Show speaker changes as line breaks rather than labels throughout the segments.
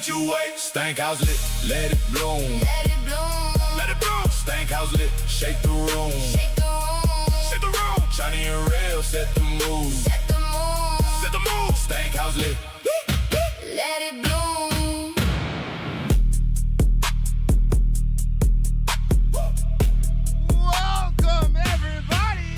ain't you wait. Stank house lit, let it bloom. Let it bloom. Let it bloom. Stank house lit, shake the room. Shake the room. Shake the room. Shiny and real, set the mood. Set the mood. Set the mood. Stank house lit. Let it bloom.
Welcome, everybody.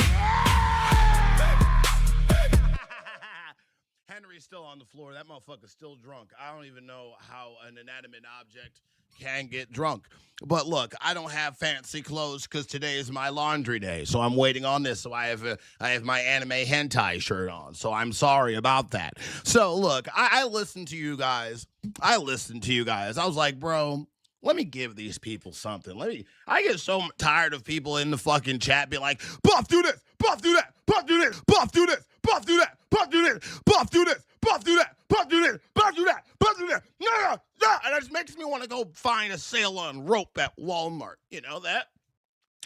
Henry's still on the floor. That motherfucker's still drunk. I don't even know how an inanimate object can get drunk. But look, I don't have fancy clothes because today is my laundry day. So I'm waiting on this. So I have my anime hentai shirt on. So I'm sorry about that. So look, I listened to you guys. I was like, bro, let me give these people something. I get so tired of people in the fucking chat being like, Buff, do this, Buff, do that, Buff, do this, Buff, do this, Buff, do that, Buff, do this, Buff, do this, Buff, do that, Buff, do this, Buff, do that, Buff, do that. No. And it just makes me want to go find a sale on rope at Walmart. You know that?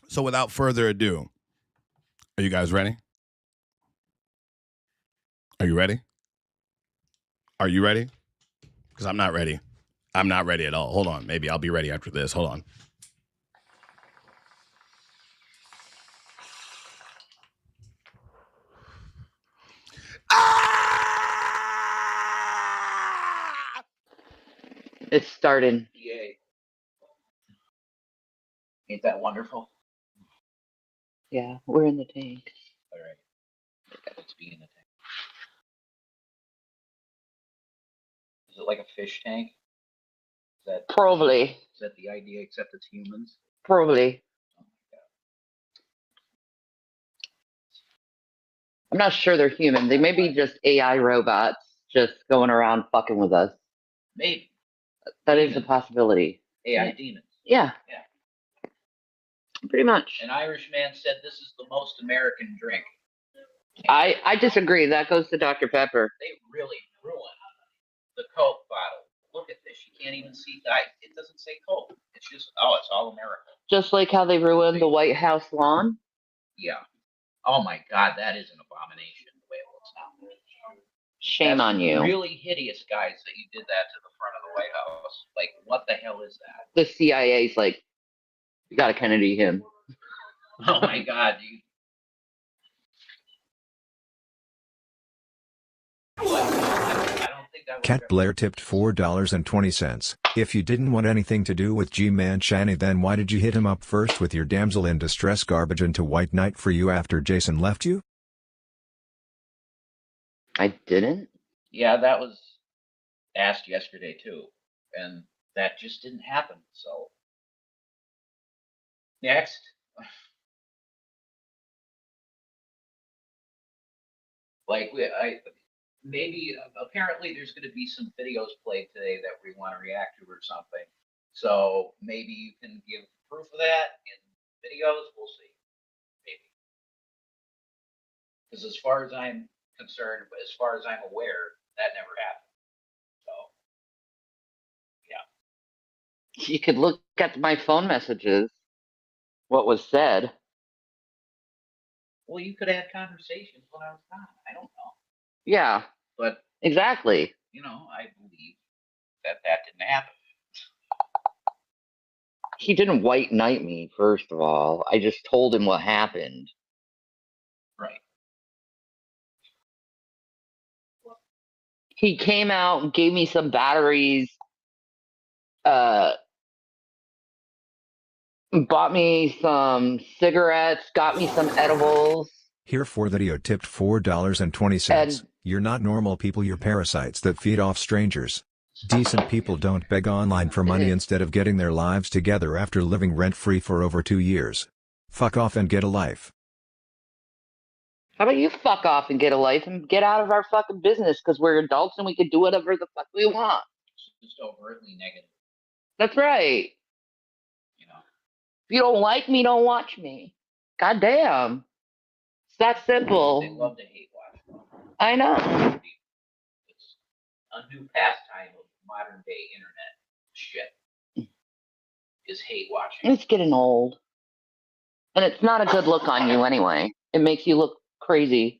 So without further ado, are you guys ready? Are you ready? Are you ready? Because I'm not ready. I'm not ready at all. Hold on. Maybe I'll be ready after this. Hold on.
It's starting.
Yay. Ain't that wonderful?
Yeah, we're in the tank.
All right. Let's be in the tank. Is it like a fish tank?
Probably.
Is that the idea, except it's humans?
Probably.
Oh my God.
I'm not sure they're human. They may be just AI robots just going around fucking with us.
Maybe.
That is a possibility.
AI demons.
Yeah.
Yeah.
Pretty much.
An Irish man said this is the most American drink.
I disagree. That goes to Dr. Pepper.
They really ruined the Coke bottle. Look at this. You can't even see that. It doesn't say Coke. It's just, it's all American.
Just like how they ruined the White House lawn.
Yeah. Oh my God, that is an abomination the way it looks now.
Shame on you.
Really hideous, guys, that you did that to the front of the White House. Like, what the hell is that?
The CIA's like, you gotta Kennedy him.
Oh my God, dude. I don't think that was
Cat Blair tipped $4.20. If you didn't want anything to do with G-Man Shani, then why did you hit him up first with your damsel in distress garbage into White Knight for you after Jason left you?
I didn't?
Yeah, that was asked yesterday too. And that just didn't happen, so. Next. Like, apparently there's going to be some videos played today that we want to react to or something. So maybe you can give proof of that in videos. We'll see. Maybe. Because as far as I'm concerned, as far as I'm aware, that never happened. So, yeah.
You could look at my phone messages. What was said.
Well, you could have had conversations when I was gone. I don't know.
Yeah.
But
exactly.
You know, I believe that didn't happen.
He didn't White Knight me, first of all. I just told him what happened.
Right.
He came out and gave me some batteries, bought me some cigarettes, got me some edibles.
Here for video tipped $4.20. You're not normal people, you're parasites that feed off strangers. Decent people don't beg online for money instead of getting their lives together after living rent-free for over 2 years. Fuck off and get a life.
How about you fuck off and get a life and get out of our fucking business, because we're adults and we can do whatever the fuck we want.
It's just overtly negative.
That's right.
You know.
If you don't like me, don't watch me. God damn. It's that simple.
They love to hate watch.
I know.
It's a new pastime of modern day internet shit. Is hate watching.
It's getting old. And it's not a good look on you anyway. It makes you look crazy.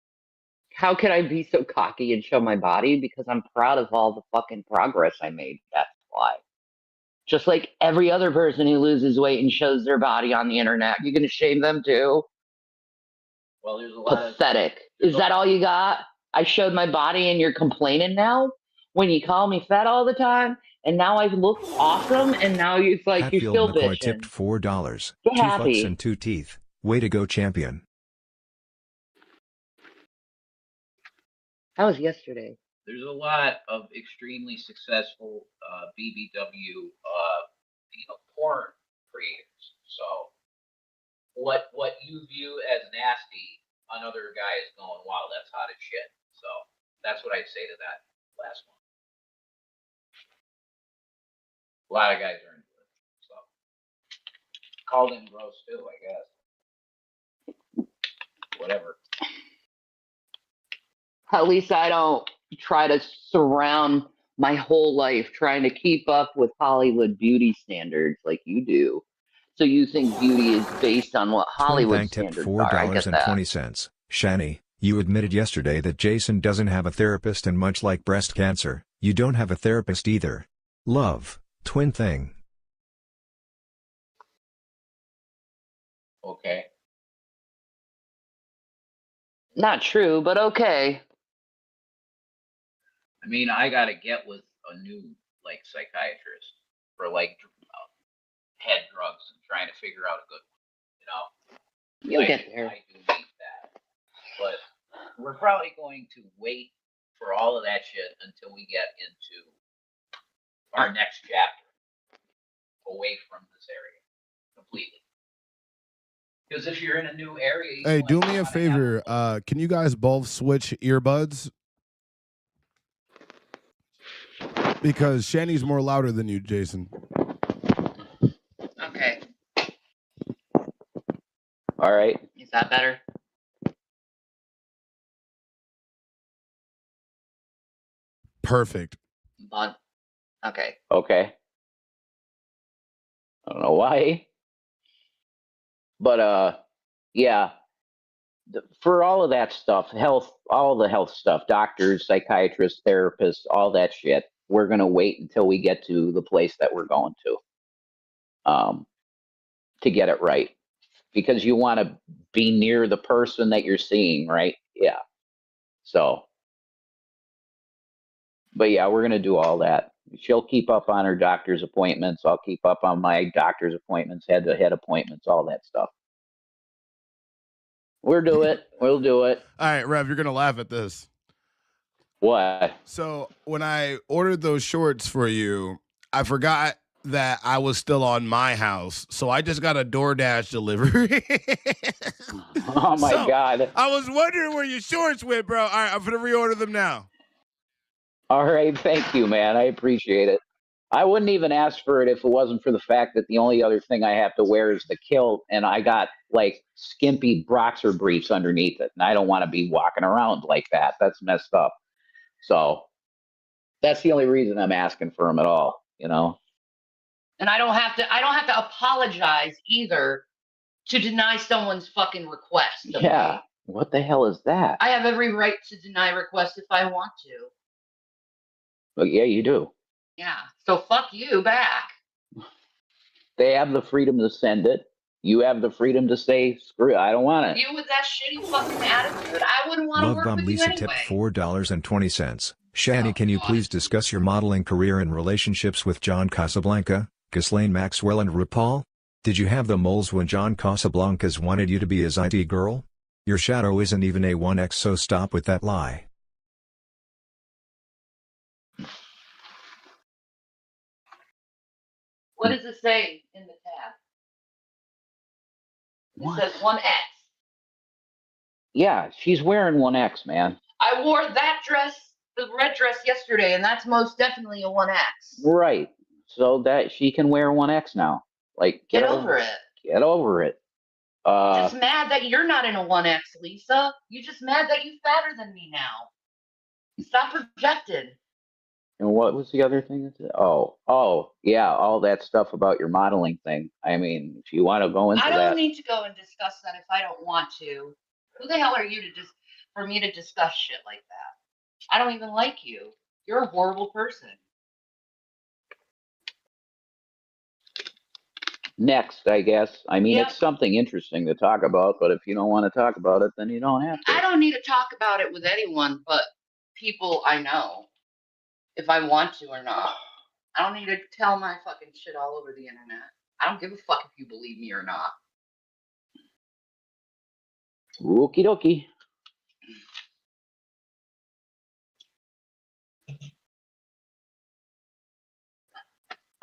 How can I be so cocky and show my body? Because I'm proud of all the fucking progress I made. That's why. Just like every other person who loses weight and shows their body on the internet, you're gonna shame them too.
Well, there's a lot
pathetic. Is that all you got? I showed my body and you're complaining now? When you call me fat all the time, and now I look awesome, and now it's like
Hatfield
you're still
McCoy
bitching.
tipped $4.
Get
2
happy.
fucks and 2 teeth. Way to go, champion.
How was yesterday?
There's a lot of extremely successful BBW, porn creators. So what you view as nasty, another guy is going, wow, that's hot as shit. So that's what I'd say to that last one. A lot of guys are into it. So called him gross too, I guess. Whatever.
At least I don't try to surround my whole life trying to keep up with Hollywood beauty standards like you do. So you think beauty is based on what Hollywood
StankTank tipped
standards are. I get that.
$4.20. Shani, you admitted yesterday that Jason doesn't have a therapist, and much like breast cancer, you don't have a therapist either. Love, twin thing.
Okay.
Not true, but okay.
I mean, I gotta get with a new psychiatrist for head drugs and trying to figure out a good one.
You'll get there.
I do need that, but we're probably going to wait for all of that shit until we get into our next chapter, away from this area completely. Because if you're in a new area,
hey, do me a favor. Can you guys both switch earbuds? Because Shani's more louder than you, Jason.
Okay. All right. Is that better?
Perfect.
Bud. Okay. Okay. I don't know why. But yeah. For all of that stuff, health, all the health stuff, doctors, psychiatrists, therapists, all that shit, we're going to wait until we get to the place that we're going to get it right. Because you want to be near the person that you're seeing, right? Yeah. So, but yeah, we're going to do all that. She'll keep up on her doctor's appointments. I'll keep up on my doctor's appointments, head-to-head appointments, all that stuff. We'll do it. We'll do it.
All right, Rev, you're going to laugh at this.
What?
So when I ordered those shorts for you, I forgot that I was still on my house. So I just got a DoorDash delivery.
Oh, my God.
I was wondering where your shorts went, bro. All right, I'm going to reorder them now.
All right. Thank you, man. I appreciate it. I wouldn't even ask for it if it wasn't for the fact that the only other thing I have to wear is the kilt, and I got skimpy boxer briefs underneath it, and I don't want to be walking around like that. That's messed up. So that's the only reason I'm asking for them at all, And I don't have to apologize either to deny someone's fucking request. Yeah. What the hell is that? I have every right to deny requests if I want to. Well, yeah, you do. Yeah. So fuck you back. They have the freedom to send it. You have the freedom to say, screw it, I don't want it. You with that shitty fucking attitude, I wouldn't want to
Love
work
Bum
with
Lisa
you anyway.
tipped $4.20. Shani, can you please discuss your modeling career and relationships with John Casablanca, Ghislaine Maxwell and RuPaul? Did you have the moles when John Casablancas wanted you to be his IT girl? Your shadow isn't even A1X, so stop with that lie.
What does it say in the tab? It says 1X. Yeah, she's wearing 1X, man. I wore that dress, the red dress, yesterday, and that's most definitely a 1X. Right. So that she can wear 1X now. Get over it. Get over it. Just mad that you're not in a 1X, Lisa. You're just mad that you're fatter than me now. Stop projecting. And what was the other thing? Oh, yeah, all that stuff about your modeling thing. I mean, if you want to go into that. I don't need to go and discuss that if I don't want to. Who the hell are you to just
for me to discuss shit like that. I don't even like you. You're a horrible person.
Next, I guess. I mean,
Yep.
it's something interesting to talk about, but if you don't want to talk about it, then you don't have to.
I don't need to talk about it with anyone but people I know, if I want to or not. I don't need to tell my fucking shit all over the internet. I don't give a fuck if you believe me or not.
Okie dokie.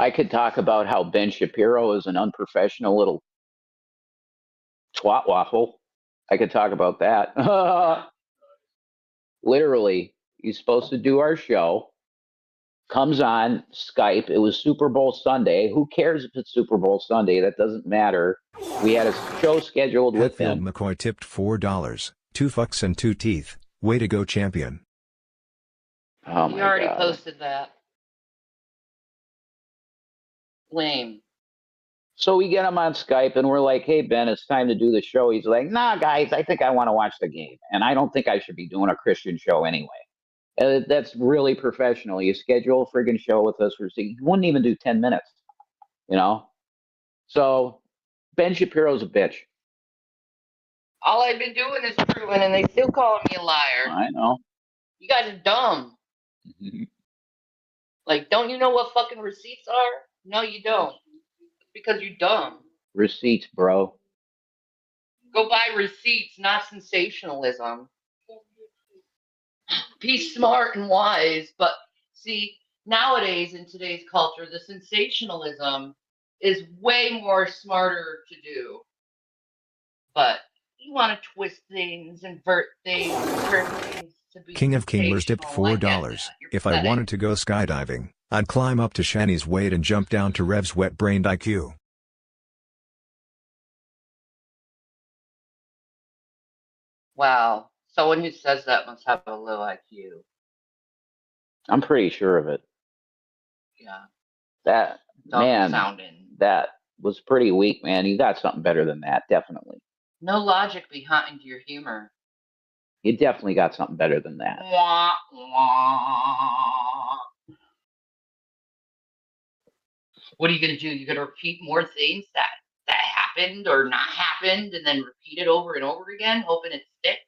I could talk about how Ben Shapiro is an unprofessional little twat waffle. I could talk about that. Literally, he's supposed to do our show, comes on Skype. It was Super Bowl Sunday. Who cares if it's Super Bowl Sunday? That doesn't matter. We had a show scheduled with
Hatfield
him.
McCoy tipped $4. 2 fucks and 2 teeth. Way to go, champion.
Oh
You
my
already
God.
posted that. Lame.
So we get him on Skype and we're like, hey, Ben, it's time to do the show. He's like, nah, guys, I think I want to watch the game. And I don't think I should be doing a Christian show anyway. That's really professional. You schedule a friggin' show with us. He wouldn't even do 10 minutes, you know? So Ben Shapiro's a bitch.
All I've been doing is proving, and they still calling me a liar.
I know.
You guys are dumb. Like, don't you know what fucking receipts are? No, you don't. Because you're dumb.
Receipts, bro.
Go buy receipts, not sensationalism. Be smart and wise, but see, nowadays in today's culture, the sensationalism is way more smarter to do. But you want to twist things, invert things, turn things to be
King of Kinglers tipped $4. If I wanted to go skydiving, I'd climb up to Shani's weight and jump down to Rev's wet-brained IQ.
Wow. Someone who says that must have a low IQ.
I'm pretty sure of it.
Yeah.
That,
Dumb
man,
sounding.
that was pretty weak, man. You got something better than that, definitely.
No logic behind your humor.
You definitely got something better than that.
Wah, wah. What are you going to do? You're going to repeat more things that happened or not happened and then repeat it over and over again, hoping it sticks?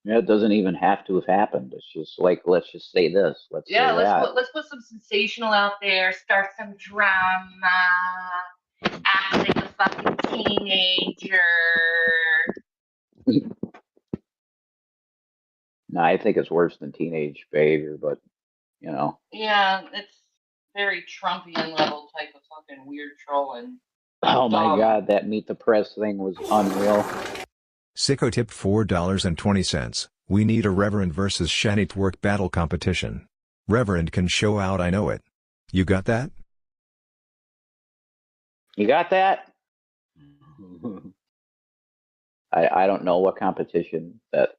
Yeah, it doesn't even have to have happened. It's just like, let's just say this. Let's say that.
Let's put some sensational out there, start some drama, act like a fucking teenager.
No, I think it's worse than teenage behavior, but, you know.
Yeah, it's very Trumpian level type of fucking weird trolling.
Oh my God, that Meet the Press thing was unreal.
Sicko tipped $4.20. We need a Reverend versus Shani twerk battle competition. Reverend can show out, I know it. You got that?
You got that? I don't know what competition that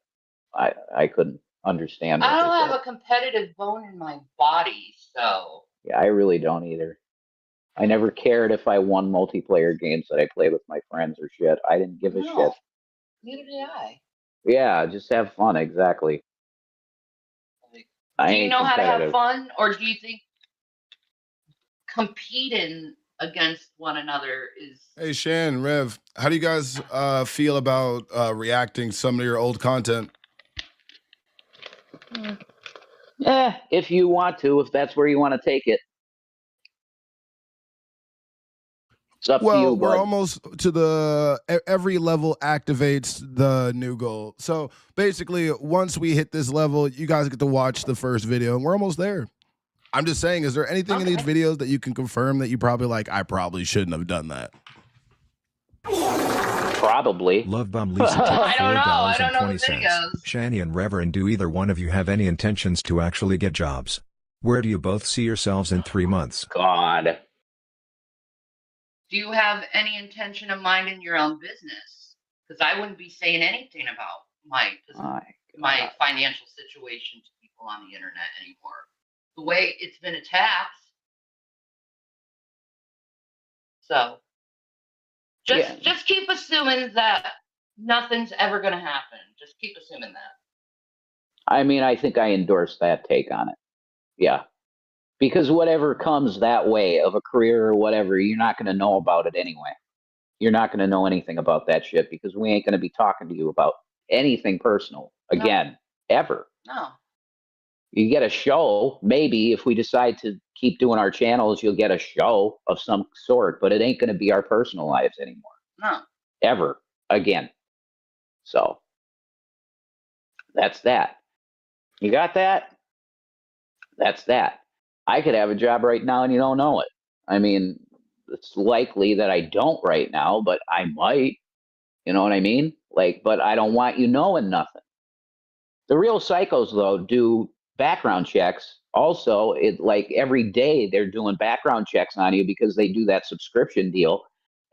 I couldn't understand.
I don't have a competitive bone in my body, so.
Yeah, I really don't either. I never cared if I won multiplayer games that I played with my friends or shit. I didn't give a shit.
Neither did I.
Yeah, just have fun, exactly.
Do you know how to have fun, or do you think competing against one another is...
Hey, Shan, Rev, how do you guys feel about reacting some of your old content?
If you want to, if that's where you want to take it. It's up to you, bud.
We're almost to the every level activates the new goal. So basically, once we hit this level, you guys get to watch the first video, and we're almost there. I'm just saying, is there anything in these videos that you can confirm that you probably like, I probably shouldn't have done that?
Probably.
Love Bum Lisa tipped $4.20. Shani and Reverend, do either one of you have any intentions to actually get jobs? Where do you both see yourselves in 3 months?
God.
Do you have any intention of minding your own business? Because I wouldn't be saying anything about my financial situation to people on the internet anymore. The way it's been attacked. So just keep assuming that nothing's ever going to happen. Just keep assuming that.
I mean, I think I endorse that take on it. Yeah. Because whatever comes that way of a career or whatever, you're not going to know about it anyway. You're not going to know anything about that shit because we ain't going to be talking to you about anything personal again, ever.
No.
You get a show, maybe if we decide to keep doing our channels, you'll get a show of some sort, but it ain't going to be our personal lives anymore.
No.
Ever again. So that's that. You got that? That's that. I could have a job right now and you don't know it. I mean, it's likely that I don't right now, but I might. You know what I mean? Like, but I don't want you knowing nothing. The real psychos, though, do background checks. Also, it like every day they're doing background checks on you because they do that subscription deal.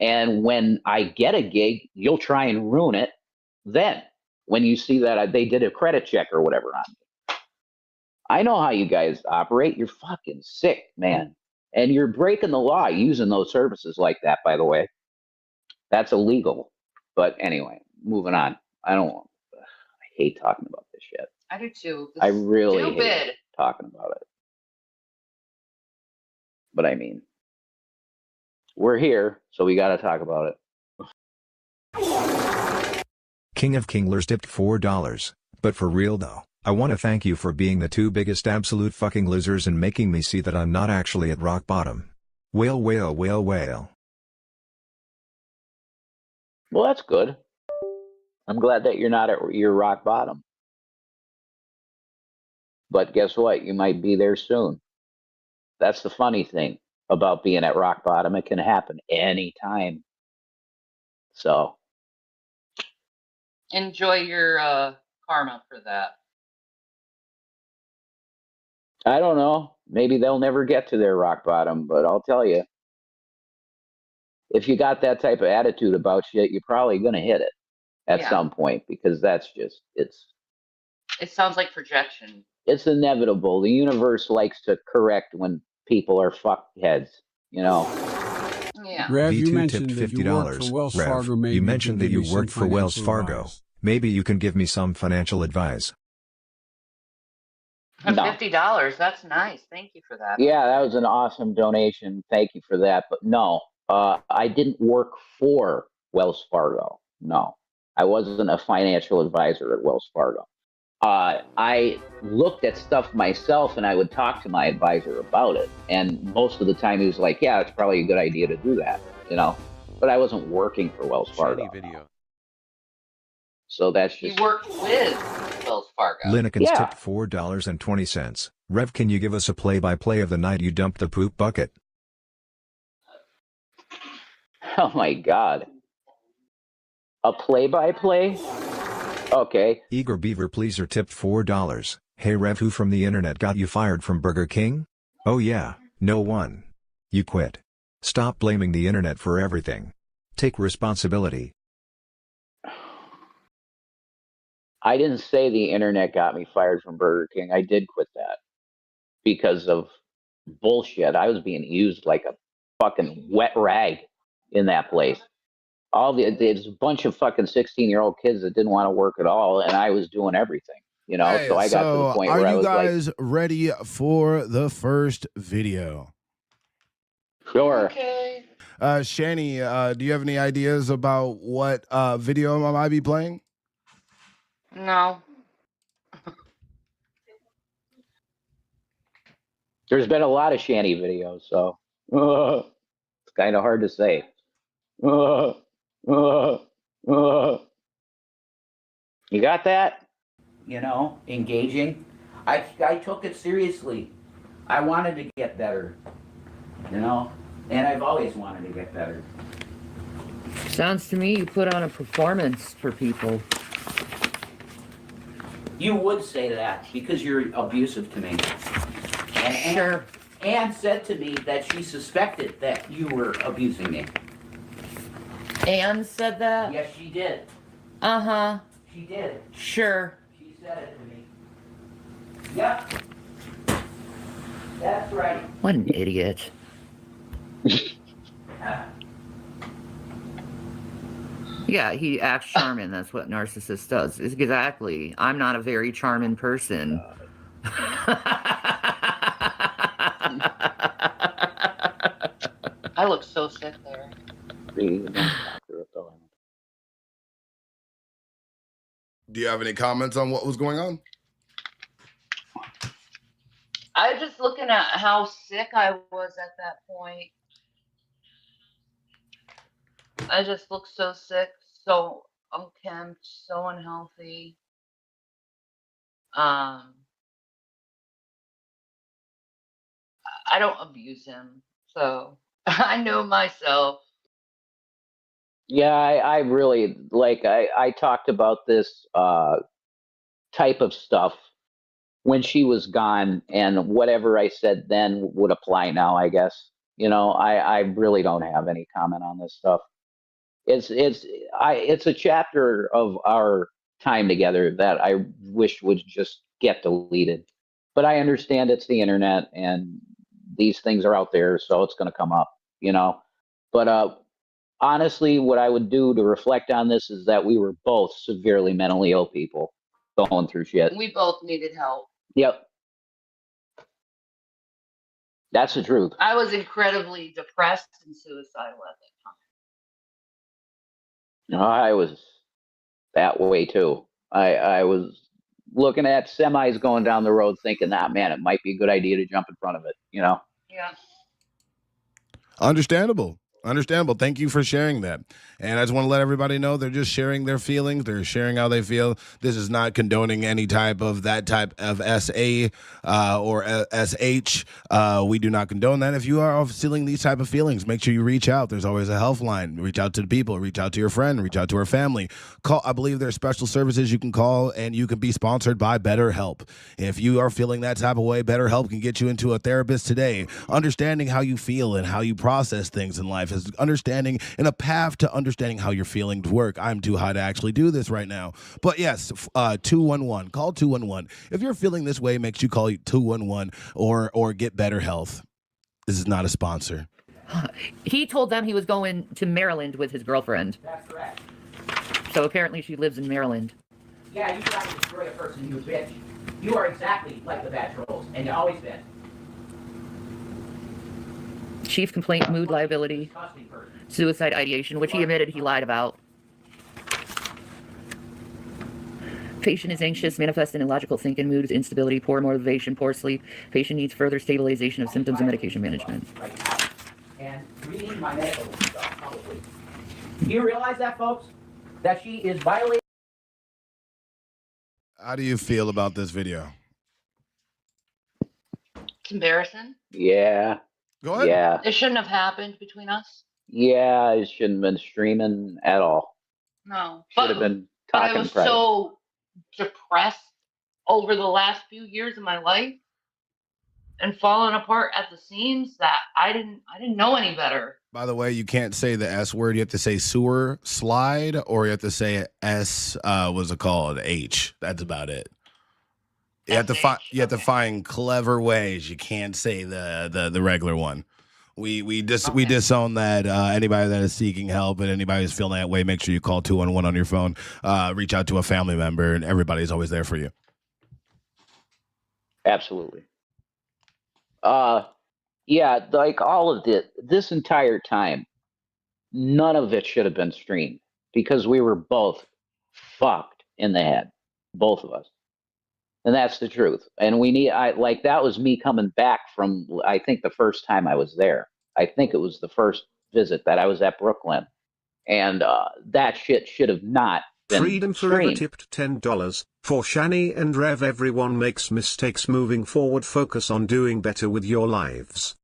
And when I get a gig, you'll try and ruin it. Then, when you see that they did a credit check or whatever on me, I know how you guys operate. You're fucking sick, man. And you're breaking the law using those services like that, by the way. That's illegal. But anyway, moving on. I hate talking about this shit.
I do too.
I really hate talking about it. But I mean, we're here, so we got to talk about it.
King of Kinglers tipped $4. But for real though, I want to thank you for being the two biggest absolute fucking losers and making me see that I'm not actually at rock bottom. Whale, whale, whale, whale.
Well, that's good. I'm glad that you're not at your rock bottom. But guess what? You might be there soon. That's the funny thing about being at rock bottom. It can happen anytime. So.
Enjoy your karma for that.
I don't know. Maybe they'll never get to their rock bottom, but I'll tell you. If you got that type of attitude about shit, you're probably going to hit it at some point because that's just, it
sounds like projection.
It's inevitable. The universe likes to correct when people are fuckheads, you know?
Yeah.
Rev, you
V2
mentioned
tipped
that you work for
$50.
Wells
Rev,
Fargo. Maybe
you mentioned that
can
you
give me
worked
some
for Wells
financial
Fargo.
advice.
Maybe you can give me some financial advice.
No.
$50. That's nice. Thank you for that.
Yeah, that was an awesome donation. Thank you for that. But no, I didn't work for Wells Fargo. No, I wasn't a financial advisor at Wells Fargo. I looked at stuff myself and I would talk to my advisor about it. And most of the time he was like, yeah, it's probably a good idea to do that, you know? But I wasn't working for Wells Fargo.
Video.
So that's just...
You worked with Wells Fargo.
Linikins tipped $4.20. Rev, can you give us a play-by-play of the night you dumped the poop bucket?
Oh my God. A play-by-play? Okay.
Eager Beaver Pleaser tipped $4. Hey Rev, who from the internet got you fired from Burger King? Oh yeah, no one. You quit. Stop blaming the internet for everything. Take responsibility.
I didn't say the internet got me fired from Burger King. I did quit that because of bullshit. I was being used like a fucking wet rag in that place. There's a bunch of fucking 16-year-old kids that didn't want to work at all, and I was doing everything, you know.
Hey,
so I got to the point where I was like,
are you guys ready for the first video?
Sure.
Okay.
Shani, do you have any ideas about what video I might be playing?
No.
There's been a lot of Shani videos, so it's kind of hard to say. You got that?
You know, engaging. I took it seriously. I wanted to get better, you know, and I've always wanted to get better.
Sounds to me you put on a performance for people.
You would say that because you're abusive to me. And
Sure.
Anne said to me that she suspected that you were abusing me.
Anne said that?
Yes, she did.
Uh-huh.
She did.
Sure.
She said it to me. Yep. That's right.
What an idiot. Yeah, he acts charming. That's what narcissist does. Exactly. I'm not a very charming person.
I look so sick there.
Do you have any comments on what was going on?
I was just looking at how sick I was at that point. I just looked so sick, so unkempt, so unhealthy. I don't abuse him, so I know myself.
Yeah, I really like. I talked about this type of stuff when she was gone, and whatever I said then would apply now, I guess. I really don't have any comment on this stuff. It's a chapter of our time together that I wish would just get deleted. But I understand it's the internet and these things are out there, so it's going to come up, But honestly, what I would do to reflect on this is that we were both severely mentally ill people going through shit.
We both needed help.
Yep. That's the truth.
I was incredibly depressed and suicidal at that time.
I was that way too. I was looking at semis going down the road thinking, man, it might be a good idea to jump in front of it,
Yeah.
Understandable. Thank you for sharing that. And I just want to let everybody know they're just sharing their feelings. They're sharing how they feel. This is not condoning any type of that type of SA or SH. We do not condone that. If you are feeling these type of feelings, make sure you reach out. There's always a health line. Reach out to the people. Reach out to your friend. Reach out to her family. Call. I believe there's special services you can call, and you can be sponsored by BetterHelp. If you are feeling that type of way, BetterHelp can get you into a therapist today. Understanding how you feel and how you process things in life is understanding and a path to understanding how your feelings work. I'm too high to actually do this right now. But yes, 211. Call 211. If you're feeling this way, make sure you call 211 or get better health. This is not a sponsor.
He told them he was going to Maryland with his girlfriend.
That's correct.
So apparently she lives in Maryland.
Yeah, you try to destroy a person, you bitch. You are exactly like the bad trolls, and you always been.
Chief complaint, mood liability, suicide ideation, which he admitted he lied about. Patient is anxious, manifest in illogical thinking, mood is instability, poor motivation, poor sleep. Patient needs further stabilization of symptoms and medication management.
And reading my medical stuff publicly. Do you realize that, folks? That she is violating.
How do you feel about this video?
It's embarrassing.
Yeah.
Go ahead.
Yeah.
It shouldn't have happened between us.
Yeah, it shouldn't have been streaming at all.
No.
Should have been
But I
talking
was
private.
so depressed over the last few years of my life and falling apart at the seams that I didn't know any better.
By the way, you can't say the S word. You have to say sewer slide, or you have to say S. What's it called? H. That's about it. You have to find. You have to find clever ways. You can't say the regular one. We disown that. Anybody that is seeking help and anybody who's feeling that way, make sure you call 211 on your phone. Reach out to a family member, and everybody's always there for you.
Absolutely. Yeah, like all of this entire time, none of it should have been streamed because we were both fucked in the head, both of us. And that's the truth. And that was me coming back from, I think, the first time I was there. I think it was the first visit that I was at Brooklyn. And that shit should have not been
Freedom Forever
streamed.
tipped $10. For Shani and Rev, everyone makes mistakes. Moving forward, focus on doing better with your lives.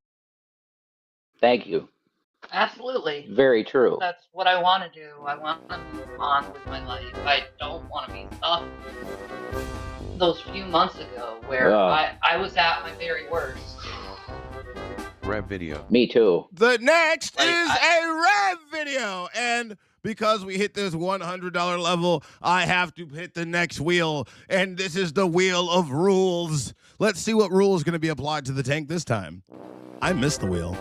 Thank you.
Absolutely.
Very true.
That's what I want to do. I want to move on with my life. I don't want to be stuck those few months ago where I was at my very worst.
Rev video.
Me too.
The next is a Rev video. And because we hit this $100 level, I have to hit the next wheel. And this is the wheel of rules. Let's see what rule is going to be applied to the tank this time. I missed the wheel.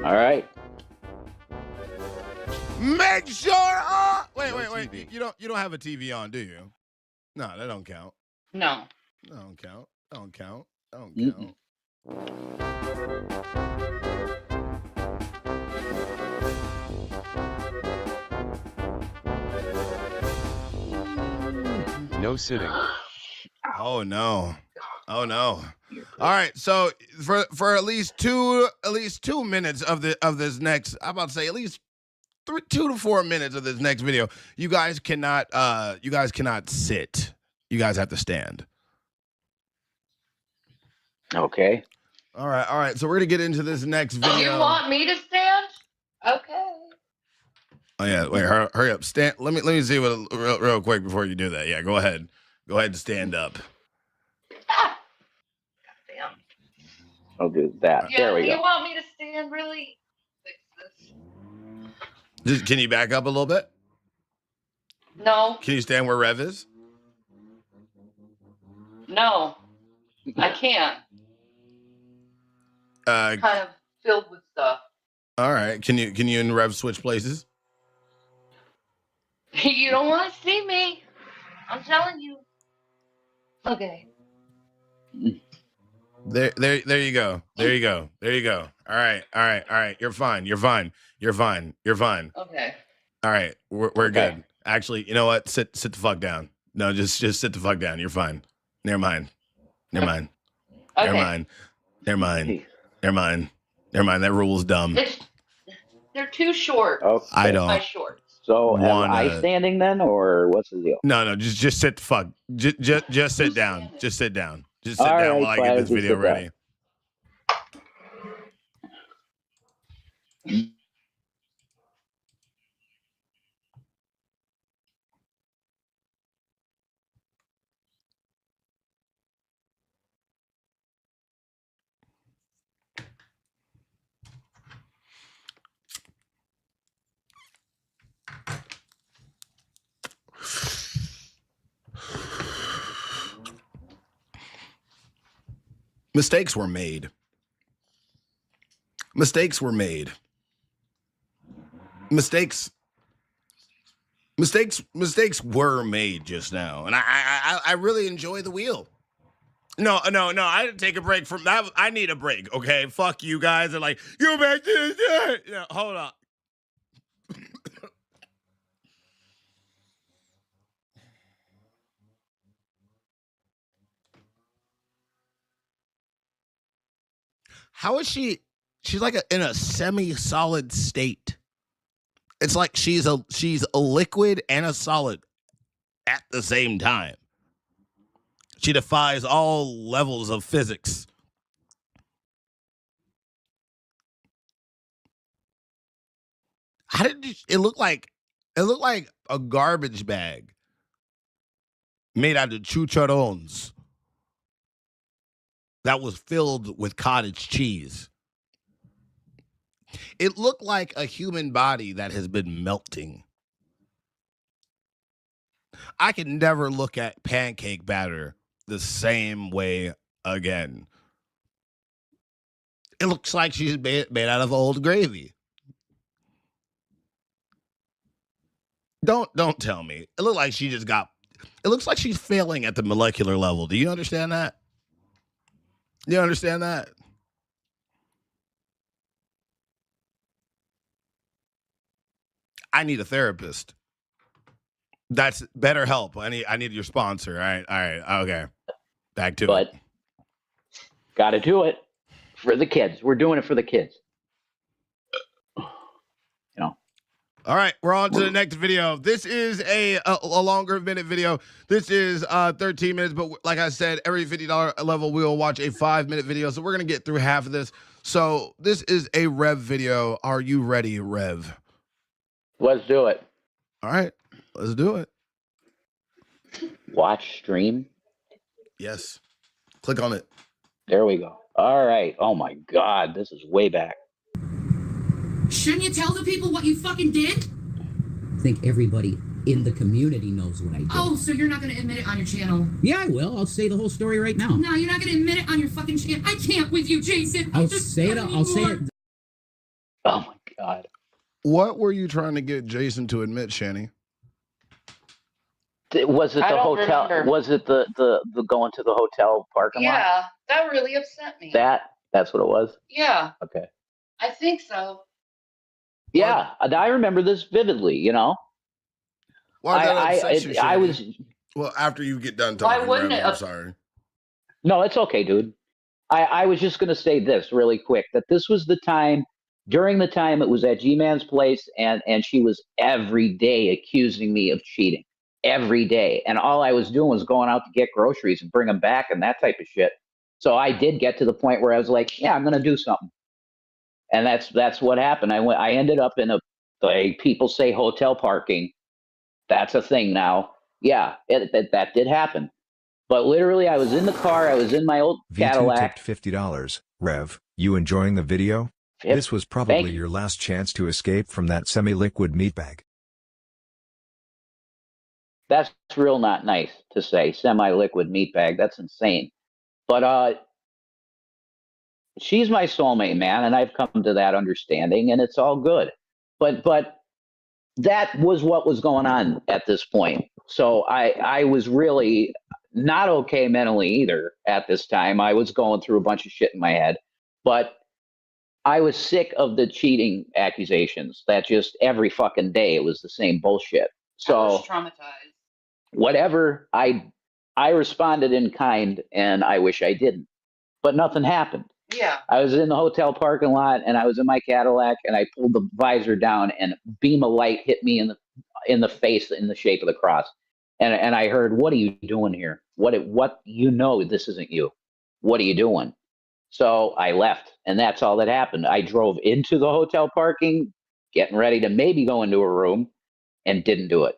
All right.
Make sure. Wait. You don't have a TV on, do you? No, that don't count.
No.
That don't count. That don't count. That don't count.
No sitting.
Oh no. Oh no. All right. So for at least 2 minutes of this next, I'm about to say at least 2 to 4 minutes of this next video, you guys cannot sit. You guys have to stand.
Okay.
All right. So we're gonna get into this next video.
You want me to stand? Okay.
Oh yeah. Wait. Hurry up. Stand. Let me see what real quick before you do that. Yeah. Go ahead. Go ahead and stand up.
Ah. Goddamn.
I'll do that.
Yeah,
There we
you
go.
want me to stand? Really? Fix this.
Just can you back up a little bit?
No.
Can you stand where Rev is?
No. I can't. Kind of filled with stuff.
All right. Can you and Rev switch places?
You don't want to see me. I'm telling you. Okay.
There you go. There you go. All right. You're fine.
Okay.
All right. We're
Okay.
good. Actually, you know what? Sit the fuck down. No, just sit the fuck down. You're fine. Never mind.
Okay.
That rule's dumb.
They're too short.
Okay.
I don't.
My shorts.
So am
wanna-
I standing then, or what's the deal?
No, just sit the fuck. Just sit down. Just sit down. Just sit
All
down
right,
while I
fine,
get this
just
video
sit down.
ready. Mistakes were made. Mistakes were made just now, and I really enjoy the wheel. No, I didn't take a break from that. I need a break. Okay, fuck you guys. Are like, you back to this. No, hold on. How is she? She's like in a semi-solid state. It's like she's a liquid and a solid at the same time. She defies all levels of physics. How did it look like? It looked like a garbage bag made out of chicharrones that was filled with cottage cheese. It looked like a human body that has been melting. I can never look at pancake batter the same way again. It looks like she's made out of old gravy. Don't tell me. It looks like it looks like she's failing at the molecular level. Do you understand that? Do you understand that? I need a therapist. That's BetterHelp. I need your sponsor. All right. Okay. Back to it.
But got to do it for the kids. We're doing it for the kids.
All right, we're on to the next video. This is a longer minute video. This is 13 minutes, but like I said, every $50 level, we'll watch a 5-minute video. So we're going to get through half of this. So this is a Rev video. Are you ready, Rev?
Let's do it.
All right, let's do it.
Watch stream.
Yes. Click on it.
There we go. All right. Oh my God, this is way back.
Shouldn't you tell the people what you fucking did?
I think everybody in the community knows what I did.
Oh, so you're not going to admit it on your channel?
Yeah, I will. I'll say the whole story right now.
No, you're not going to admit it on your fucking channel. I can't with you, Jason.
I'll say it. I'll say it.
Oh my God.
What were you trying to get Jason to admit, Shani?
Was it
I
the
don't
hotel?
remember.
Was it the going to the hotel parking lot?
Yeah, that really upset me.
That's what it was.
Yeah,
Okay.
I think so.
Yeah, I remember this vividly. You know,
Why that upset you,
I
Shani?
was.
Well, after you get done
Why
talking,
wouldn't
Rev,
it
I'm
up-
sorry.
No, it's okay, dude. I was just going to say this really quick, that this was the time, during the time it was at G-Man's place, and she was every day accusing me of cheating. Every day. And all I was doing was going out to get groceries and bring them back and that type of shit. So I did get to the point where I was like, yeah, I'm going to do something. And that's what happened. I ended up in like people say hotel parking. That's a thing now. Yeah, that did happen. But literally, I was in the car. I was in my old
V2
Cadillac.
tipped $50. Rev, you enjoying the video?
Yep.
This was
Thank
probably
you.
your last chance to escape from that semi-liquid meatbag.
That's real not nice to say. Semi-liquid meatbag. That's insane. But she's my soulmate, man, and I've come to that understanding, and it's all good. But that was what was going on at this point. So I was really not okay mentally either at this time. I was going through a bunch of shit in my head, but I was sick of the cheating accusations. That just every fucking day it was the same bullshit.
I was
So
traumatized.
whatever, I responded in kind, and I wish I didn't. But nothing happened.
Yeah.
I was in the hotel parking lot, and I was in my Cadillac, and I pulled the visor down, and a beam of light hit me in the face in the shape of the cross. And I heard, "What are you doing here? What you know this isn't you. What are you doing?" So I left, and that's all that happened. I drove into the hotel parking, getting ready to maybe go into a room, and didn't do it.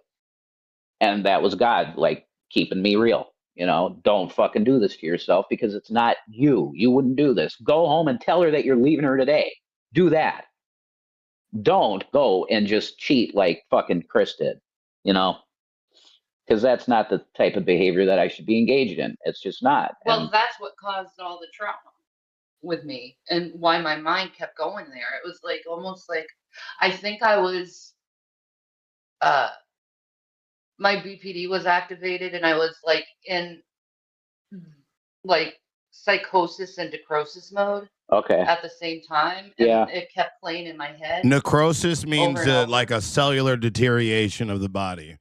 And that was God, like, keeping me real. You know, don't fucking do this to yourself, because it's not you. You wouldn't do this. Go home and tell her that you're leaving her today. Do that. Don't go and just cheat like fucking Chris did, you know, because that's not the type of behavior that I should be engaged in. It's just not.
Well,
And
that's what caused all the trauma with me and why my mind kept going there. It was like almost like I think I was my BPD was activated and I was like in like psychosis and necrosis mode
okay.
at the same time. And
Yeah.
it kept playing in my head.
Necrosis means
Over and over.
like a cellular deterioration of the body.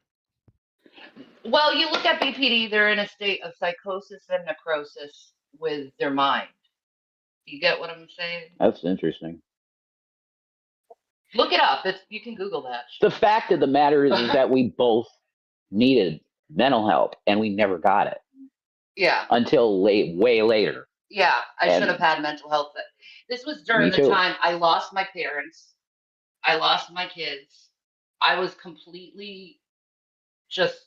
Well, you look at BPD, they're in a state of psychosis and necrosis with their mind. You get what I'm saying?
That's interesting.
Look it up. You can Google that.
The fact of the matter is that we both needed mental help, and we never got it
Yeah.
until way later.
Yeah. I
And-
should have had mental health. This was during
Me
the
too.
time I lost my parents. I lost my kids. I was completely just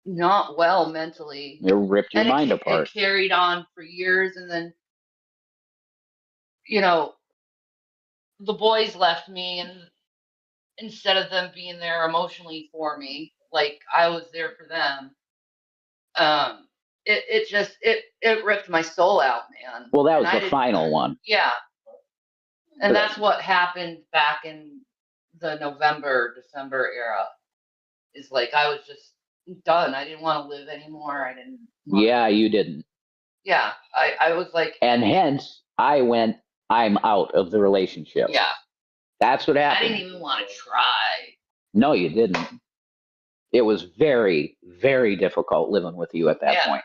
not well mentally.
It ripped your
And
mind
it
apart.
carried on for years. And then, you know, the boys left me, and instead of them being there emotionally for me, like I was there for them, it ripped my soul out, man.
Well, that
And
was
I
the
didn't-
final one.
Yeah. And
But-
that's what happened back in the November, December era. Is like I was just done. I didn't want to live anymore. I didn't.
Yeah, you didn't.
Yeah. I was like,
And hence, I'm out of the relationship.
yeah.
That's what
I
happened.
didn't even want to try.
No, you didn't. It was very, very difficult living with you at that
Yeah.
point.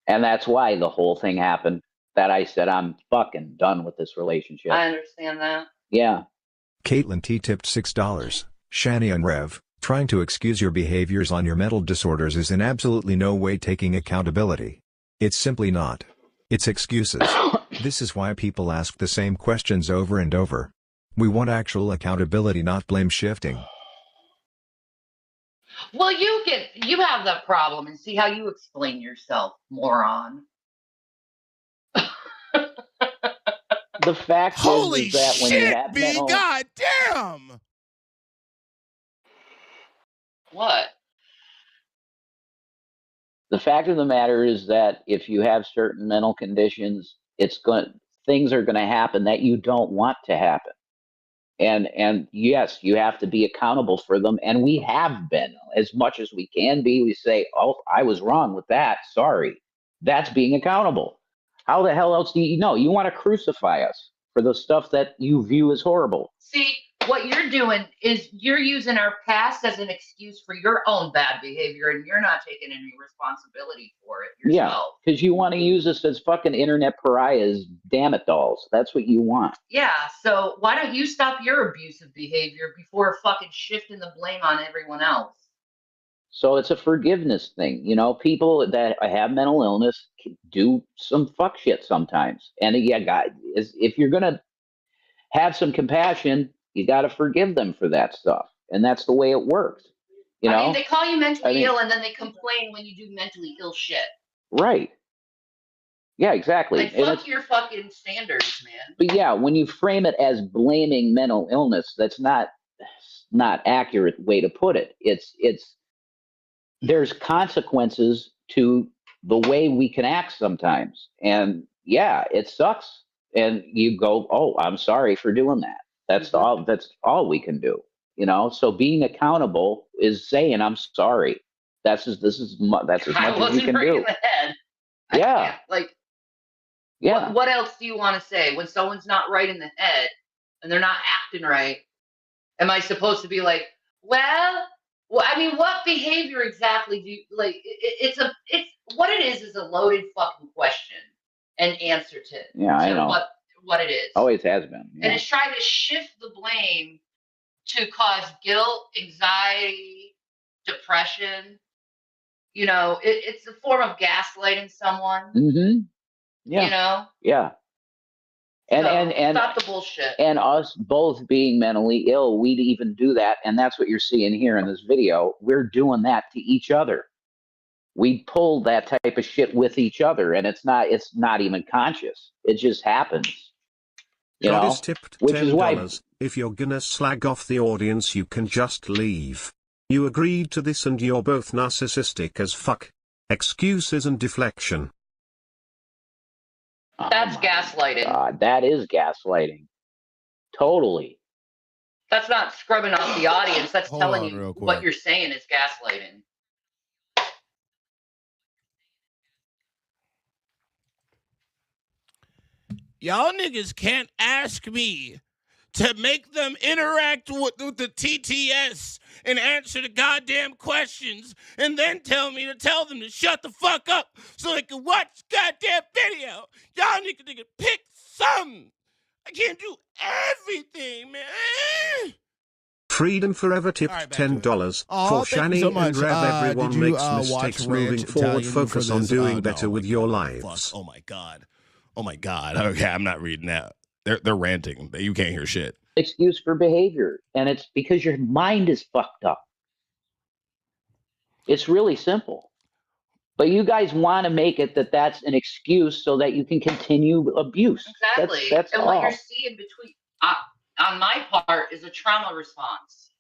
And that's why the whole thing happened, that I said, I'm fucking done with this relationship.
I understand that.
Yeah.
Caitlin T tipped $6. Shani and Rev, trying to excuse your behaviors on your mental disorders is in absolutely no way taking accountability. It's simply not. It's excuses. This is why people ask the same questions over and over. We want actual accountability, not blame shifting.
Well, you have that problem, and see how you explain yourself, moron.
The fact
Holy
is that when you
shit,
have
B!
mental,
God damn!
What?
the fact of the matter is that if you have certain mental conditions, things are going to happen that you don't want to happen. And yes, you have to be accountable for them, and we have been as much as we can be. We say, "Oh, I was wrong with that. Sorry." That's being accountable. How the hell else do you know? You want to crucify us for the stuff that you view as horrible.
See, what you're doing is you're using our past as an excuse for your own bad behavior, and you're not taking any responsibility for it yourself.
Yeah, because you want to use us as fucking internet pariahs, damn it dolls. That's what you want.
Yeah, so why don't you stop your abusive behavior before fucking shifting the blame on everyone else?
So it's a forgiveness thing. You know, people that have mental illness do some fuck shit sometimes. And yeah, guys, if you're going to have some compassion, you got to forgive them for that stuff. And that's the way it works. You know?
I mean, they call you mentally ill and then they complain when you do mentally ill shit.
Right. Yeah, exactly.
Like, fuck your fucking standards, man.
But yeah, when you frame it as blaming mental illness, that's not accurate way to put it. It's there's consequences to the way we can act sometimes. And yeah, it sucks. And you go, "Oh, I'm sorry for doing that." That's all we can do. You know, so being accountable is saying, "I'm sorry." That's as much as you can do.
In the head.
Yeah. Yeah.
What else do you want to say when someone's not right in the head and they're not acting right? Am I supposed to be like, well, I mean, what behavior exactly do you like? It's what it is a loaded fucking question and answer to.
Yeah, I know
what it is.
Always has been. Yeah.
And it's trying to shift the blame to cause guilt, anxiety, depression. You know, it's a form of gaslighting someone.
Mm-hmm. Yeah.
You know.
Yeah. And
stop the bullshit.
And us both being mentally ill, we'd even do that. And that's what you're seeing here in this video. We're doing that to each other. We pull that type of shit with each other, and it's not even conscious. It just happens. You know?
Is tipped
which
$10.
Is why
if you're gonna slag off the audience, you can just leave. You agreed to this and you're both narcissistic as fuck. Excuses and deflection.
That's gaslighting.
God, that is gaslighting. Totally.
That's not scrubbing off the audience. That's telling you what you're saying is gaslighting.
Y'all niggas can't ask me to make them interact with the TTS and answer the goddamn questions and then tell me to tell them to shut the fuck up so they can watch goddamn video. Y'all niggas pick some. I can't do everything, man.
Freedom Forever tipped $10 for Shani
so
and Rev. Everyone makes mistakes. Moving forward, focus on doing better with your lives.
Fuck. Oh my god. Okay, I'm not reading that. They're ranting. You can't hear shit.
Excuse for behavior, and it's because your mind is fucked up. It's really simple. But you guys want to make it that's an excuse so that you can continue abuse.
Exactly.
That's
and
all.
What you're seeing between on my part is a trauma response.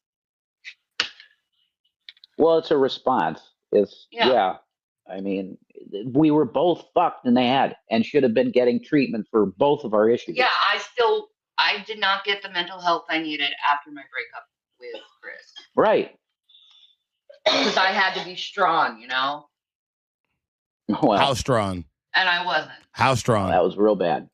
Well, it's a response. Yeah. I mean, we were both fucked in the head and should have been getting treatment for both of our issues.
Yeah, I did not get the mental health I needed after my breakup with Chris.
Right.
Because I had to be strong, you know?
Well, how strong?
And I wasn't.
How strong?
That was real bad.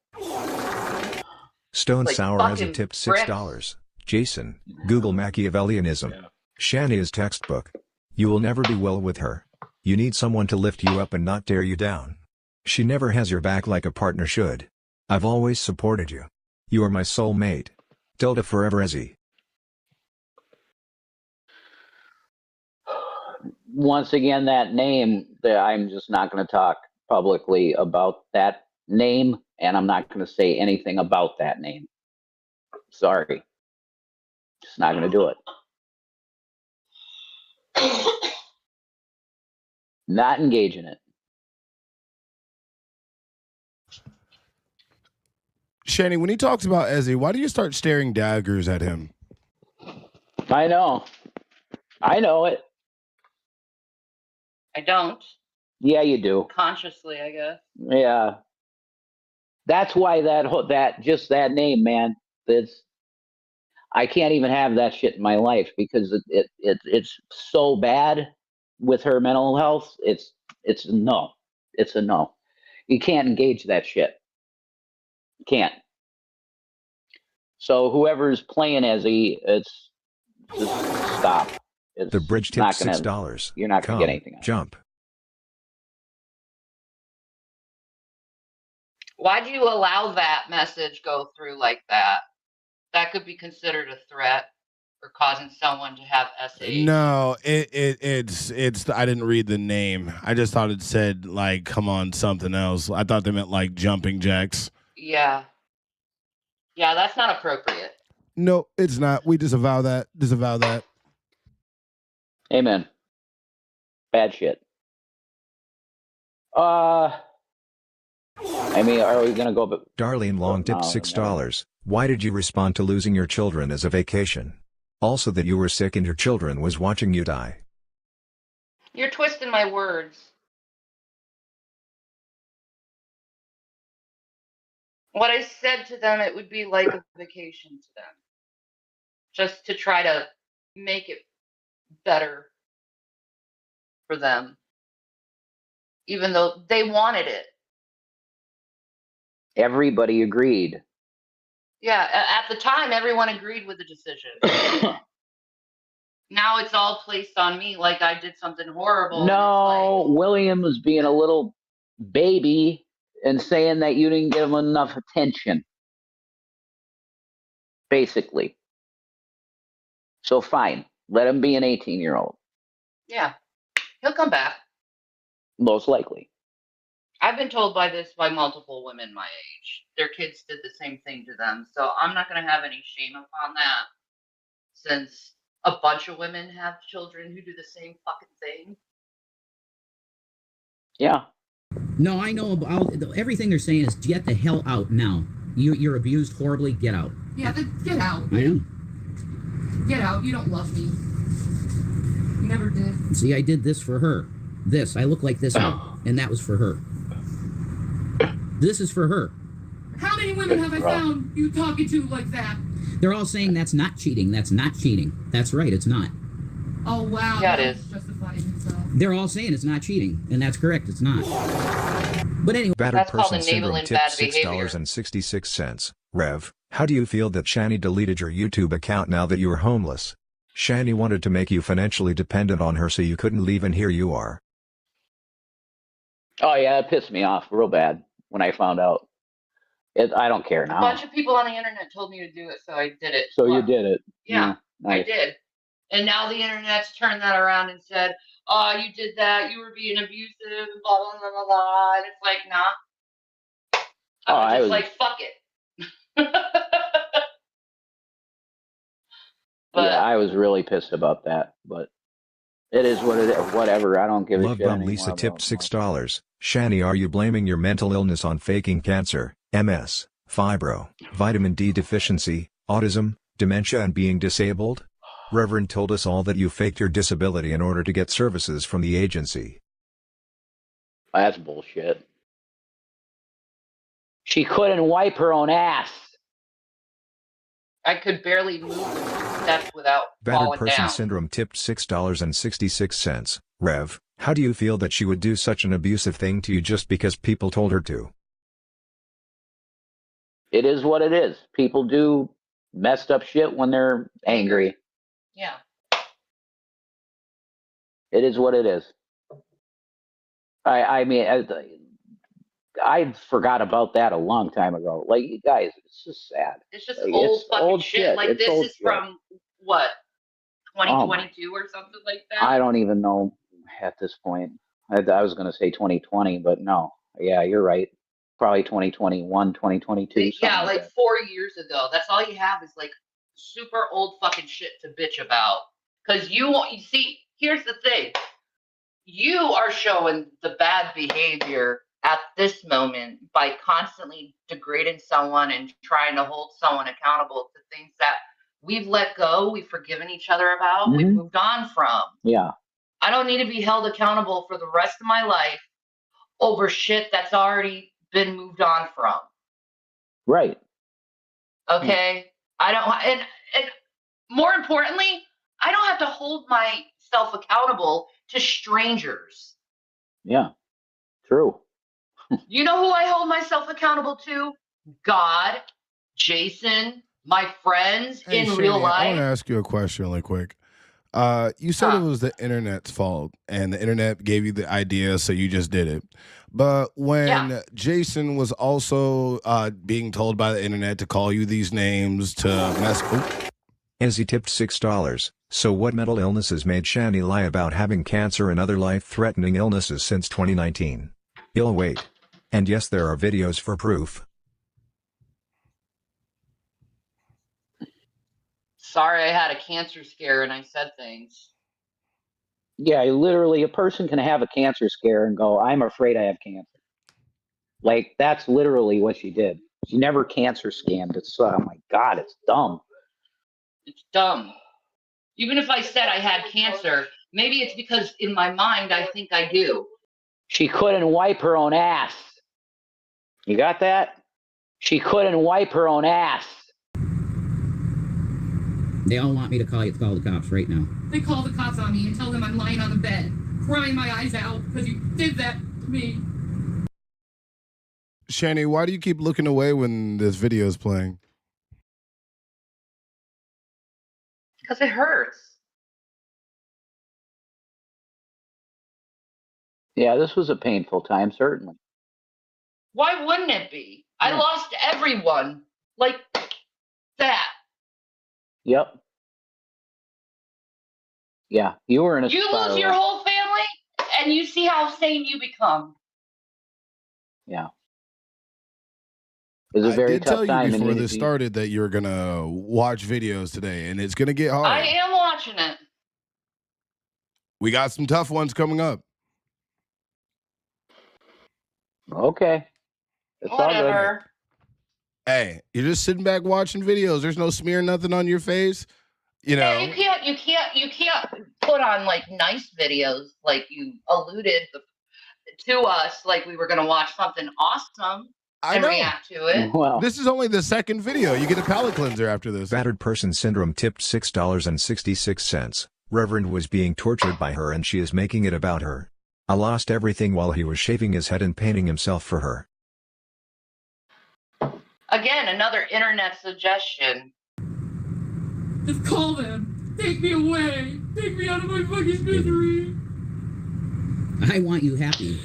Stone Sour has a tipped $6. Jason, Google Machiavellianism. Yeah. Shani is textbook. You will never be well with her. You need someone to lift you up and not tear you down. She never has your back like a partner should. I've always supported you. You are my soulmate. Tilda forever Ezzy.
Once again, that name, I'm just not going to talk publicly about that name, and I'm not going to say anything about that name. Sorry. Just not going to do it. Not engage in it.
Shani, when he talks about Ezzy, why do you start staring daggers at him?
I know it.
I don't.
Yeah, you do.
Consciously, I guess.
Yeah. That's why that name, man. I can't even have that shit in my life because it's so bad with her mental health. It's a no. It's a no. You can't engage that shit. Can't. So whoever's playing as it's just stop. It's
The bridge tipped $6.
You're not gonna get anything out of it.
Jump.
Why do you allow that message go through like that? That could be considered a threat for causing someone to have SH.
No, it's I didn't read the name. I just thought it said like come on something else. I thought they meant like jumping jacks.
Yeah. Yeah, that's not appropriate.
No, it's not. We disavow that. Disavow that.
Amen. Bad shit. I mean, are we gonna go?
Darlene Long tipped
No,
$6. Why did you respond to losing your children as a vacation? Also that you were sick and your children was watching you die.
You're twisting my words. What I said to them, it would be like a vacation to them. Just to try to make it better for them. Even though they wanted it.
Everybody agreed.
Yeah, at the time, everyone agreed with the decision. Now it's all placed on me like I did something horrible.
No, William was being a little baby and saying that you didn't give him enough attention. Basically. So fine, let him be an 18-year-old.
Yeah, he'll come back.
Most likely.
I've been told by multiple women my age. Their kids did the same thing to them. So I'm not going to have any shame upon that. Since a bunch of women have children who do the same fucking thing.
Yeah.
No, I know about everything they're saying is get the hell out now. You're abused horribly. Get out.
Yeah, get out.
I am.
Get out. You don't love me. You never did.
See, I did this for her. This. I look like this, and that was for her. This is for her.
How many women have I found you talking to like that?
They're all saying that's not cheating. That's not cheating. That's right. It's not.
Oh, wow.
Yeah, it is.
Justifying himself.
They're all saying it's not cheating, and that's correct. It's not. But anyway.
Battered
That's called
person syndrome
enabling
tipped
bad behavior.
$6.66. Rev, how do you feel that Shani deleted your YouTube account now that you are homeless? Shani wanted to make you financially dependent on her so you couldn't leave, and here you are.
Oh yeah, it pissed me off real bad when I found out. I don't care now.
A bunch of people on the internet told me to do it, so I did it.
So you did it.
Yeah,
nice.
I did. And now the internet's turned that around and said, oh, you did that, you were being abusive, blah, blah, blah, blah, blah. And it's like, nah. I was like, fuck it. But
yeah, I was really pissed about that, but it is what it is. Whatever, I don't give a
Love
shit
Bum
anymore.
Lisa tipped $6. Shani, are you blaming your mental illness on faking cancer, MS, fibro, vitamin D deficiency, autism, dementia and being disabled? Reverend told us all that you faked your disability in order to get services from the agency.
That's bullshit. She couldn't wipe her own ass.
I could barely move steps without
Battered
falling
person
down.
syndrome tipped $6.66. Rev, how do you feel that she would do such an abusive thing to you just because people told her to?
It is what it is. People do messed up shit when they're angry.
Yeah.
It is what it is. I mean, I forgot about that a long time ago. Like, you guys, it's just sad.
It's just
Like,
old
it's
fucking
old
shit.
shit.
Like,
It's
this
old
is
shit.
from, what, 2022 or something like that?
I don't even know at this point. I was going to say 2020, but no. Yeah, you're right. Probably 2021, 2022.
Yeah, like 4 years ago. That's all you have is, like, super old fucking shit to bitch about. Because you see, here's the thing. You are showing the bad behavior at this moment by constantly degrading someone and trying to hold someone accountable to things that we've let go, we've forgiven each other about, we've moved on from.
Yeah.
I don't need to be held accountable for the rest of my life over shit that's already been moved on from.
Right.
Okay? I don't, and and more importantly, I don't have to hold myself accountable to strangers.
Yeah, true.
You know who I hold myself accountable to? God, Jason, my friends
Hey,
in
Shani,
real
I want
life.
to ask you a question really quick. You said it was the internet's fault and the internet gave you the idea, so you just did it. But when Jason was also being told by the internet to call you these names to mess.
As he tipped $6. So what mental illnesses made Shani lie about having cancer and other life-threatening illnesses since 2019? He'll wait. And yes, there are videos for proof.
Sorry, I had a cancer scare and I said things.
Yeah, literally, a person can have a cancer scare and go, I'm afraid I have cancer. Like, that's literally what she did. She never cancer scanned. It's, oh my God, it's dumb.
It's dumb. Even if I said I had cancer, maybe it's because in my mind I think I do.
She couldn't wipe her own ass. You got that? She couldn't wipe her own ass.
They all want me to call the cops right now.
They call the cops on me and tell them I'm lying on the bed, crying my eyes out because you did that to me.
Shani, why do you keep looking away when this video is playing?
Because it hurts.
Yeah, this was a painful time, certainly.
Why wouldn't it be? I lost everyone. Like that.
Yep. Yeah, you were in a
You
spiral.
lose your whole family and you see how sane you become.
Yeah. It was a very
I did tell
tough time.
you before this started that you were going to watch videos today, and it's going to get hard.
I am watching it.
We got some tough ones coming up.
Okay. It's
Whatever.
all good.
Hey, you're just sitting back watching videos. There's no smear nothing on your face. You know.
Yeah, you can't put on like nice videos like you alluded to us like we were gonna watch something awesome and react to it.
Well,
this is only the second video. You get a palate cleanser after this.
Battered Person Syndrome tipped $6.66. Reverend was being tortured by her and she is making it about her. I lost everything while he was shaving his head and painting himself for her.
Again, another internet suggestion.
Just call them. Take me away. Take me out of my fucking misery.
I want you happy.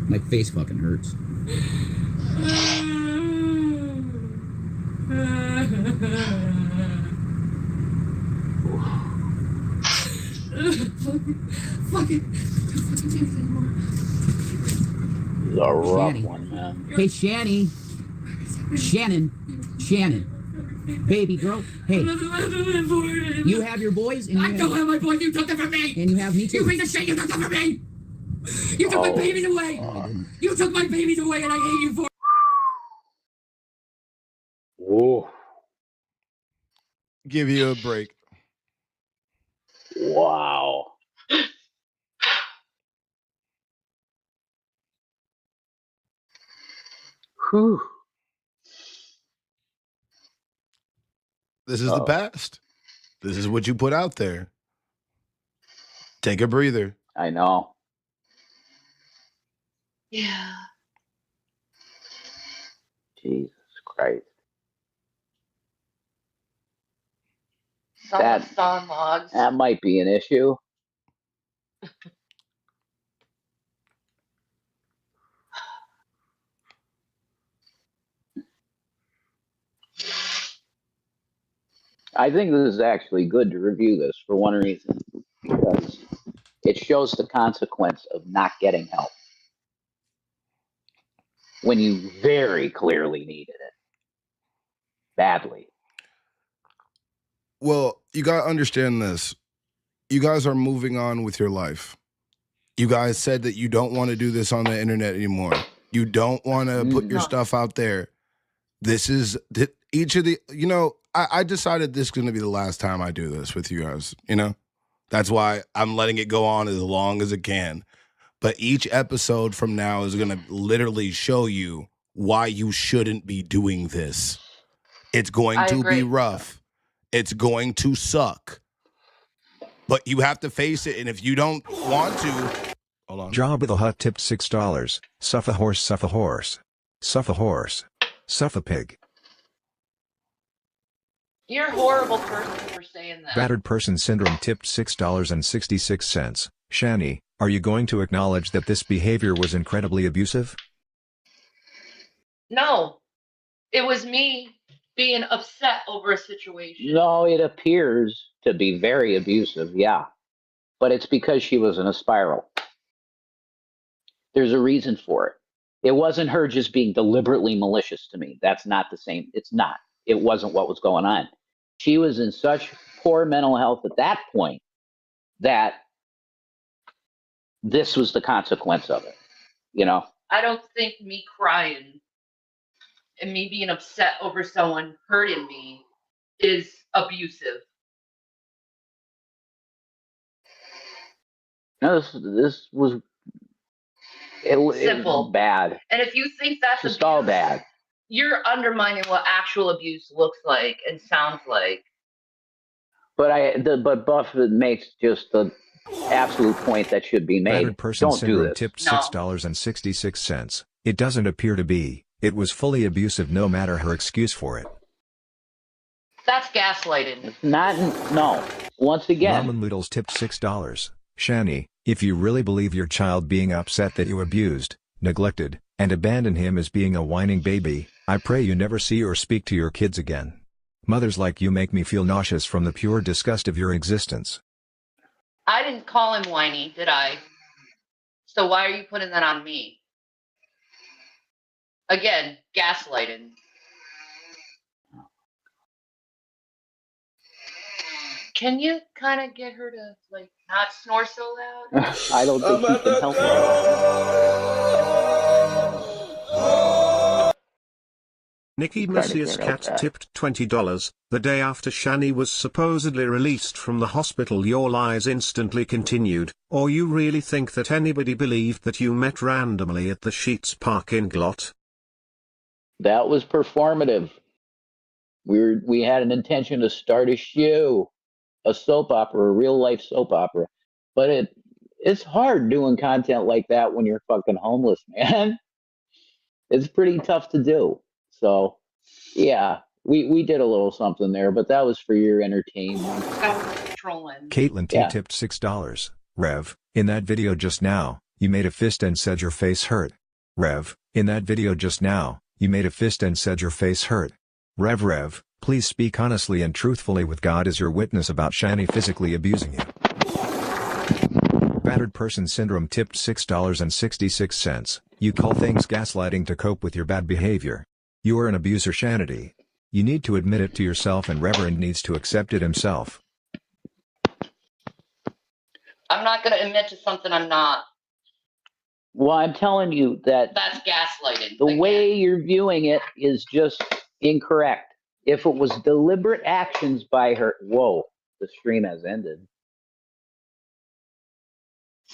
My face fucking hurts.
It's a rough one, man.
Hey, Shannon. Baby girl. Hey. You have your boys and
I don't have my boys. You took them from me.
And you have me too.
You piece of shit. You took them from me. You took my babies away. You took my babies away, and I hate you for it.
Whoa.
Give you a break.
Wow. Whew.
This is the past. This is what you put out there. Take a breather.
I know.
Yeah.
Jesus Christ.
Song logs.
That might be an issue. I think this is actually good to review this for one reason, because it shows the consequence of not getting help when you very clearly needed it badly.
Well, you got to understand this. You guys are moving on with your life. You guys said that you don't want to do this on the internet anymore. You don't want to put your stuff out there. This is each of the, I decided this is going to be the last time I do this with you guys, you know? That's why I'm letting it go on as long as it can. But each episode from now is going to literally show you why you shouldn't be doing this. It's going to be rough. It's going to suck. But you have to face it, and if you don't want to... Hold on.
Job of the Hut tipped $6. Suff a horse, suff a horse. Suff a horse. Suff a pig.
You're a horrible person for saying that.
Battered Person Syndrome tipped $6.66. Shani, are you going to acknowledge that this behavior was incredibly abusive?
No. It was me being upset over a situation.
No, it appears to be very abusive, yeah. But it's because she was in a spiral. There's a reason for it. It wasn't her just being deliberately malicious to me. That's not the same. It's not. It wasn't what was going on. She was in such poor mental health at that point that this was the consequence of it, you know?
I don't think me crying and me being upset over someone hurting me is abusive.
No, this was
Simple.
It was bad.
And if you think that's
Just
abuse,
all bad.
you're undermining what actual abuse looks like and sounds like.
But Buffett makes just the absolute point that should be made.
Battered Person
Don't do
Syndrome
this.
tipped $6.66. It doesn't appear to be. It was fully abusive no matter her excuse for it.
That's gaslighting.
No. Once again.
Ramen Noodles tipped $6. Shani, if you really believe your child being upset that you abused, neglected, and abandoned him as being a whining baby, I pray you never see or speak to your kids again. Mothers like you make me feel nauseous from the pure disgust of your existence.
I didn't call him whiny, did I? So why are you putting that on me? Again, gaslighting. Can you kind of get her to, like, not snore so loud?
I don't think you can help her.
Nikki Messiah's cat tipped $20. The day after Shani was supposedly released from the hospital, your lies instantly continued. Or you really think that anybody believed that you met randomly at the Sheets parking lot?
That was performative. We had an intention to start a show, a soap opera, a real life soap opera. But it's hard doing content like that when you're fucking homeless, man. It's pretty tough to do. So, yeah, we did a little something there, but that was for your entertainment.
Trolling.
Caitlin T tipped $6. Rev, in that video just now, you made a fist and said your face hurt. Rev, in that video just now, you made a fist and said your face hurt. Rev, please speak honestly and truthfully with God as your witness about Shani physically abusing you. Battered Person Syndrome tipped $6.66. You call things gaslighting to cope with your bad behavior. You are an abuser, Shanity. You need to admit it to yourself, and Reverend needs to accept it himself.
I'm not going to admit to something I'm not.
Well, I'm telling you that
That's gaslighting.
the way you're viewing it is just incorrect. If it was deliberate actions by her, whoa, the stream has ended.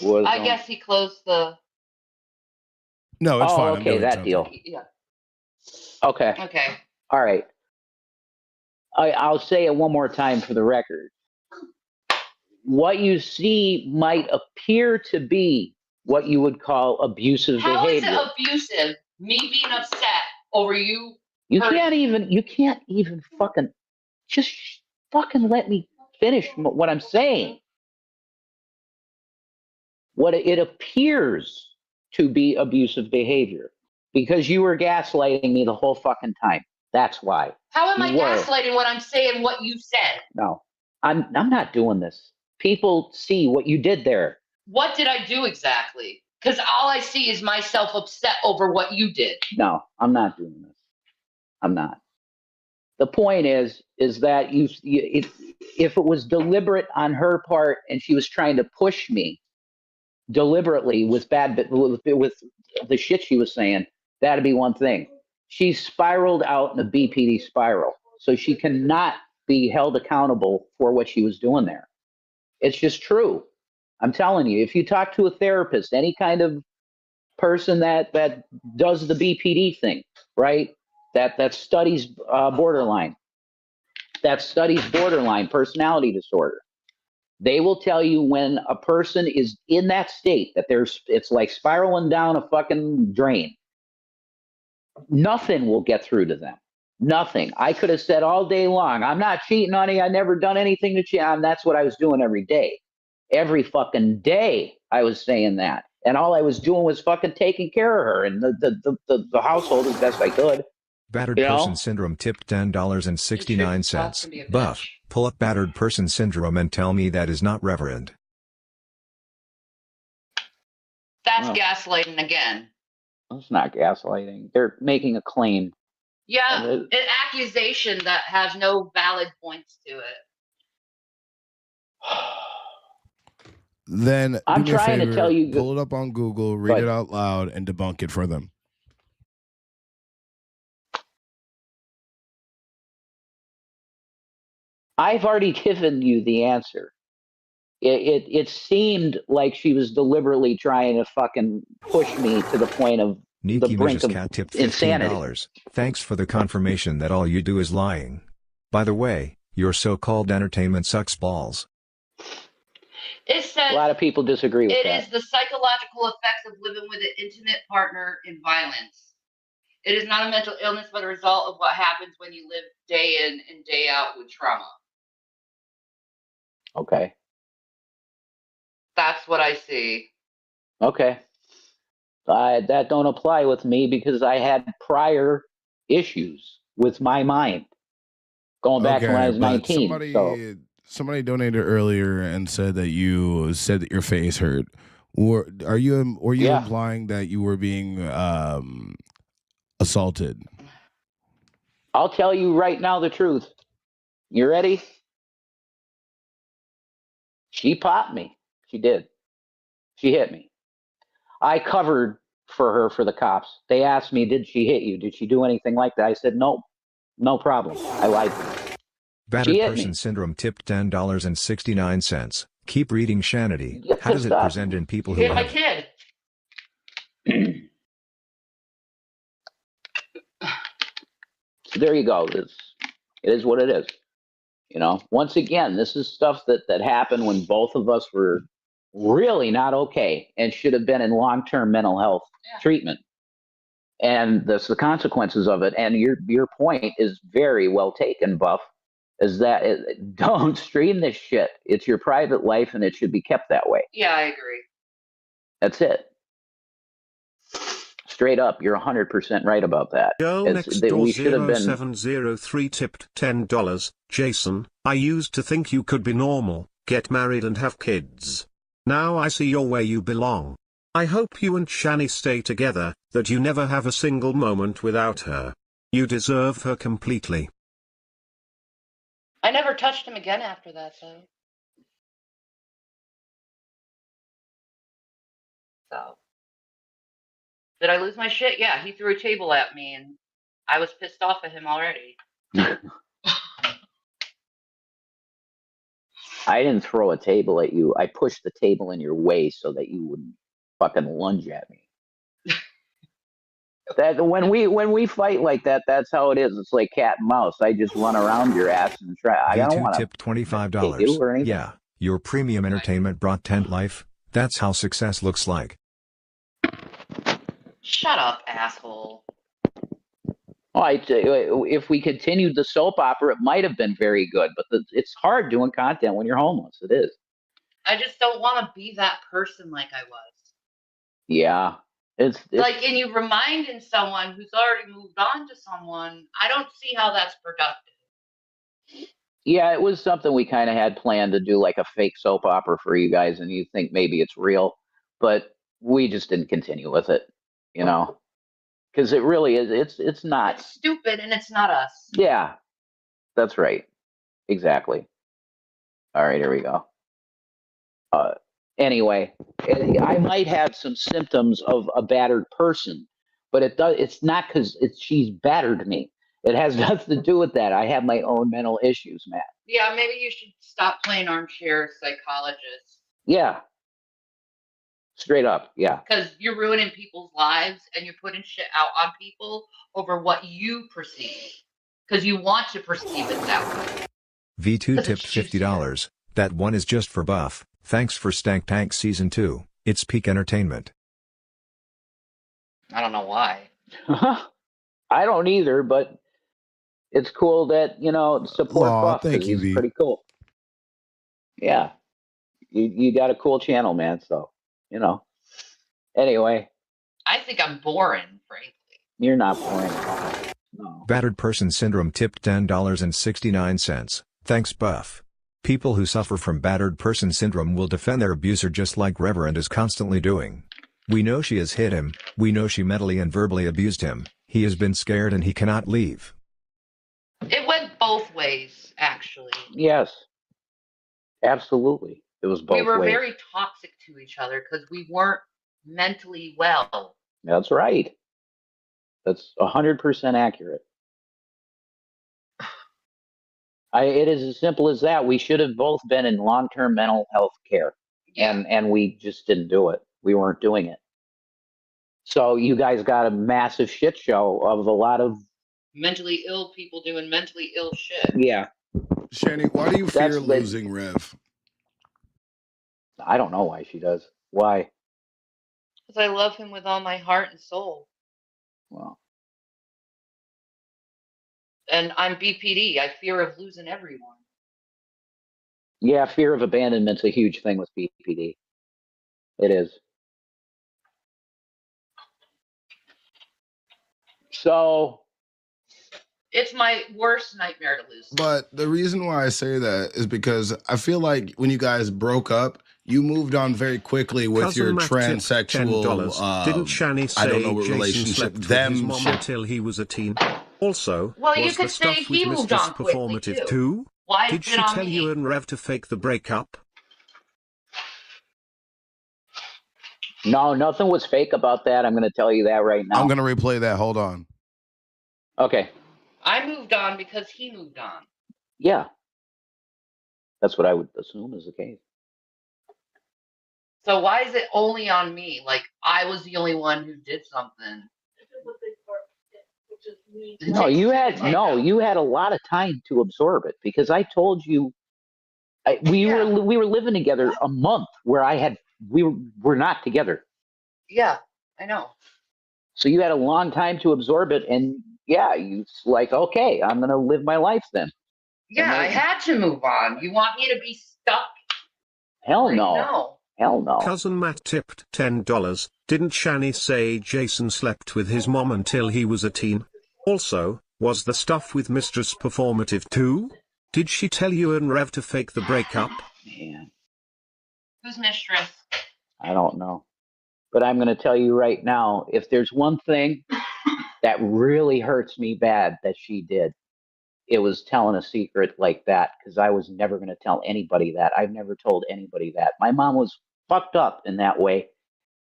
I guess he closed the...
No, it's fine.
Okay, that deal.
Yeah.
Okay.
Okay.
All right. I'll say it one more time for the record. What you see might appear to be what you would call abusive behavior.
How is it abusive? Me being upset over you?
You can't even fucking just fucking let me finish what I'm saying. What it appears to be abusive behavior because you were gaslighting me the whole fucking time. That's why.
How am I gaslighting when I'm saying what you said?
No, I'm not doing this. People see what you did there.
What did I do exactly? Because all I see is myself upset over what you did.
No, I'm not doing this. I'm not. The point is that if it was deliberate on her part and she was trying to push me deliberately with the shit she was saying, that'd be one thing. She spiraled out in a BPD spiral. So she cannot be held accountable for what she was doing there. It's just true. I'm telling you, if you talk to a therapist, any kind of person that does the BPD thing, right? That studies borderline personality disorder. They will tell you when a person is in that state that it's like spiraling down a fucking drain. Nothing will get through to them. Nothing. I could have said all day long, I'm not cheating on you. I never done anything to cheat. That's what I was doing every day. Every fucking day I was saying that. And all I was doing was fucking taking care of her and the household as best I could.
Battered person syndrome tipped $10.69. Buff, pull up battered person syndrome and tell me that is not reverend.
That's gaslighting again.
It's not gaslighting. They're making a claim.
Yeah, an accusation that has no valid points to it.
Then
I'm
do me a
trying to
favor,
tell you.
Pull it up on Google, read it out loud, and debunk it for them.
I've already given you the answer. It seemed like she was deliberately trying to fucking push me to the point of the brink of
Cat tipped
insanity.
$15. Thanks for the confirmation that all you do is lying. By the way, your so-called entertainment sucks balls.
It says
A lot of people disagree with that.
It is the psychological effects of living with an intimate partner in violence. It is not a mental illness, but a result of what happens when you live day in and day out with trauma.
Okay.
That's what I see.
Okay. That don't apply with me because I had prior issues with my mind going back to when I was 19.
Somebody donated earlier and said that you said that your face hurt. Were you implying that you were being assaulted?
I'll tell you right now the truth. You ready? She popped me. She did. She hit me. I covered for her for the cops. They asked me, did she hit you? Did she do anything like that? I said, nope, no problem. I lied to them.
Battered person syndrome tipped $10.69. Keep reading Shanity. How does it present in people who
hit my
have...
kid.
There you go. It is what it is. You know, once again, this is stuff that happened when both of us were really not okay and should have been in long-term mental health treatment. And that's the consequences of it. And your point is very well taken, Buff, is that don't stream this shit. It's your private life and it should be kept that way.
Yeah, I agree.
That's it. Straight up, you're 100% right about that.
Girl next door 0703 tipped $10. Jason, I used to think you could be normal, get married and have kids. Now I see you're where you belong. I hope you and Shani stay together, that you never have a single moment without her. You deserve her completely.
I never touched him again after that, though. So. Did I lose my shit? Yeah, he threw a table at me, and I was pissed off at him already.
I didn't throw a table at you. I pushed the table in your way so that you wouldn't fucking lunge at me. That when we fight like that, that's how it is. It's like cat and mouse. I just run around your ass and try. I don't want to
tipped $25. Yeah, your premium entertainment brought tent life. That's how success looks like.
Shut up, asshole.
If we continued the soap opera, it might have been very good, but it's hard doing content when you're homeless. It is.
I just don't want to be that person like I was.
Yeah. It's
like, and you reminding someone who's already moved on to someone, I don't see how that's productive.
Yeah, it was something we kind of had planned to do, like a fake soap opera for you guys, and you think maybe it's real, but we just didn't continue with it, you know, because it really is. It's not.
It's stupid, and it's not us.
Yeah, that's right. Exactly. All right, here we go. Anyway, I might have some symptoms of a battered person, but it's not because she's battered me. It has nothing to do with that. I have my own mental issues, Matt.
Yeah, maybe you should stop playing armchair psychologist.
Yeah. Straight up, yeah.
Because you're ruining people's lives and you're putting shit out on people over what you perceive. Because you want to perceive it that way.
V2 tipped $50. That one is just for Buff. Thanks for Stank Tank Season 2. It's peak entertainment.
I don't know why.
I don't either, but it's cool that, support Buff.
Thank you,
he's
V.
pretty cool. Yeah. You got a cool channel, man, so, Anyway.
I think I'm boring, frankly.
You're not boring at all. No.
Battered Person Syndrome tipped $10.69. Thanks, Buff. People who suffer from battered person syndrome will defend their abuser just like Reverend is constantly doing. We know she has hit him, we know she mentally and verbally abused him, he has been scared and he cannot leave.
It went both ways, actually.
Yes. Absolutely. It was both ways.
We were very toxic to each other because we weren't mentally well.
That's right. That's 100% accurate. It is as simple as that. We should have both been in long-term mental health care, and we just didn't do it. We weren't doing it. So you guys got a massive shit show of a lot of
mentally ill people doing mentally ill shit.
Yeah.
Shani, why do you fear losing Rev?
I don't know why she does. Why?
Because I love him with all my heart and soul.
Well.
And I'm BPD. I fear of losing everyone.
Yeah, fear of abandonment's a huge thing with BPD. It is. So.
It's my worst nightmare to lose.
But the reason why I say that is because I feel like when you guys broke up, you moved on very quickly with
Cousin
your
Matt tipped
transsexual.
Didn't Shani say
I don't know what
Jason
relationship
slept with
them
his mom
ship-
until he was a teen? Also,
Well, you
was
could
the
say
stuff
he
with
moved
Mistress
on quickly,
performative
too.
too?
Why
Did
is it
she
on
tell
me?
you and Rev to fake the breakup?
No, nothing was fake about that. I'm going to tell you that right now.
I'm going to replay that. Hold on.
Okay.
I moved on because he moved on.
Yeah. That's what I would assume is the case.
So why is it only on me? Like I was the only one who did something.
No, you had a lot of time to absorb it because I told you we were living together a month where we were not together.
Yeah, I know.
So you had a long time to absorb it, and you like, okay, I'm gonna live my life then.
Yeah, I had to move on. You want me to be stuck?
Hell
Like,
no.
no.
Hell no.
Cousin Matt tipped $10. Didn't Shani say Jason slept with his mom until he was a teen? Also, was the stuff with Mistress performative too? Did she tell you and Rev to fake the breakup?
Man,
Who's Mistress?
I don't know. But I'm going to tell you right now, if there's one thing that really hurts me bad that she did, it was telling a secret like that, because I was never going to tell anybody that. I've never told anybody that. My mom was fucked up in that way,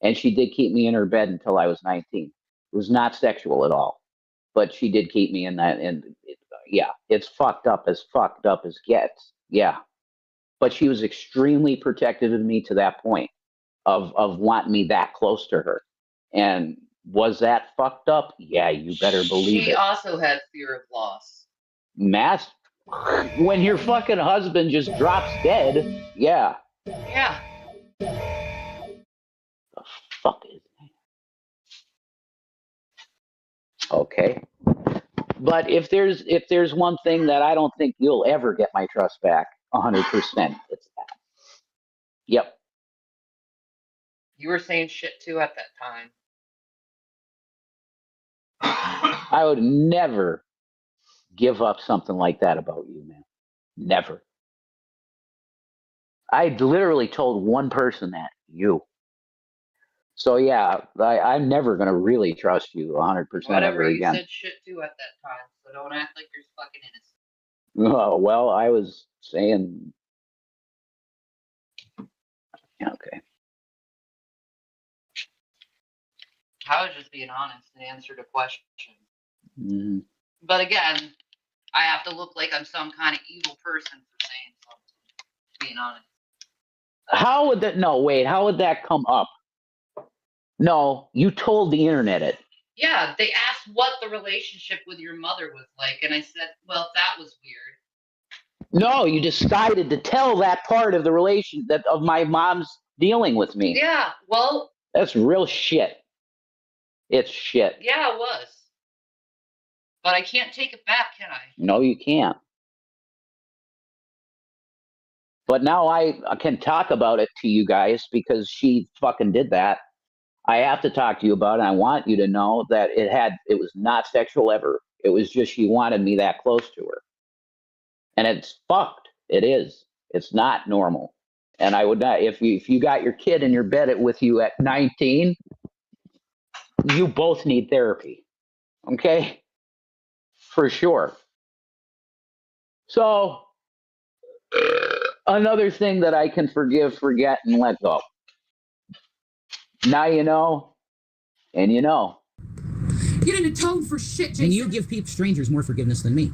and she did keep me in her bed until I was 19. It was not sexual at all, but she did keep me in that. And it's fucked up as gets. Yeah. But she was extremely protective of me to that point of wanting me that close to her. And was that fucked up? Yeah, you better believe it.
She also had fear of loss.
Mass, when your fucking husband just drops dead, yeah.
Yeah.
The fuck is that? Okay. But if there's one thing that I don't think you'll ever get my trust back 100%, it's that. Yep.
You were saying shit too at that time.
I would never give up something like that about you, man. Never. I literally told one person that, you. So yeah, I'm never gonna really trust you 100%
Whatever,
ever
you
again.
said shit too at that time, so don't act like you're fucking innocent.
Oh, well, I was saying. Okay.
I was just being honest and answered a question.
Mm-hmm.
But again, I have to look like I'm some kind of evil person for saying something, being honest.
How would that? No, wait. How would that come up? No, you told the internet it.
Yeah, they asked what the relationship with your mother was like, and I said, well, that was weird.
No, you decided to tell that part of the relation that of my mom's dealing with me.
Yeah, well,
that's real shit. It's shit.
Yeah, it was. But I can't take it back, can I?
No, you can't. But now I can talk about it to you guys because she fucking did that. I have to talk to you about it. I want you to know that it was not sexual ever. It was just she wanted me that close to her. And it's fucked. It is. It's not normal. And I would not, if you got your kid in your bed with you at 19, you both need therapy. Okay? For sure. So, another thing that I can forgive, forget, and let go. Now you know, and you know.
You didn't atone for shit, Jason.
And you give strangers more forgiveness than me.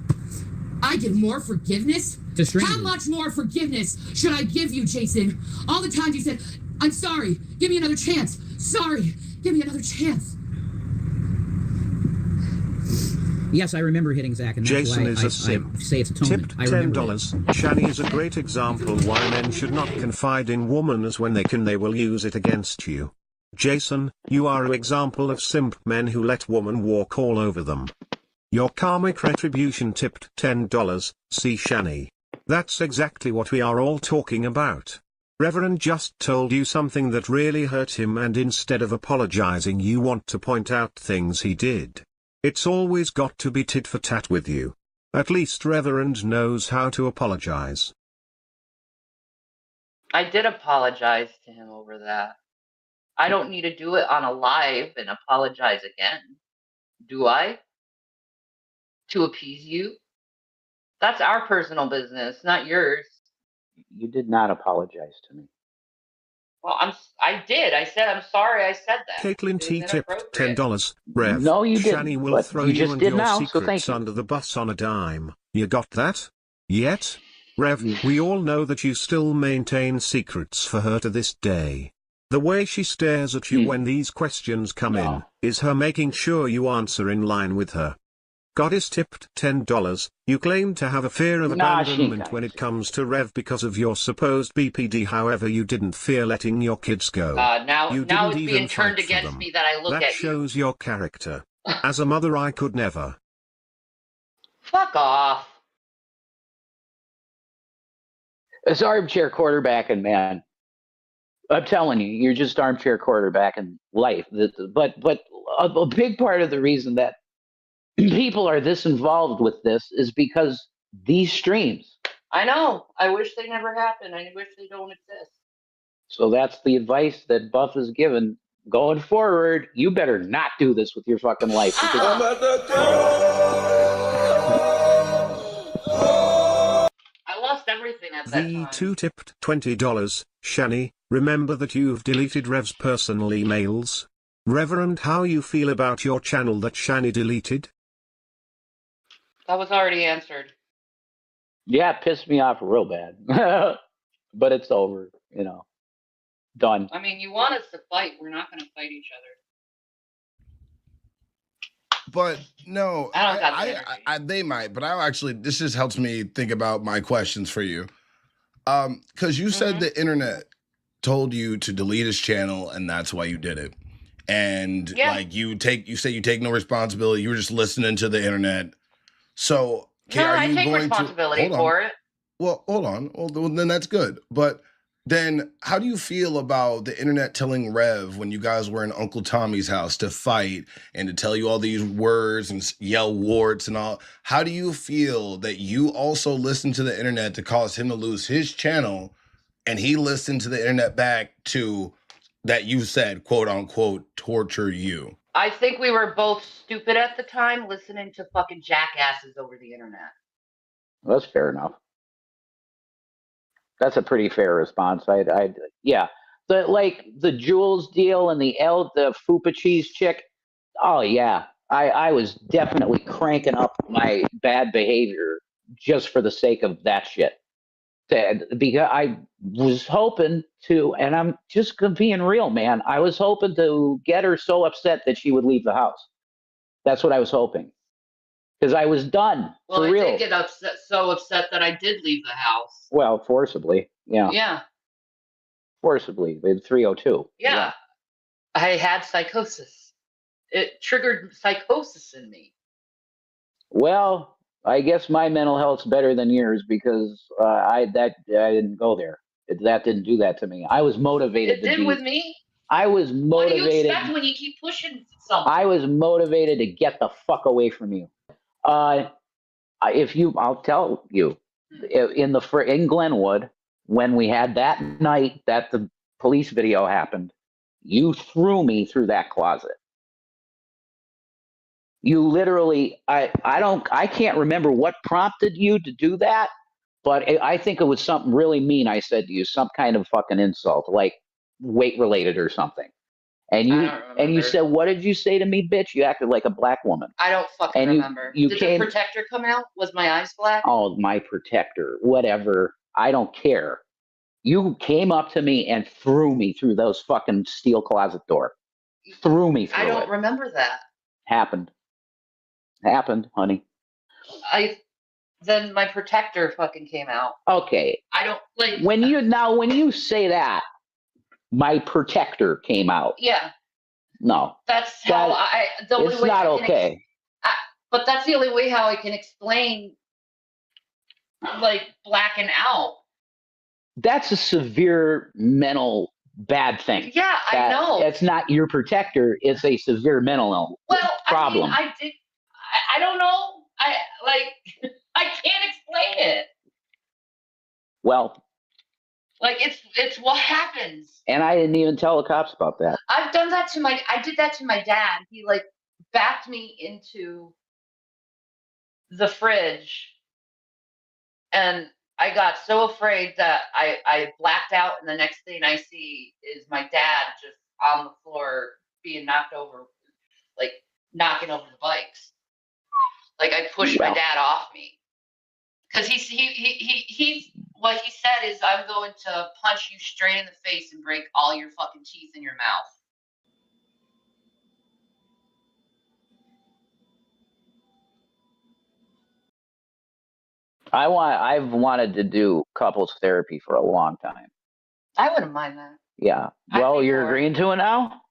I give more forgiveness?
To strangers.
How much more forgiveness should I give you, Jason? All the times you said, I'm sorry, give me another chance. Sorry, give me another chance.
Yes, I remember hitting Zach, and that's
Jason
why
is a simp.
I say it's atonement.
Tipped $10. Shani is a great example why men should not confide in women, as when they will use it against you. Jason, you are an example of simp men who let women walk all over them. Your karmic retribution. Tipped $10. See Shani. That's exactly what we are all talking about. Reverend just told you something that really hurt him, and instead of apologizing you want to point out things he did. It's always got to be tit for tat with you. At least Reverend knows how to apologize.
I did apologize to him over that. I don't need to do it on a live and apologize again. Do I? To appease you? That's our personal business, not yours.
You did not apologize to me.
Well, I did. I said, I'm sorry I said that.
Caitlin T tipped $10. Rev,
no, you didn't.
Shani will throw you and your secrets
so
under the bus on a dime. You got that? Yet? Rev, we all know that you still maintain secrets for her to this day. The way she stares at you when these questions come in, is her making sure you answer in line with her. Goddess tipped $10. You claim to have a fear of abandonment when it comes to Rev because of your supposed BPD. However, you didn't fear letting your kids go.
Now it's being turned against me that I look at you.
That shows your character. As a mother, I could never.
Fuck off.
It's armchair quarterbacking, man. I'm telling you, you're just armchair quarterbacking life. But a big part of the reason that people are this involved with this is because these streams.
I know. I wish they never happened. I wish they don't exist.
So that's the advice that Buff is given. Going forward, you better not do this with your fucking life.
I lost everything at that time.
V2 tipped $20. Shani, remember that you've deleted Rev's personal emails? Reverend, how you feel about your channel that Shani deleted?
That was already answered.
Yeah, it pissed me off real bad. But it's over, Done.
I mean, you want us to fight. We're not going to fight each other.
But no,
I don't got the energy.
They might, but this just helps me think about my questions for you. Because you said the internet told you to delete his channel, and that's why you did it. And you say you take no responsibility. You were just listening to the internet. So
I take responsibility for it.
Well, hold on. Well, then that's good. But then how do you feel about the internet telling Rev when you guys were in Uncle Tommy's house to fight and to tell you all these words and yell warts and all? How do you feel that you also listened to the internet to cause him to lose his channel, and he listened to the internet back to that you said, quote unquote, torture you?
I think we were both stupid at the time listening to fucking jackasses over the internet.
Well, that's fair enough. That's a pretty fair response. Yeah. The Jules deal and the Fupa cheese chick. Oh yeah. I was definitely cranking up my bad behavior just for the sake of that shit. Because I was hoping to, and I'm just being real, man. I was hoping to get her so upset that she would leave the house. That's what I was hoping. Because I was done.
Well,
for
I
real.
did get so upset that I did leave the house.
Well, forcibly. Yeah.
Yeah.
Forcibly with 302.
Yeah. I had psychosis. It triggered psychosis in me.
Well, I guess my mental health's better than yours because I didn't go there. That didn't do that to me. I was motivated.
It did with me.
I was motivated.
What do you expect when you keep pushing something?
I was motivated to get the fuck away from you. I'll tell you, in Glenwood, when we had that night that the police video happened, you threw me through that closet. You literally, I can't remember what prompted you to do that, but I think it was something really mean I said to you, some kind of fucking insult, like weight related or something. And you said, "What did you say to me, bitch?" You acted like a black woman.
I don't fucking remember.
Did
the protector come out? Was my eyes black?
Oh, my protector, whatever. I don't care. You came up to me and threw me through those fucking steel closet door. Threw me through
I don't remember that.
Happened, honey.
Then my protector fucking came out.
Okay.
I don't like
when you say that, my protector came out.
Yeah.
No.
That's how the only
it's
way
not
I can
okay.
But that's the only way how I can explain like blacking out.
That's a severe mental bad thing.
Yeah, I know.
It's not your protector. It's a severe mental problem.
I don't know. I can't explain it.
Well.
Like it's what happens.
And I didn't even tell the cops about that.
I did that to my dad. He like backed me into the fridge and I got so afraid that I blacked out, and the next thing I see is my dad just on the floor being knocked over, like knocking over the bikes. Like I pushed my dad off me. Because he's what he said is, "I'm going to punch you straight in the face and break all your fucking teeth in your mouth."
I've wanted to do couples therapy for a long time.
I wouldn't mind that.
Yeah. Well, you're agreeing to it now?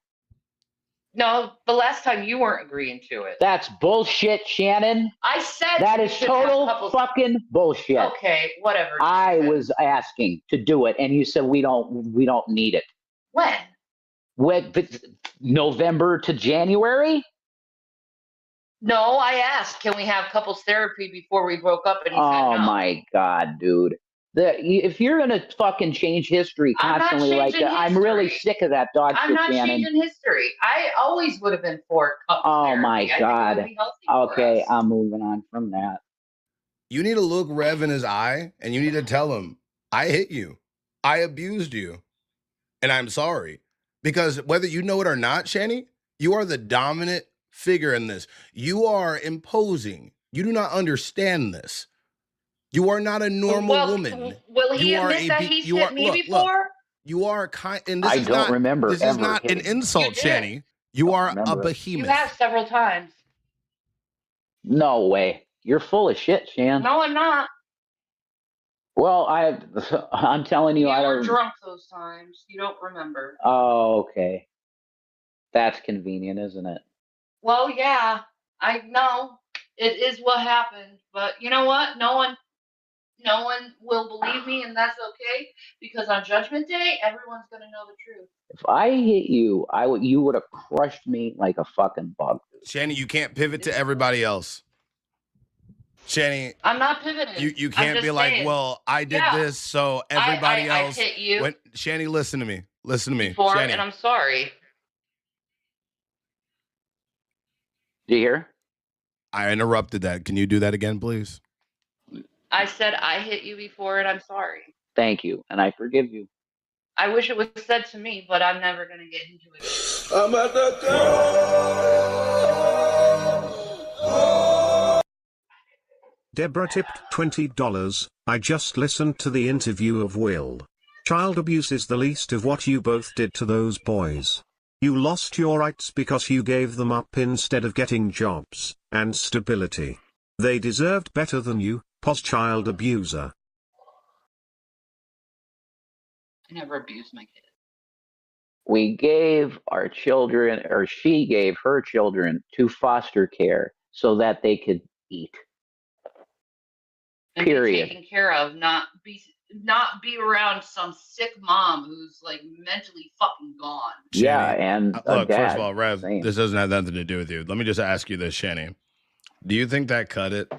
No, the last time you weren't agreeing to it.
That's bullshit, Shannon.
I said
that is total fucking bullshit.
Okay, whatever.
I was asking to do it, and you said we don't need it.
When?
November to January?
No, I asked, can we have couples therapy before we broke up? And he said no.
Oh my God, dude. If you're going to fucking change history constantly like that, I'm really sick of that dog shit,
I'm not
Shannon.
changing history. I always would have been for couples therapy.
My God.
I think it would be healthy
okay,
for us.
I'm moving on from that.
You need to look Rev in his eye and you need to tell him, I hit you. I abused you. And I'm sorry. Because whether you know it or not, Shanny, you are the dominant figure in this. You are imposing. You do not understand this. You are not a normal woman.
Will he admit that he's hit me before?
Look, you are and this
I
is
don't
not,
remember.
This is not an insult, Shanny. You are a behemoth.
You have several times.
No way. You're full of shit, Shan.
No, I'm not.
Well, I'm telling you,
you
I don't.
were drunk those times. You don't remember.
Oh, okay. That's convenient, isn't it?
Well, yeah, I know it is what happened, but you know what? No one will believe me, and that's okay, because on Judgment Day, everyone's gonna know the truth.
If I hit you, you would have crushed me like a fucking bug.
Shanny, you can't pivot to everybody else. Shanny,
I'm not pivoting.
You can't be like, saying, well, I did this, so everybody else.
I hit you.
Shanny, listen to me. Listen to me.
Before,
Shanny.
And I'm sorry.
Do you hear?
I interrupted that. Can you do that again, please?
I said I hit you before, and I'm sorry.
Thank you, and I forgive you.
I wish it was said to me, but I'm never going to get into it.
I'm at the
Deborah tipped $20. I just listened to the interview of Will. Child abuse is the least of what you both did to those boys. You lost your rights because you gave them up instead of getting jobs and stability. They deserved better than you, child abuser.
I never abused my kid.
We gave our children, or she gave her children, to foster care so that they could eat.
And
Period.
be taken care of, not be around some sick mom who's like mentally fucking gone.
Yeah,
Shani,
and
look,
dad,
first of all, Rev,
same.
this doesn't have nothing to do with you. Let me just ask you this, Shani. Do you think that cut it?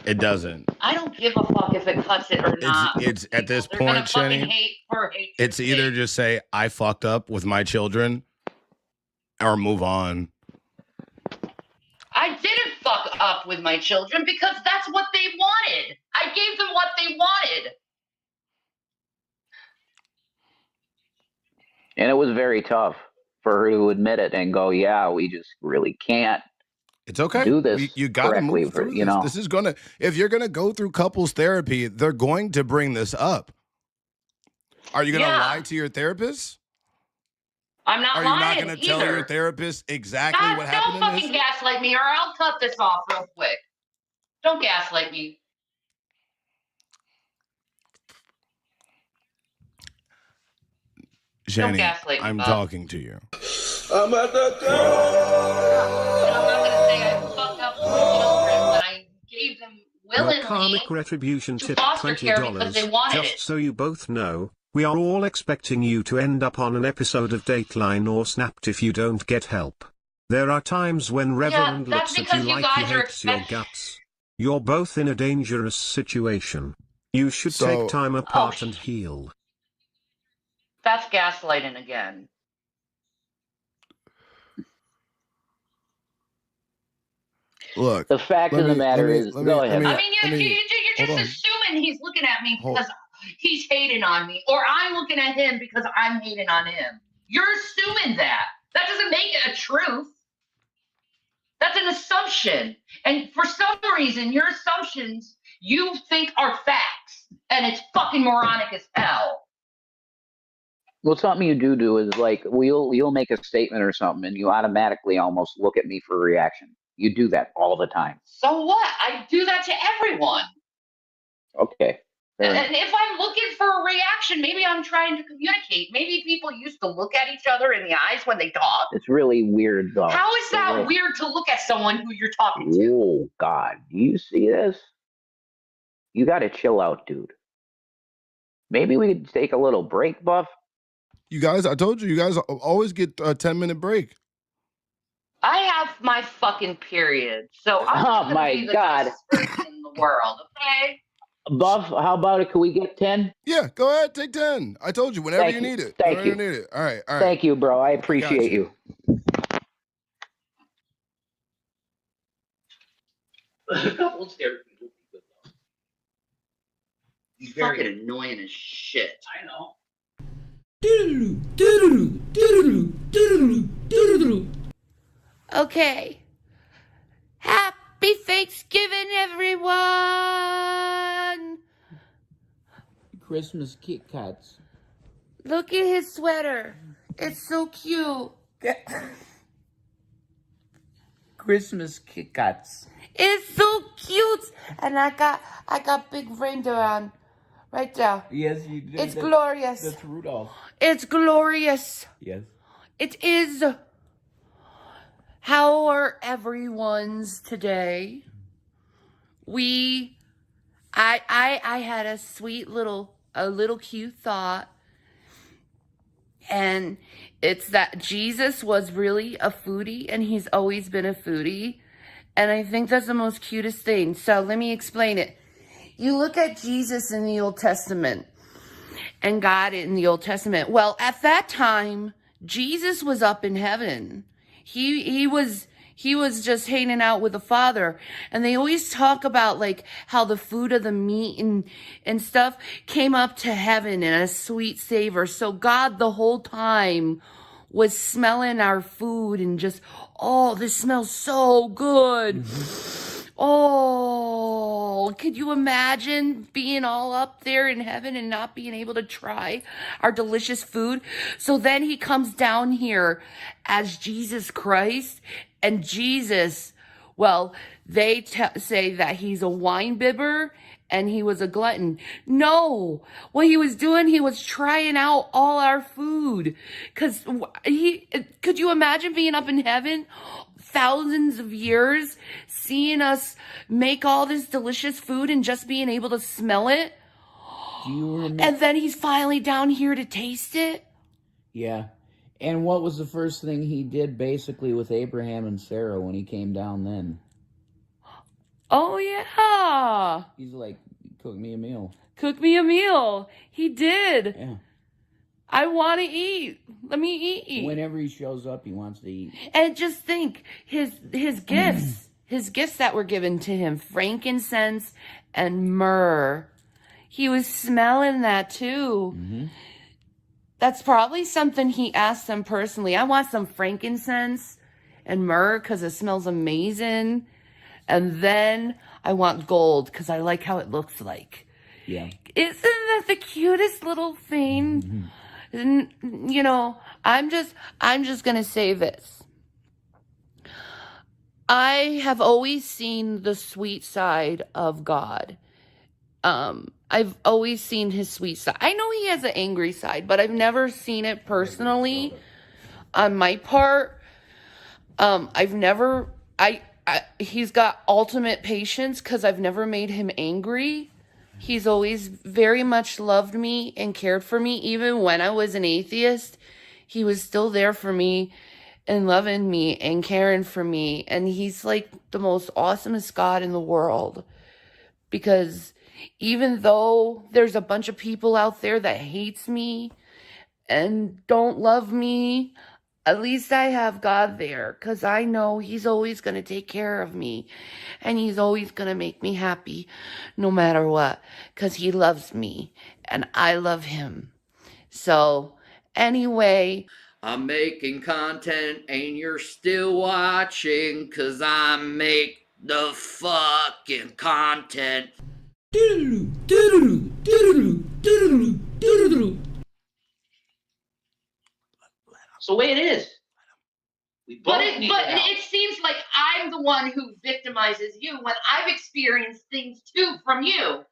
It doesn't.
I don't give a fuck if it cuts it or not.
It's at this
They're
point,
gonna fucking
Shani.
hate her. Hate
It's either just say I fucked up with my children, or move on.
I didn't fuck up with my children because that's what they wanted. I gave them what they wanted.
And it was very tough for her to admit it and go, yeah, we just really can't.
It's okay.
Do this.
You got to move through this.
You know?
This is gonna. If you're gonna go through couples therapy, they're going to bring this up. Are you gonna lie to your therapist?
I'm not lying.
Are you not gonna tell
either.
your therapist exactly what happened
Don't
in
fucking
this?
gaslight me, or I'll cut this off real quick. Don't gaslight me.
Shani,
gaslight me,
I'm
Bob.
talking to you.
I'm at the
And I'm not gonna say I fucked up with my children when I gave them
Your
willingly
karmic retribution
to
tipped
foster care because they
$20.
wanted
Just
it.
so you both know, we are all expecting you to end up on an episode of Dateline or Snapped if you don't get help. There are times when Reverend
that's
looks at
because
you
you
like he
guys are
hates your guts. You're both in a dangerous situation. You should take time apart and heal.
That's gaslighting again.
Look,
the fact of the matter is, go ahead.
I mean, you're just assuming he's looking at me because he's hating on me, or I'm looking at him because I'm hating on him. You're assuming that. That doesn't make it a truth. That's an assumption. And for some reason, your assumptions you think are facts, and it's fucking moronic as hell.
Well, something you do is like you'll make a statement or something, and you automatically almost look at me for a reaction. You do that all the time.
So what? I do that to everyone.
Okay.
And if I'm looking for a reaction, maybe I'm trying to communicate. Maybe people used to look at each other in the eyes when they talk.
It's really weird, though.
How is that weird to look at someone who you're talking to?
Oh, God. Do you see this? You got to chill out, dude. Maybe we could take a little break, Buff.
You guys, I told you, you guys always get a 10-minute break.
I have my fucking period, so I'm gonna be the nicest person in the world, okay?
Buff, how about it? Can we get 10?
Yeah, go ahead, take 10. I told you, whenever you need it.
Thank
Whenever
you.
need it. All right, all right.
Thank you, bro. I appreciate you.
Couples therapy would be good though.
He's fucking annoying as shit.
I know.
Okay. Happy Thanksgiving, everyone!
Christmas Kit Kats.
Look at his sweater. It's so cute.
Christmas Kit Kats.
It's so cute. And I got big reindeer on. Right there.
Yes, you did.
It's glorious.
That's Rudolph.
It's glorious.
Yes.
It is. How are everyone's today? I had a sweet little cute thought. And it's that Jesus was really a foodie, and he's always been a foodie. And I think that's the most cutest thing. So let me explain it. You look at Jesus in the Old Testament and God in the Old Testament. Well, at that time, Jesus was up in heaven. He was just hanging out with the Father. And they always talk about like how the food of the meat and stuff came up to heaven in a sweet savor. So God the whole time was smelling our food and just, oh, this smells so good. Oh, could you imagine being all up there in heaven and not being able to try our delicious food? So then he comes down here as Jesus Christ, and Jesus, well, they say that he's a wine bibber and he was a glutton. No, what he was doing, he was trying out all our food. Could you imagine being up in heaven thousands of years, seeing us make all this delicious food and just being able to smell it?
Do you remember?
And then he's finally down here to taste it?
Yeah. And what was the first thing he did basically with Abraham and Sarah when he came down then?
Oh, yeah.
He's like, cook me a meal.
Cook me a meal. He did.
Yeah.
I want to eat. Let me eat.
Whenever he shows up, he wants to eat.
And just think, his gifts, his gifts that were given to him, frankincense and myrrh. He was smelling that too.
Mm-hmm.
That's probably something he asked them personally. I want some frankincense and myrrh because it smells amazing. And then I want gold because I like how it looks like.
Yeah.
Isn't that the cutest little thing?
Mm-hmm.
And, you know, I'm just going to say this. I have always seen the sweet side of God. I've always seen his sweet side. I know he has an angry side, but I've never seen it personally on my part. He's got ultimate patience because I've never made him angry. He's always very much loved me and cared for me. Even when I was an atheist, he was still there for me and loving me and caring for me. And he's like the most awesomest God in the world. Because even though there's a bunch of people out there that hates me and don't love me, at least I have God there, because I know he's always going to take care of me, and he's always going to make me happy no matter what, because he loves me, and I love him. So, anyway, I'm making content, and you're still watching, because I make the fucking content.
It's the way it is. But
it
it seems like I'm the one who victimizes you when I've experienced things too from you.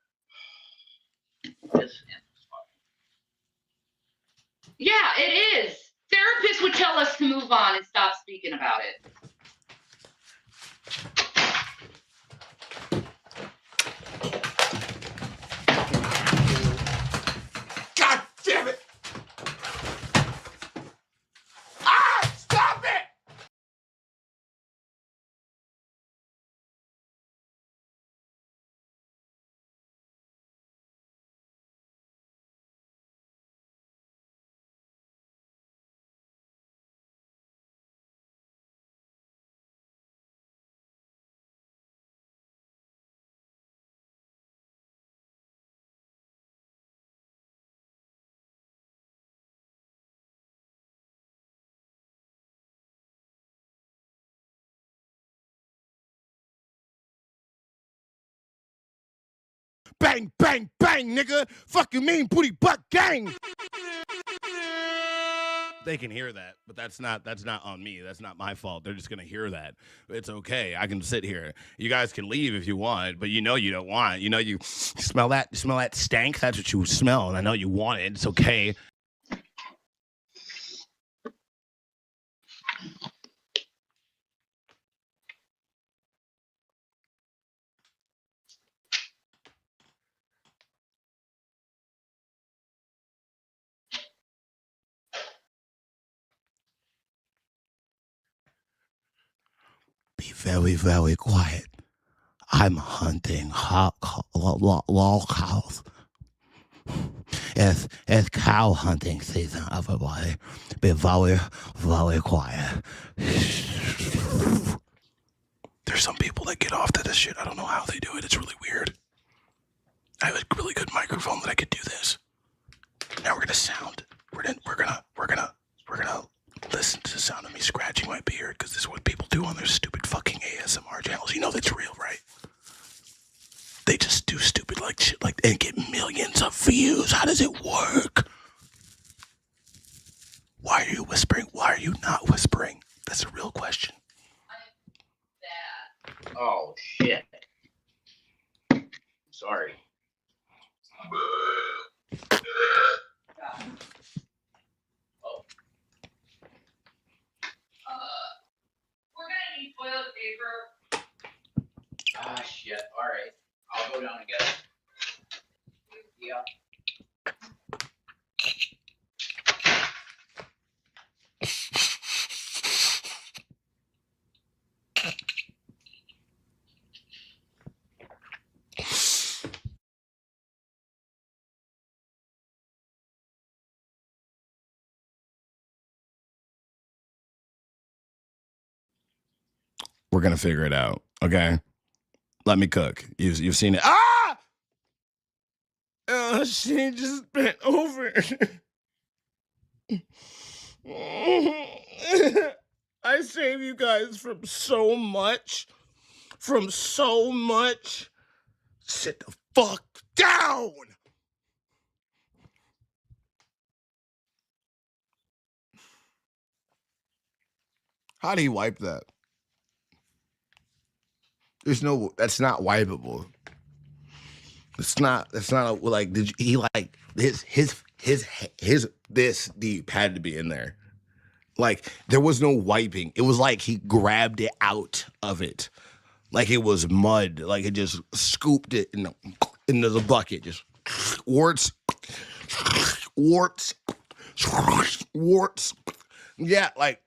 Yeah, it is. Therapists would tell us to move on and stop speaking about it.
God damn it! Ah! Stop it! Bang, bang, bang, nigga. Fuck you mean, booty butt gang. They can hear that, but that's not on me. That's not my fault. They're just gonna hear that. It's okay. I can sit here. You guys can leave if you want, but you know you don't want. You know you smell that. You smell that stank. That's what you smell, and I know you want it. It's okay. Be very, very quiet. I'm hunting lol cows. It's cow hunting season, everybody. Be very, very quiet. There's some people that get off to this shit. I don't know how they do it. It's really weird. I have a really good microphone that I could do this. Now we're gonna sound. We're gonna listen to the sound of me scratching my beard, because this is what people do on their stupid fucking ASMR channels. You know that's real, right? like and get millions of views? How does it work? Why are you whispering? Why are you not whispering? That's a real question.
Oh shit. Sorry. Oh.
We're gonna need toilet paper.
Ah shit. All right. I'll go down and get it. Yeah.
We're gonna figure it out. Okay. Let me cook. You've seen it. Ah! She just bent over. I save you guys from so much. From so much. Sit the fuck down. How do you wipe that? That's not wipeable. That's not like, he like, his this deep had to be in there. Like, there was no wiping. It was like he grabbed it out of it. Like it was mud. Like it just scooped it into the bucket. Just warts. Yeah, like.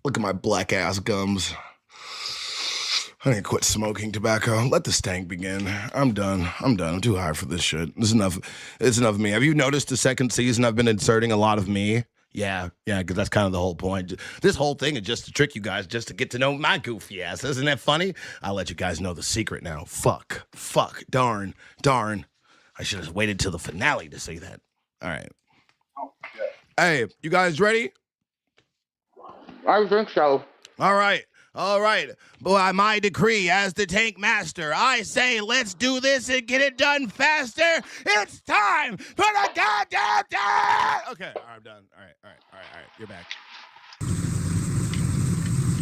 Look at my black ass gums. I need to quit smoking tobacco. Let the stank begin. I'm done. I'm too high for this shit. This is enough. It's enough of me. Have you noticed the second season I've been inserting a lot of me? Yeah, because that's kind of the whole point. This whole thing is just to trick you guys, just to get to know my goofy ass. Isn't that funny? I'll let you guys know the secret now. Fuck, darn. I should have waited till the finale to say that. All right. Hey, you guys ready?
I think so.
All right. By my decree as the tank master, I say let's do this and get it done faster. It's time for the goddamn time. Okay, all right, I'm done. All right. You're back.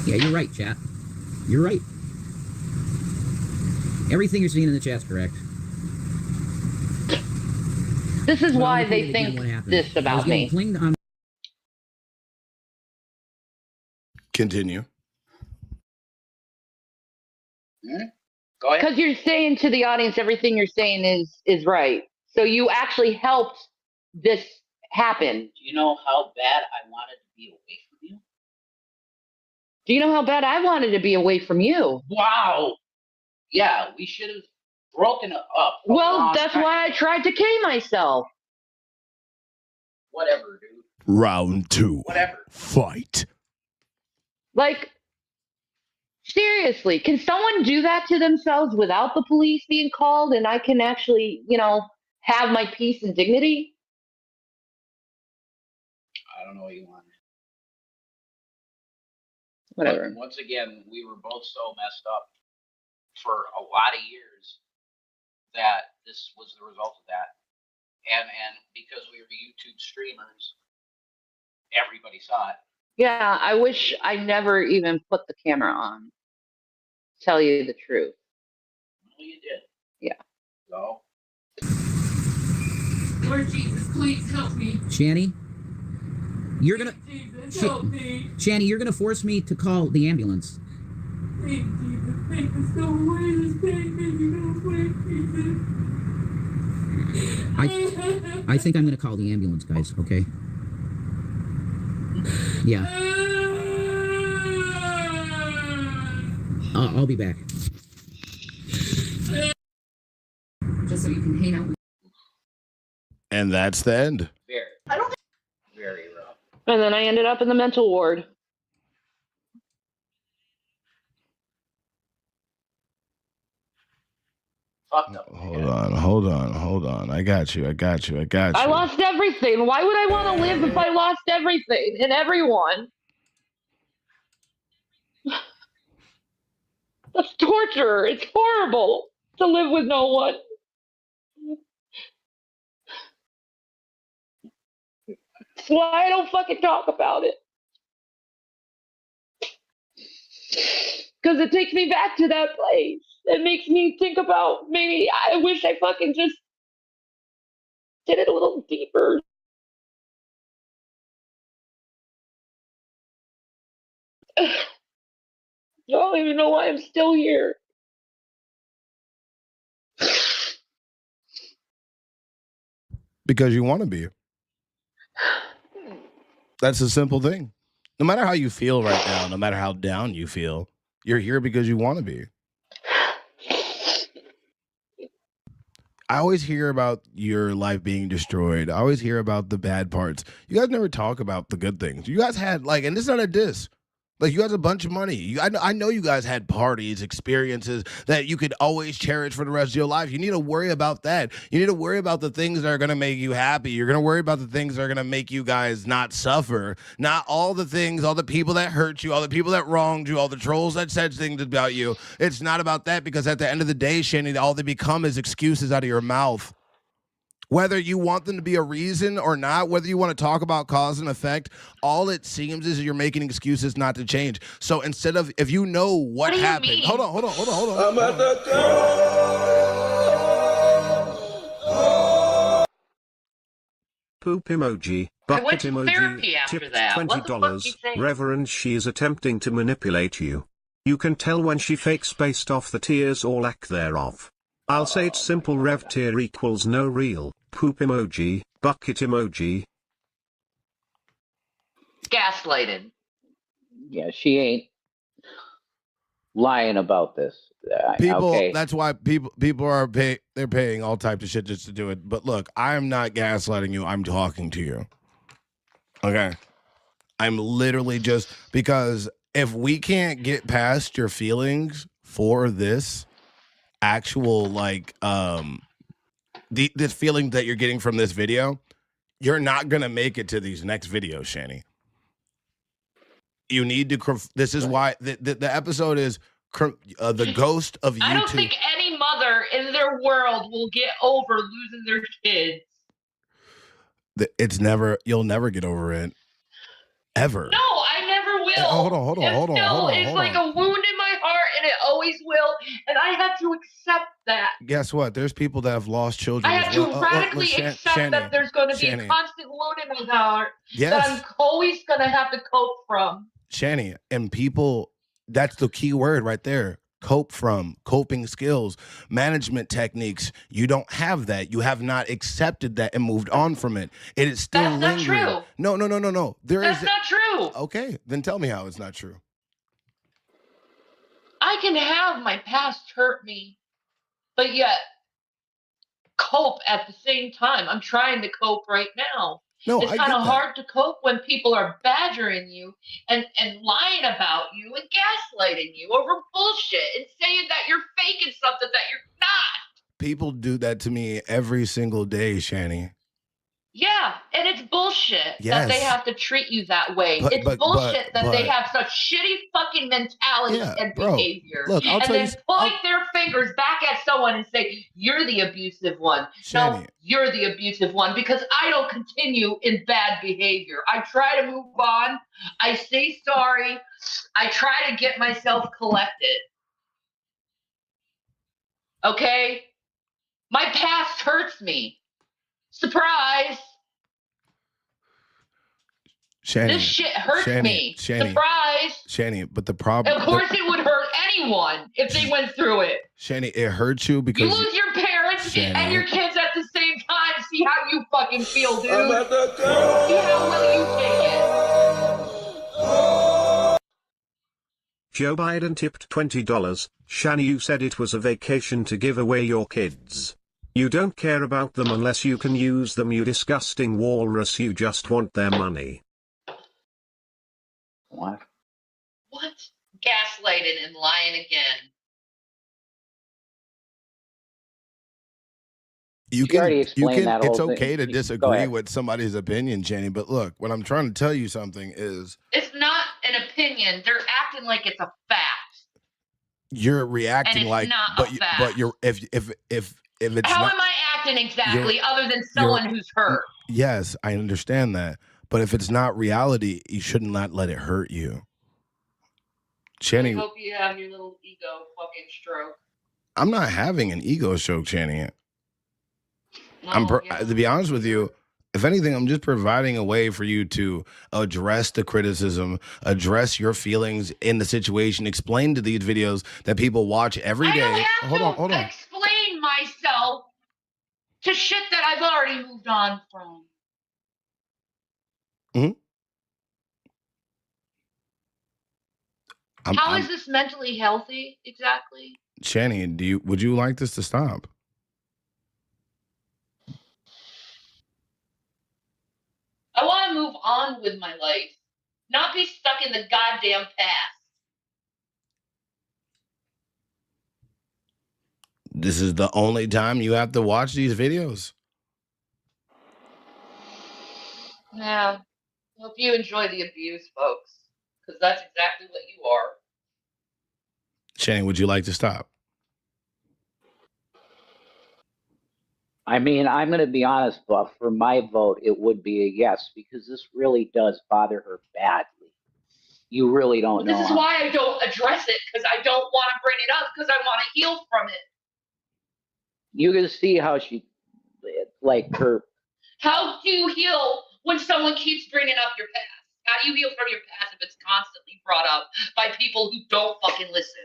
Yeah, you're right, chat. You're right. Everything you're seeing in the chat's correct.
This is why they think this about me.
Continue.
Go ahead.
Because you're saying to the audience everything you're saying is right. So you actually helped this happen.
Do you know how bad I wanted to be away from you?
Do you know how bad I wanted to be away from you?
Wow. Yeah, we should have broken up.
Well, that's why I tried to kill myself.
Whatever, dude.
Round 2.
Whatever.
Fight.
Like, seriously, can someone do that to themselves without the police being called and I can actually, have my peace and dignity?
I don't know what you want.
Whatever.
But once again, we were both so messed up for a lot of years that this was the result of that. And because we were YouTube streamers, everybody saw it.
Yeah, I wish I never even put the camera on. Tell you the truth.
Well, you did.
Yeah.
So.
Lord Jesus, please help me.
Shanny, you're gonna.
Jesus, help me.
Shanny, you're gonna force me to call the ambulance.
Please, Jesus, make us go away. This pain, baby, go away, Jesus.
I think I'm gonna call the ambulance, guys. Okay. Yeah. I'll be back.
Just so you can hang out with.
And that's the end.
Very rough.
And then I ended up in the mental ward.
fucked up.
Hold on. I got you.
I lost everything. Why would I want to live if I lost everything and everyone? That's torture. It's horrible to live with no one. That's why I don't fucking talk about it. Because it takes me back to that place. It makes me think about maybe I wish I fucking just did it a little deeper. I don't even know why I'm still here.
Because you want to be. That's a simple thing. No matter how you feel right now, no matter how down you feel, you're here because you want to be. I always hear about your life being destroyed. I always hear about the bad parts. You guys never talk about the good things. You guys had and this is not a diss. Like, you had a bunch of money. I know you guys had parties, experiences that you could always cherish for the rest of your life. You need to worry about that. You need to worry about the things that are going to make you happy. You're going to worry about the things that are going to make you guys not suffer. Not all the things, all the people that hurt you, all the people that wronged you, all the trolls that said things about you. It's not about that, because at the end of the day, Shani, all they become is excuses out of your mouth. Whether you want them to be a reason or not, whether you want to talk about cause and effect, all it seems is you're making excuses not to change. So instead of, if you know what happened, hold on. I'm at the
Poop emoji, bucket emoji, tipped $20. Reverend, she is attempting to manipulate you. You can tell when she fakes based off the tears or lack thereof. I'll say it's simple. Rev tier equals no real. Poop emoji, bucket emoji.
Gaslighted.
Yeah, she ain't lying about this. Okay.
That's why people are they're paying all types of shit just to do it. But look, I'm not gaslighting you. I'm talking to you. Okay. I'm literally just, because if we can't get past your feelings for this actual this feeling that you're getting from this video, you're not gonna make it to these next videos, Shani. You need to. This is why the episode is the ghost of YouTube.
I don't think any mother in their world will get over losing their kids.
You'll never get over it, ever.
No, I never will.
Hey, hold on.
It's like a wound in my heart, and it always will. And I have to accept that.
Guess what? There's people that have lost children.
I have to radically accept that there's going to be a constant wound in my heart that I'm always going to have to cope from.
Shani, and people, that's the key word right there. Cope from, coping skills, management techniques. You don't have that. You have not accepted that and moved on from it. It is still lingering.
That's not true.
No.
That's not true.
Okay, then tell me how it's not true.
I can have my past hurt me, but yet cope at the same time. I'm trying to cope right now.
No,
it's kind of hard to cope when people are badgering you and lying about you and gaslighting you over bullshit and saying that you're faking something that you're not.
People do that to me every single day, Shani.
Yeah, and it's bullshit that they have to treat you that way. It's bullshit that they have such shitty fucking mentality and behavior.
Look,
and then point their fingers back at someone and say, you're the abusive one.
Shani.
No, you're the abusive one, because I don't continue in bad behavior. I try to move on. I say sorry. I try to get myself collected. Okay? My past hurts me. Surprise!
Shani,
this shit hurts me. Surprise!
Shani, but the problem...
Of course it would hurt anyone if they went through it.
Shani, it hurts you because...
You lose your parents and your kids at the same time. See how you fucking feel, dude. See how well you take it.
Joe Biden tipped $20. Shani, you said it was a vacation to give away your kids. You don't care about them unless you can use them, you disgusting walrus. You just want their money.
What?
Gaslighted and lying again.
You
She already
can,
explained that
it's
whole thing.
okay to
Go
disagree
ahead.
with somebody's opinion, Jenny, but look, what I'm trying to tell you something is
It's not an opinion. They're acting like it's a fact.
you're
And
reacting
it's
like,
not
but
a
you,
fact.
but you're, if it's
How
not,
am I acting exactly other than
you're,
someone who's hurt?
yes, I understand that. But if it's not reality, you shouldn't not let it hurt you.
I
Channing,
hope you have your little ego fucking stroke.
I'm not having an ego stroke, Channing.
No,
To be honest with you, if anything, I'm just providing a way for you to address the criticism, address your feelings in the situation, explain to these videos that people watch every day.
I don't have
Hold on.
explain myself to shit that I've already moved on from.
Mm-hmm.
How is this mentally healthy exactly?
Channing, would you like this to stop?
I want to move on with my life, not be stuck in the goddamn past.
This is the only time you have to watch these videos.
Yeah. Hope you enjoy the abuse, folks, because that's exactly what you are.
Channing, would you like to stop?
I mean, I'm going to be honest, Buff. For my vote, it would be a yes, because this really does bother her badly. You really don't know.
This is why I don't address it, because I don't want to bring it up, because I want to heal from it.
You can see how she, like her.
How do you heal when someone keeps bringing up your past? How do you heal from your past if it's constantly brought up by people who don't fucking listen?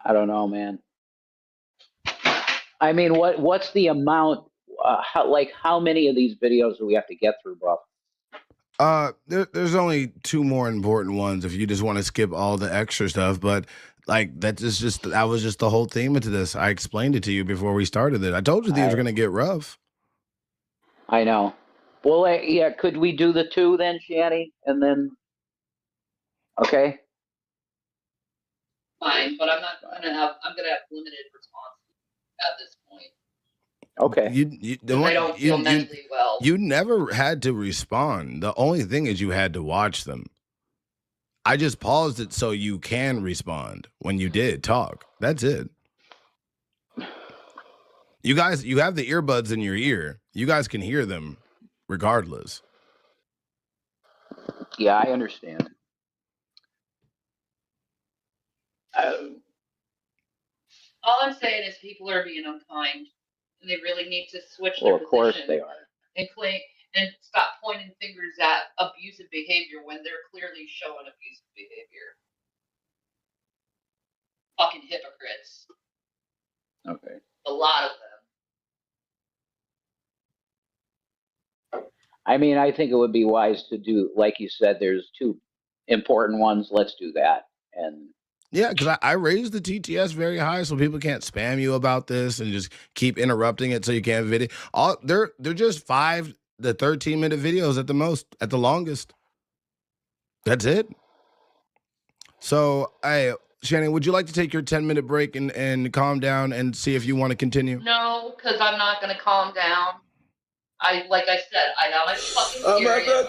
I don't know, man. I mean, what's the amount? How many of these videos do we have to get through, Buff?
There's only two more important ones if you just want to skip all the extra stuff, but like that was just the whole theme into this. I explained it to you before we started it. I told you these were gonna get rough.
I know. Well, yeah, could we do the two then, Shanny? And then, okay.
Fine, but I'm gonna have limited response at this point.
Okay.
I don't feel mentally well.
You never had to respond. The only thing is you had to watch them. I just paused it so you can respond when you did talk. That's it. You guys, you have the earbuds in your ear. You guys can hear them regardless.
Yeah, I understand.
All I'm saying is people are being unkind, and they really need to switch
Well,
their
of course
position
they are.
and claim and stop pointing fingers at abusive behavior when they're clearly showing abusive behavior. Fucking hypocrites.
Okay.
A lot of them.
I mean, I think it would be wise to do, like you said, there's two important ones. Let's do that. And
yeah, because I raised the TTS very high so people can't spam you about this and just keep interrupting it so you can't video. They're just 5 to 13-minute videos at the most, at the longest. That's it. So, hey, Shannon, would you like to take your 10-minute break and calm down and see if you want to continue?
No, because I'm not going to calm down. Like I said, I got my fucking period.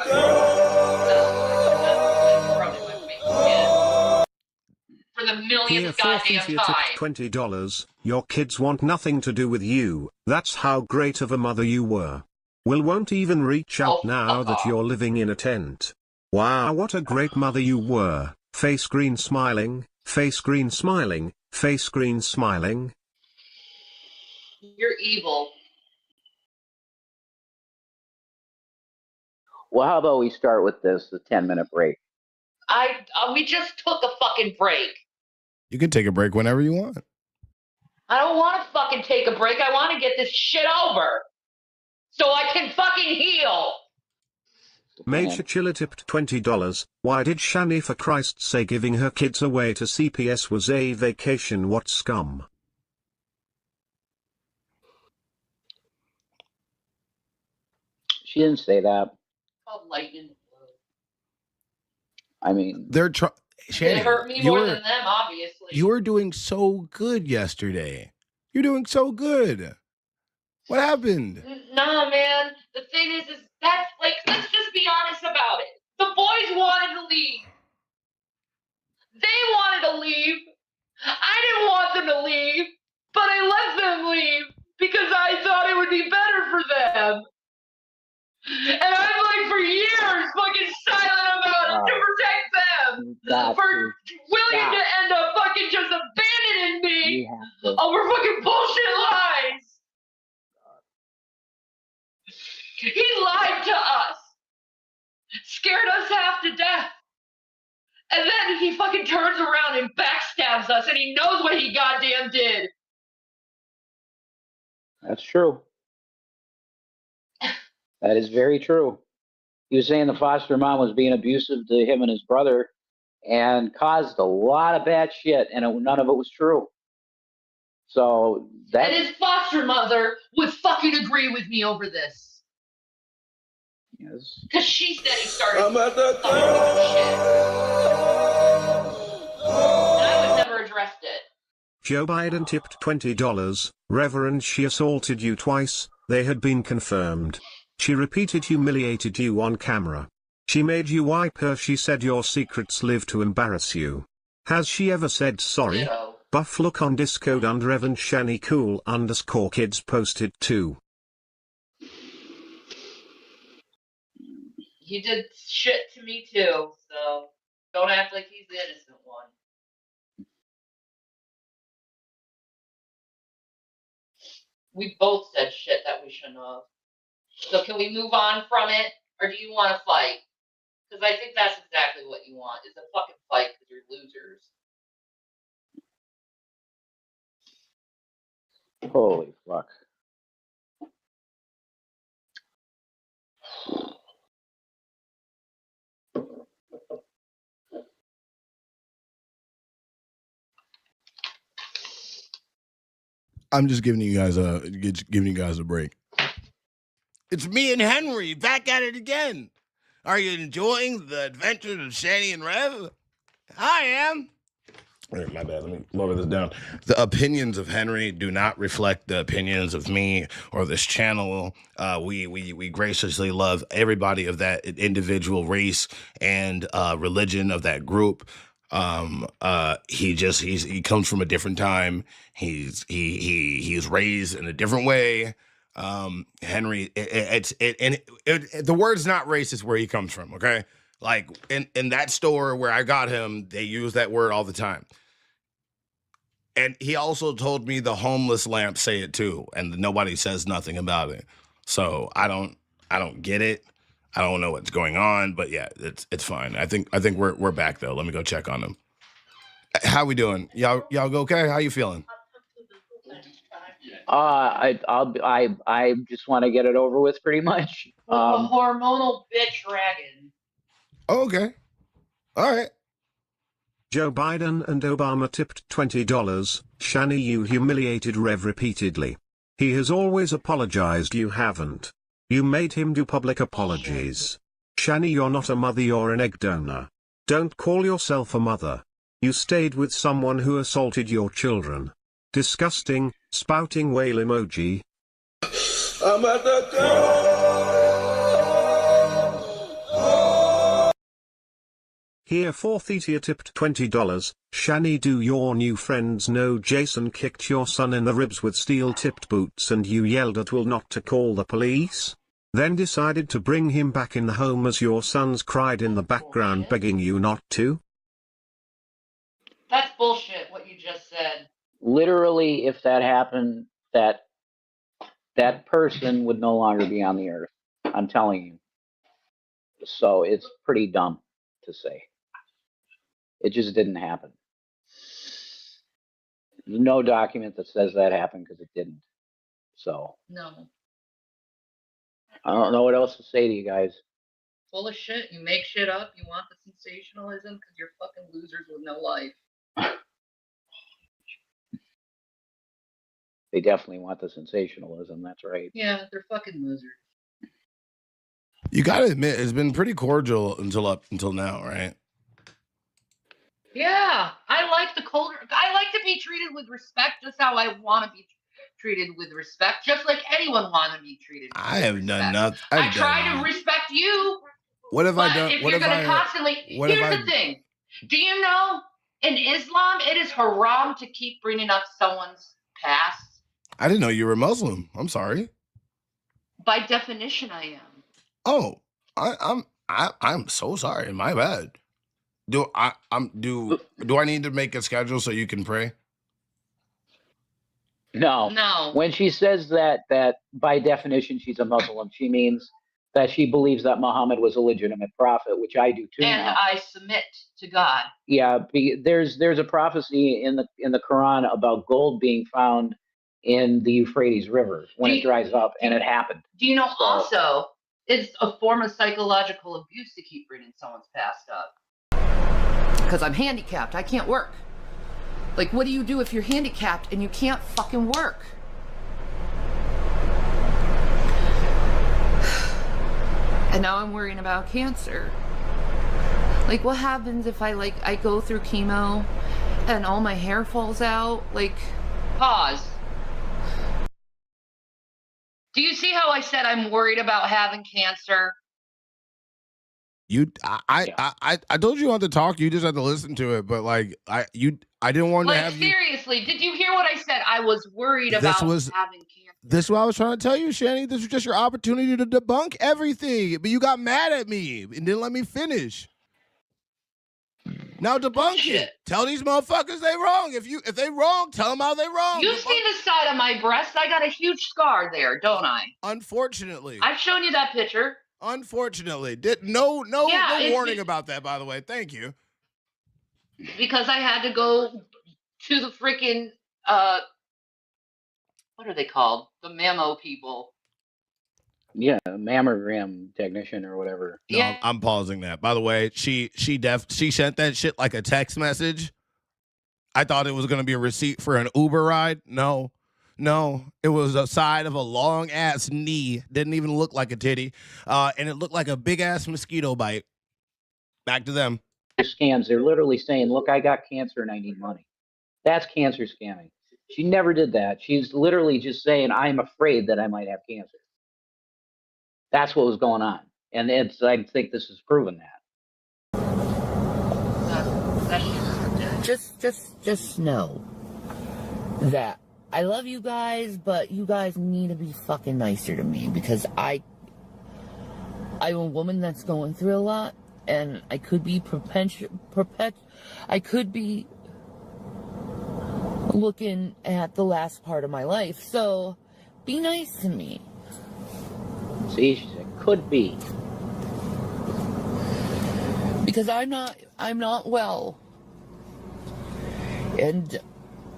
For the millionth goddamn time.
$20. Your kids want nothing to do with you. That's how great of a mother you were. Will won't even reach out now that you're living in a tent. Wow, what a great mother you were. Face green smiling, face green smiling, face green smiling.
You're evil.
well, how about we start with the 10-minute break?
We just took a fucking break.
You can take a break whenever you want.
I don't want to fucking take a break. I want to get this shit over so I can fucking heal.
Major Chiller tipped $20. Why did Shani for Christ's sake giving her kids away to CPS was a vacation? What scum?
She didn't say that.
Called lightning.
I mean,
they're trying.
It hurt me more than them, obviously.
You were doing so good yesterday. You're doing so good. What happened?
Nah, man. The thing is that's like, let's just be honest about it. The boys wanted to leave. They wanted to leave. I didn't want them to leave, but I let them leave because I thought it would be better for them. And I'm like, for years, fucking silent about it to protect them. For William to end up fucking just abandoning me over fucking bullshit lies. He lied to us, scared us half to death. And then he fucking turns around and backstabs us, and he knows what he goddamn did.
That's true. That is very true. He was saying the foster mom was being abusive to him and his brother and caused a lot of bad shit, and none of it was true. So that.
And his foster mother would fucking agree with me over this.
Yes.
Because she said he started
I'm at the
shit. And I would never addressed it.
Joe Biden tipped $20. Reverend, she assaulted you twice, they had been confirmed. She repeated humiliated you on camera. She made you wipe her. She said your secrets live to embarrass you. Has she ever said sorry?
No.
Buff look on Discord under Evan Shani cool _ kids posted too.
He did shit to me too, so don't act like he's the innocent one. We both said shit that we shouldn't have. So can we move on from it, or do you want to fight? Because I think that's exactly what you want, is a fucking fight, because you're losers.
Holy fuck.
I'm just giving you guys a break.
It's me and Henry back at it again. Are you enjoying the adventures of Shani and Rev? I am. My bad. Let me lower this down. The opinions of Henry do not reflect the opinions of me or this channel. We graciously love everybody of that individual race and religion of that group. He comes from a different time. He's raised in a different way. Henry, the word's not racist where he comes from. Okay. Like in that store where I got him, they use that word all the time. And he also told me the homeless lamps say it too, and nobody says nothing about it. So I don't get it. I don't know what's going on, but yeah, it's fine. I think we're back though. Let me go check on them. How we doing? Y'all go okay? How you feeling?
I just want to get it over with, pretty much.
A hormonal bitch dragon.
Okay. All right.
Joe Biden and Obama tipped $20. Shani, you humiliated Rev repeatedly. He has always apologized. You haven't. You made him do public apologies. Shani, you're not a mother, you're an egg donor. Don't call yourself a mother. You stayed with someone who assaulted your children. Disgusting, spouting whale emoji.
I'm at the
Here for Thetia tipped $20. Shani, do your new friends know Jason kicked your son in the ribs with steel-tipped boots and you yelled at Will not to call the police? Then decided to bring him back in the home as your sons cried in the background begging you not to?
That's bullshit, what you just said.
Literally, if that happened, that person would no longer be on the earth. I'm telling you. So it's pretty dumb to say. It just didn't happen. There's no document that says that happened because it didn't. So
No.
I don't know what else to say to you guys.
Full of shit. You make shit up. You want the sensationalism because you're fucking losers with no life.
They definitely want the sensationalism. That's right.
Yeah, they're fucking losers.
You gotta admit, it's been pretty cordial until now, right?
Yeah, I like the colder. I like to be treated with respect, just how I want to be treated with respect, just like anyone want to be treated.
I have done nothing.
I try to respect you.
What have I done?
If you're going to constantly, here's the thing. Do you know in Islam it is haram to keep bringing up someone's past?
I didn't know you were Muslim. I'm sorry.
By definition, I am.
Oh, I'm so sorry. My bad. Do I need to make a schedule so you can pray?
No.
When she says that by definition she's a Muslim, she means that she believes that Muhammad was a legitimate prophet, which I do too.
And
now.
I submit to God.
Yeah, there's a prophecy in the Quran about gold being found in the Euphrates River when it dries up, and it happened.
Do you know also it's a form of psychological abuse to keep bringing someone's past up?
Because I'm handicapped, I can't work. Like, what do you do if you're handicapped and you can't fucking work? And now I'm worrying about cancer. Like, what happens if I go through chemo and all my hair falls out? Like,
pause. Do you see how I said I'm worried about having cancer?
I told you on the talk. You just had to listen to it, but I didn't want to have you.
Seriously, did you hear what I said? I was worried about having cancer.
This is what I was trying to tell you, Shani. This was just your opportunity to debunk everything, but you got mad at me and didn't let me finish. Now debunk it. Tell these motherfuckers they wrong. If they wrong, tell them how they wrong.
You see the side of my breast? I got a huge scar there, don't I?
Unfortunately.
I've shown you that picture.
Unfortunately. No warning about that, by the way. Thank you.
Because I had to go to the freaking what are they called? The mammo people.
Yeah, mammogram technician or whatever.
No,
Yeah.
I'm pausing that. By the way, she sent that shit like a text message. I thought it was going to be a receipt for an Uber ride. No, it was a side of a long ass knee. Didn't even look like a titty, and it looked like a big ass mosquito bite. Back to them.
Scams. They're literally saying, "Look, I got cancer and I need money." That's cancer scamming. She never did that. She's literally just saying, "I'm afraid that I might have cancer." That's what was going on, and I think this has proven that.
Just know that I love you guys, but you guys need to be fucking nicer to me because I'm a woman that's going through a lot, and I could be I could be looking at the last part of my life. So be nice to me.
See, she said, could be.
Because I'm not well. And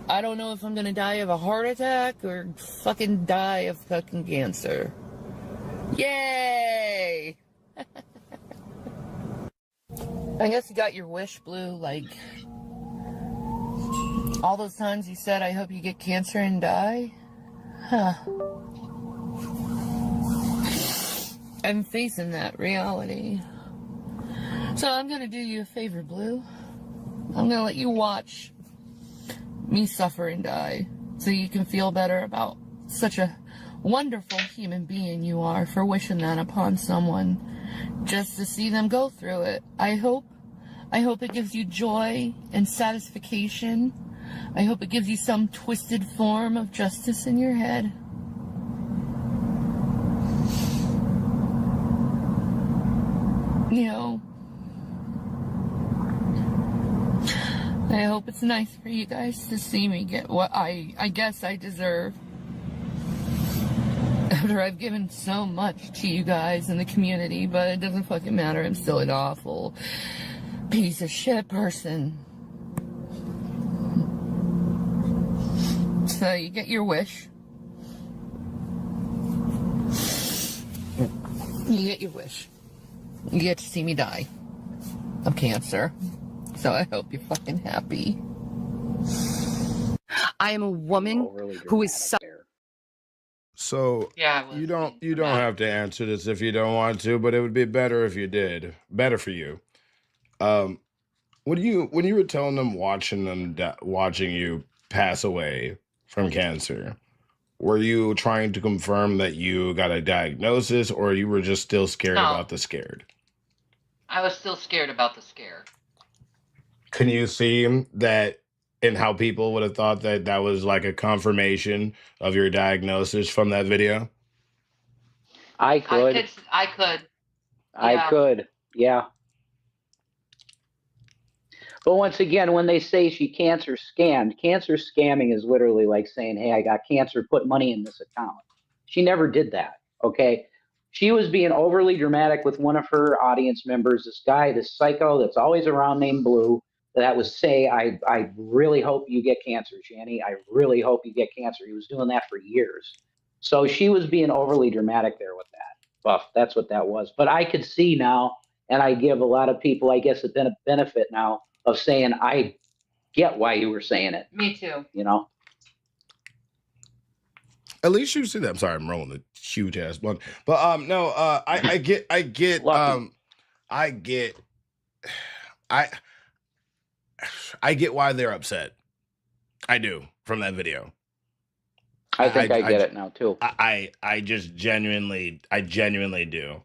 I don't know if I'm gonna die of a heart attack or fucking die of fucking cancer. Yay! I guess you got your wish, Blue. Like, all those times you said, I hope you get cancer and die? Huh. I'm facing that reality. So I'm gonna do you a favor, Blue. I'm gonna let you watch me suffer and die so you can feel better about such a wonderful human being you are for wishing that upon someone just to see them go through it. I hope it gives you joy and satisfaction. I hope it gives you some twisted form of justice in your head. You know, I hope it's nice for you guys to see me get what I guess I deserve. After I've given so much to you guys in the community, but it doesn't fucking matter. I'm still an awful piece of shit person. So you get your wish. You get your wish. You get to see me die of cancer. So I hope you're fucking happy.
I am a woman who is
So you don't have to answer this if you don't want to, but it would be better if you did. Better for you.
when you were telling them watching you pass away from cancer, were you trying to confirm that you got a diagnosis, or you were just still scared
No.
about the scared?
I was still scared about the scare.
Can you see that in how people would have thought that that was like a confirmation of your diagnosis from that video?
I could.
I could.
I
Yeah.
could. Yeah. But once again, when they say she cancer scamming is literally like saying, hey, I got cancer, put money in this account. She never did that. Okay. She was being overly dramatic with one of her audience members, this guy, this psycho that's always around named Blue, that was say, I really hope you get cancer, Shani. I really hope you get cancer. He was doing that for years. So she was being overly dramatic there with that. Buff, that's what that was. But I could see now, and I give a lot of people, I guess, a benefit now of saying, I get why you were saying it.
Me too.
You know?
At least you see that. I'm sorry, I'm rolling a huge ass one. But no, I get why they're upset. I do from that video.
I think I get it now too.
I genuinely do.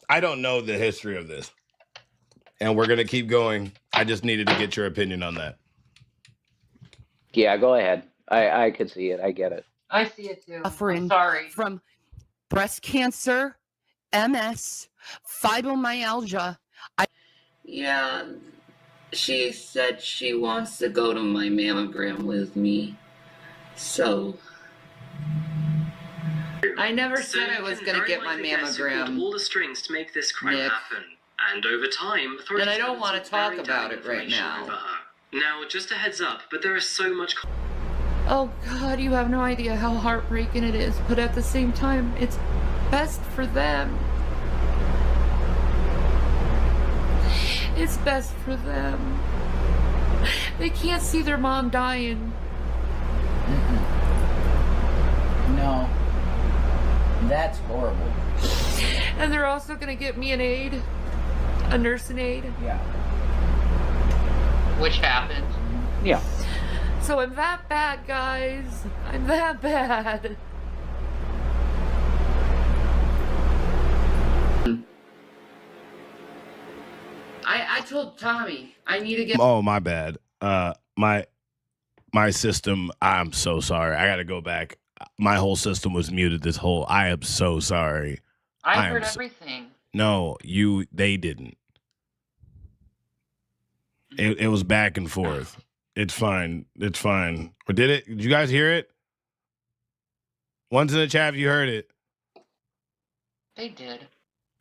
I don't know the history of this. And we're gonna keep going. I just needed to get your opinion on that.
Yeah, go ahead. I could see it. I get it.
I see it too.
Suffering
I'm sorry.
from breast cancer, MS, fibromyalgia. Yeah, she said she wants to go to my mammogram with me. So I never said I was going to get my mammogram.
All the strings to make this crime
Nick.
happen, and over time, authorities
And I don't
found
want to
some very
talk about
damning
it right
information
now.
over her. Now, just a heads up, but there is so much.
Oh God, you have no idea how heartbreaking it is, but at the same time, it's best for them. It's best for them. They can't see their mom dying.
No. That's horrible.
And they're also gonna get me an aide. A nursing aide.
Yeah.
Which happened.
Yeah.
So I'm that bad, guys. I'm that bad.
I told Tommy I need to get.
Oh, my bad. My system, I'm so sorry. I gotta go back. My whole system was muted this whole. I am so sorry.
I heard everything.
No, they didn't. It was back and forth. It's fine. It's fine. Or did it? Did you guys hear it? One's in the chat if you heard it.
They did.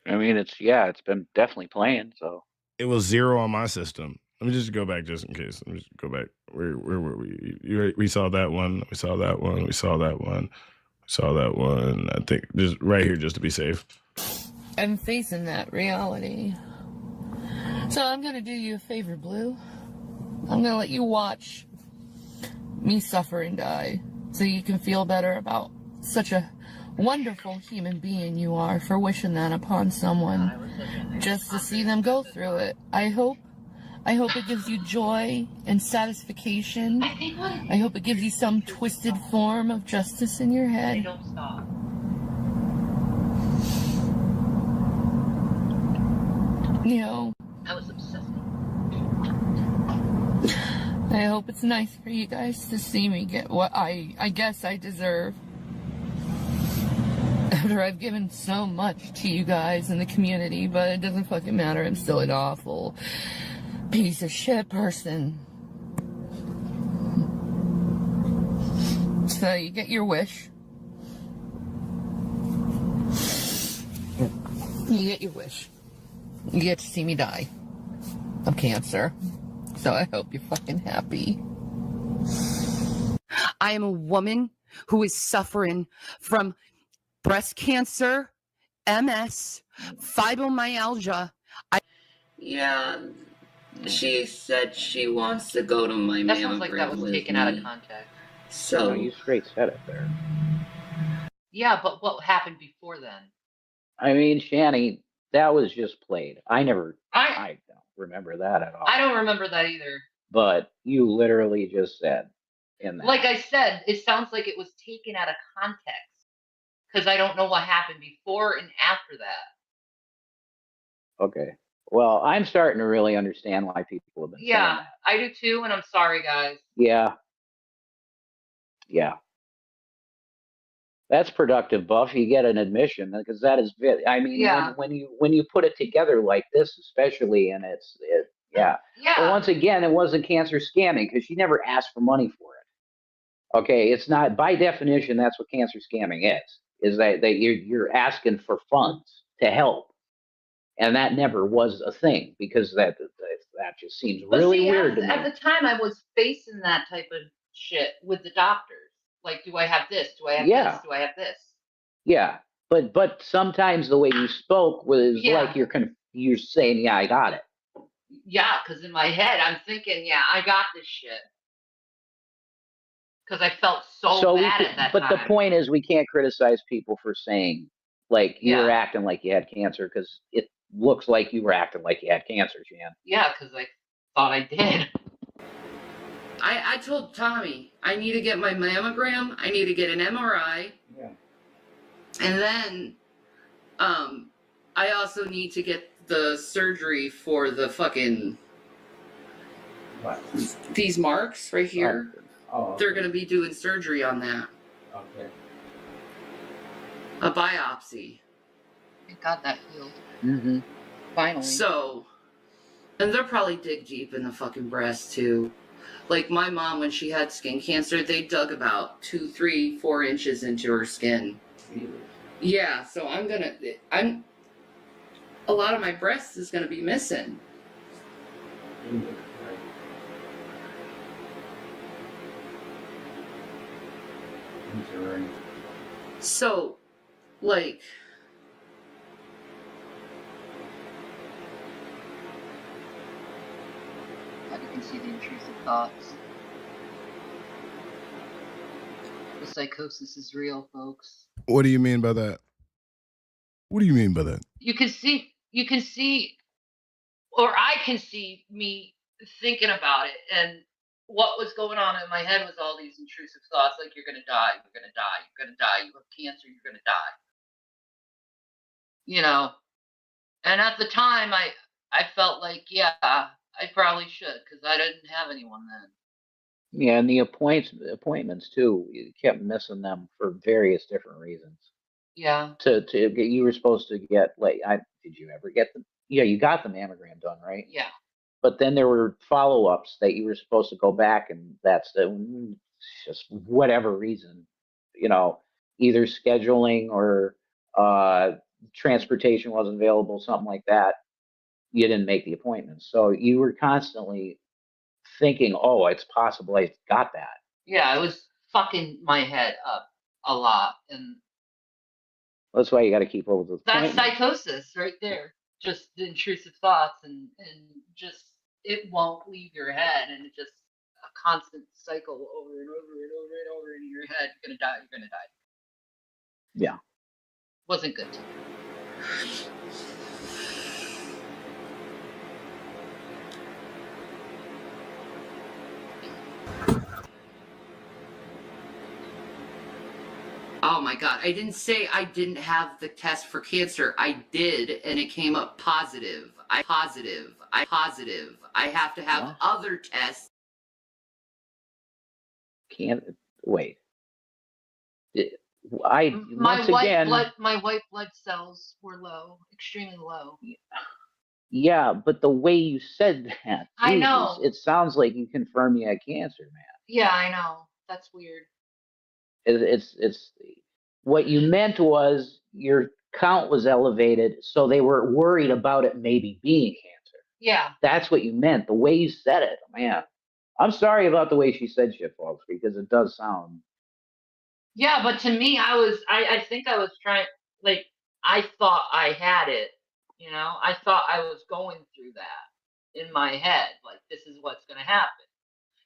I mean, it's been definitely playing, so.
It was 0 on my system. Let me just go back just in case. Let me just go back. Where were we? We saw that one. We saw that one. We saw that one. We saw that one. I think just right here just to be safe.
I'm facing that reality. So I'm gonna do you a favor, Blue. I'm gonna let you watch me suffer and die so you can feel better about such a wonderful human being you are for wishing that upon someone just to see them go through it. I hope it gives you joy and satisfaction. I hope it gives you some twisted form of justice in your head.
Don't stop.
You know,
I was obsessed.
I hope it's nice for you guys to see me get what I guess I deserve. After I've given so much to you guys in the community, but it doesn't fucking matter. I'm still an awful piece of shit person. So you get your wish. You get your wish. You get to see me die of cancer. So I hope you're fucking happy.
I am a woman who is suffering from breast cancer, MS, fibromyalgia. Yeah, she said she wants to go to my mammogram.
That sounds like that was taken out of context.
So
No, you straight said it there.
Yeah, but what happened before then?
I mean, Shani, that was just played. I remember that at all.
I don't remember that either.
But you literally just said in that.
Like I said, it sounds like it was taken out of context because I don't know what happened before and after that.
Okay. Well, I'm starting to really understand why people have been saying
Yeah,
that.
I do too, and I'm sorry, guys.
Yeah. Yeah. That's productive, Buff. You get an admission because that is. I mean,
Yeah.
when you put it together like this, especially, and yeah.
Yeah.
But once again, it wasn't cancer scamming because she never asked for money for it. Okay, it's not by definition. That's what cancer scamming is. Is that you're asking for funds to help, and that never was a thing because that just seems really weird to me.
At the time, I was facing that type of shit with the doctors. Like, do I have this? Do I have this? Do I have this?
Yeah, but sometimes the way you spoke was like you're saying, yeah, I got it.
Yeah, because in my head, I'm thinking, yeah, I got this shit. Because I felt so bad at that
but
time.
the point is, we can't criticize people for saying, like, you were acting like you had cancer because it looks like you were acting like you had cancer, Jan.
Yeah, because I thought I did.
I told Tommy, I need to get my mammogram, I need to get an MRI.
Yeah.
And then I also need to get the surgery for the fucking these marks right here.
Oh, okay.
They're gonna be doing surgery on that.
Okay.
A biopsy.
Thank God that healed.
Mm-hmm.
Finally.
So, and they'll probably dig deep in the fucking breast too. Like my mom, when she had skin cancer, they dug about 2, 3, 4 inches into her skin. Yeah, so a lot of my breast is gonna be missing. So, like,
You can see the intrusive thoughts. The psychosis is real, folks.
What do you mean by that? What do you mean by that?
You can see, or I can see me thinking about it, and what was going on in my head was all these intrusive thoughts, like you're gonna die, you're gonna die, you're gonna die, you have cancer, you're gonna die. You know, and at the time, I felt like, yeah, I probably should, because I didn't have anyone then.
Yeah, and the appointments too. You kept missing them for various different reasons.
Yeah.
To get, you were supposed to get did you ever get them? Yeah, you got the mammogram done, right?
Yeah.
But then there were follow-ups that you were supposed to go back, and that's just whatever reason, either scheduling or transportation wasn't available, something like that. You didn't make the appointment, so you were constantly thinking, "Oh, it's possible I got that."
Yeah, it was fucking my head up a lot, and
that's why you got to keep over the.
That's psychosis right there. Just the intrusive thoughts, and just it won't leave your head, and it's just a constant cycle over and over and over and over in your head. You're gonna die. You're gonna die.
Yeah.
Wasn't good.
Oh my God, I didn't say I didn't have the test for cancer. I did, and it came up positive. I have to have other tests.
Can't wait. My
white blood cells were low, extremely low.
Yeah, but the way you said that,
I know.
It sounds like you confirmed you had cancer, man.
Yeah, I know. That's weird.
It's what you meant was your count was elevated, so they were worried about it maybe being cancer.
Yeah.
That's what you meant. The way you said it, man. I'm sorry about the way she said shit, folks, because it does sound.
Yeah, but to me, I think I was trying, like, I thought I had it, I thought I was going through that in my head, like, this is what's going to happen.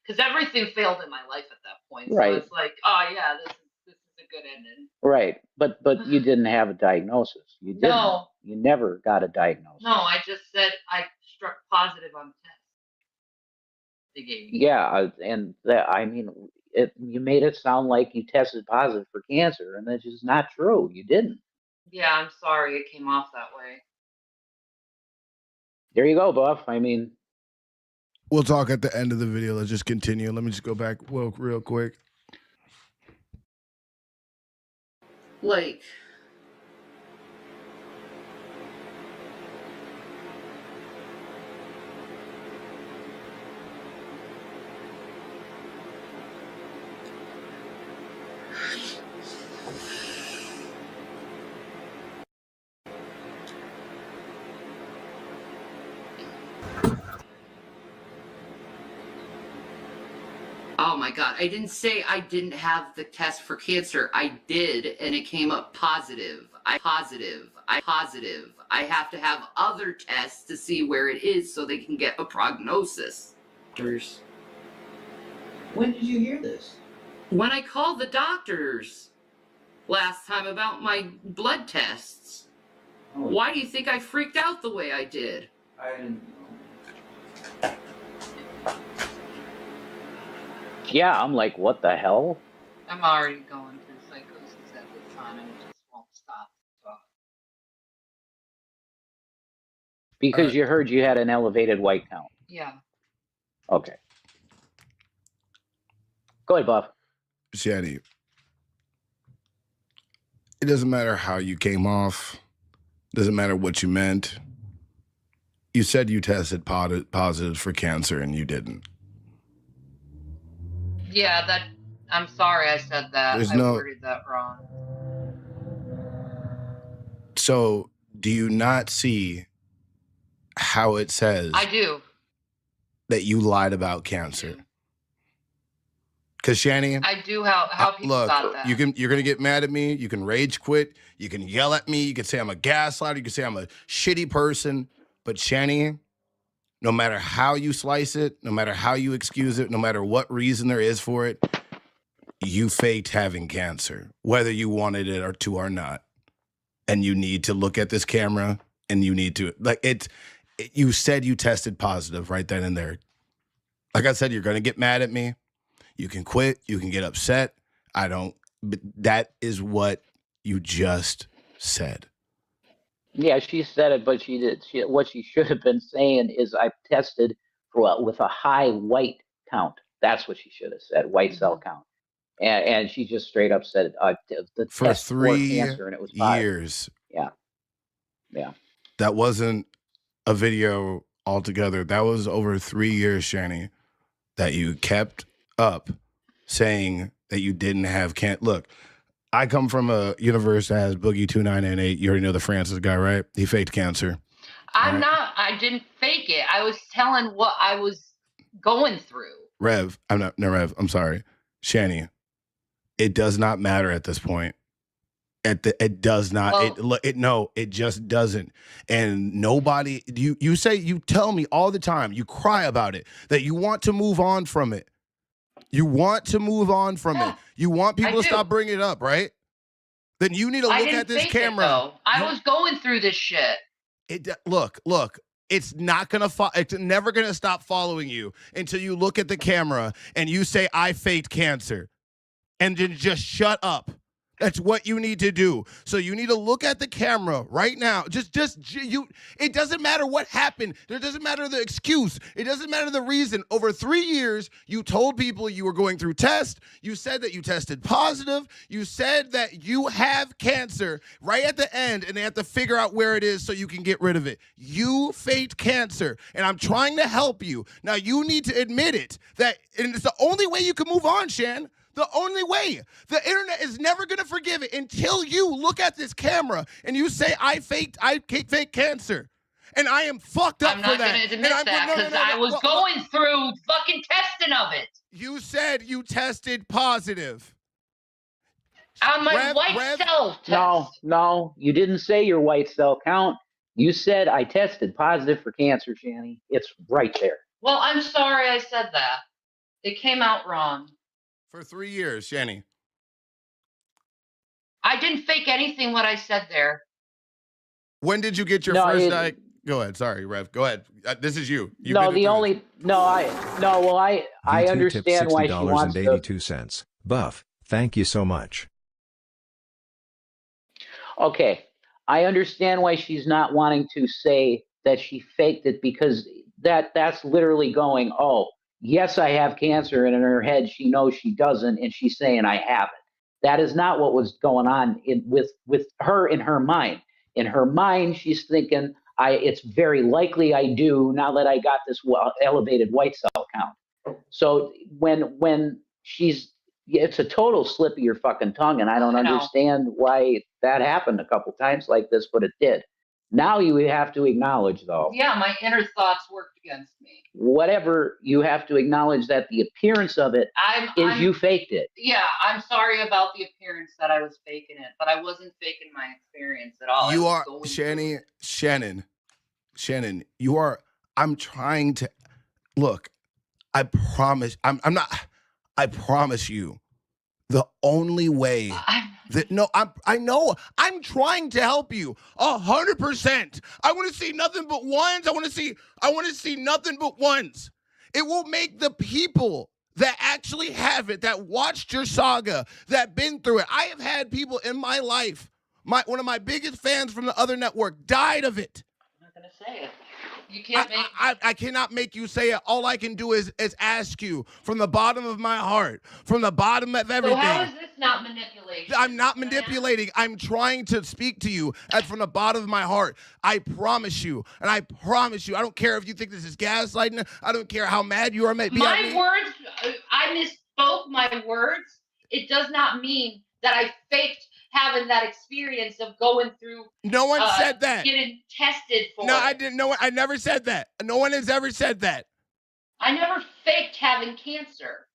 Because everything failed in my life at that point. So
right.
It's like, oh, yeah, this is a good ending.
Right. But you didn't have a diagnosis. You didn't.
No.
You never got a diagnosis.
No, I just said, I struck positive on the test they gave me.
Yeah, and I mean, you made it sound like you tested positive for cancer, and that's just not true. You didn't.
Yeah, I'm sorry it came off that way.
There you go, Buff. I mean,
we'll talk at the end of the video. Let's just continue. Let me just go back real quick.
Like, oh my God, I didn't say I didn't have the test for cancer. I did, and it came up positive. I have to have other tests to see where it is so they can get a prognosis.
When did you hear this?
When I called the doctors last time about my blood tests.
Oh,
Why do you think I freaked out the way I did?
I didn't know.
yeah, I'm like, what the hell?
I'm already going through psychosis at this time and it just won't stop. So.
Because you heard you had an elevated white count.
Yeah.
Okay. Go ahead, Buff.
Shanny, it doesn't matter how you came off. Doesn't matter what you meant. You said you tested positive for cancer and you didn't.
Yeah, I'm sorry I said that. I worded that wrong.
So, do you not see how it says
I do.
that you lied about cancer? Because Shanny,
I do how people
look,
got that.
you're gonna get mad at me. You can rage quit. You can yell at me. You can say I'm a gaslighter. You can say I'm a shitty person. But Shanny, no matter how you slice it, no matter how you excuse it, no matter what reason there is for it, you faked having cancer, whether you wanted it or not. And you need to look at this camera and you need to, you said you tested positive right then and there. Like I said, you're going to get mad at me. You can quit. You can get upset. But that is what you just said.
Yeah, she said it, but she did. What she should have been saying is, I tested with a high white count. That's what she should have said, white cell count. And she just straight up said the
For
test
3
for cancer, and it was 5.
years.
Yeah.
That wasn't a video altogether. That was over 3 years, Shani, that you kept up saying that you didn't have cancer. Look, I come from a universe that has Boogie 2998. You already know the Francis guy, right? He faked cancer.
I didn't fake it. I was telling what I was going through.
Rev, I'm sorry. Shani, it does not matter at this point. It does not. It just doesn't. And nobody, you tell me all the time, you cry about it, that you want to move on from it. You want to move on from it. You want people to stop bringing it up, right? Then you need to look at this camera.
I was going through this shit.
Look, it's not gonna. It's never gonna stop following you until you look at the camera and you say, "I faked cancer," and then just shut up. That's what you need to do. So you need to look at the camera right now. It doesn't matter what happened. It doesn't matter the excuse. It doesn't matter the reason. Over 3 years, you told people you were going through tests. You said that you tested positive. You said that you have cancer right at the end, and they have to figure out where it is so you can get rid of it. You faked cancer, and I'm trying to help you. Now, you need to admit it. And it's the only way you can move on, Shan. The only way. The internet is never going to forgive it until you look at this camera and you say, I faked cancer. And I am fucked up for that.
I'm not going to admit that because I was going through fucking testing of it.
You said you tested positive.
On my white cell test.
No, you didn't say your white cell count. You said I tested positive for cancer, Shani. It's right there.
Well, I'm sorry I said that. It came out wrong.
For 3 years, Shani.
I didn't fake anything what I said there.
When did you get your first
Go ahead. Sorry, Rev. Go ahead. This is you. You've
No,
been
the
through
only
this.
well, I
You two tipped
understand why she wants to.
$60.82. Buff, thank you so much.
Okay, I understand why she's not wanting to say that she faked it, because that's literally going, oh, yes, I have cancer, and in her head she knows she doesn't, and she's saying I have it. That is not what was going on with her in her mind. In her mind, she's thinking, it's very likely I do, now that I got this elevated white cell count. So when it's a total slip of your fucking tongue, and I don't understand why that happened a couple times like this, but it did. Now you have to acknowledge, though.
Yeah, my inner thoughts worked against me.
Whatever, you have to acknowledge that the appearance of it is you faked it.
Yeah, I'm sorry about the appearance that I was faking it, but I wasn't faking my experience at all.
You are Shannon. You are. I'm trying to look. I promise. I'm not. I promise you. The only way I know. I'm trying to help you 100%. I want to see nothing but ones. I want to see nothing but ones. It will make the people that actually have it, that watched your saga, that been through it. I have had people in my life, one of my biggest fans from the other network died of it.
I'm not going to say it. You can't make
I cannot make you say it. All I can do is ask you from the bottom of my heart, from the bottom of everything.
So how is this not manipulation?
I'm not manipulating. I'm trying to speak to you from the bottom of my heart. I promise you. And I promise you, I don't care if you think this is gaslighting. I don't care how mad you are.
My words, I misspoke my words. It does not mean that I faked having that experience of going through.
No one said that.
Getting tested for.
No, I didn't know. I never said that. No one has ever said that.
I never faked having cancer.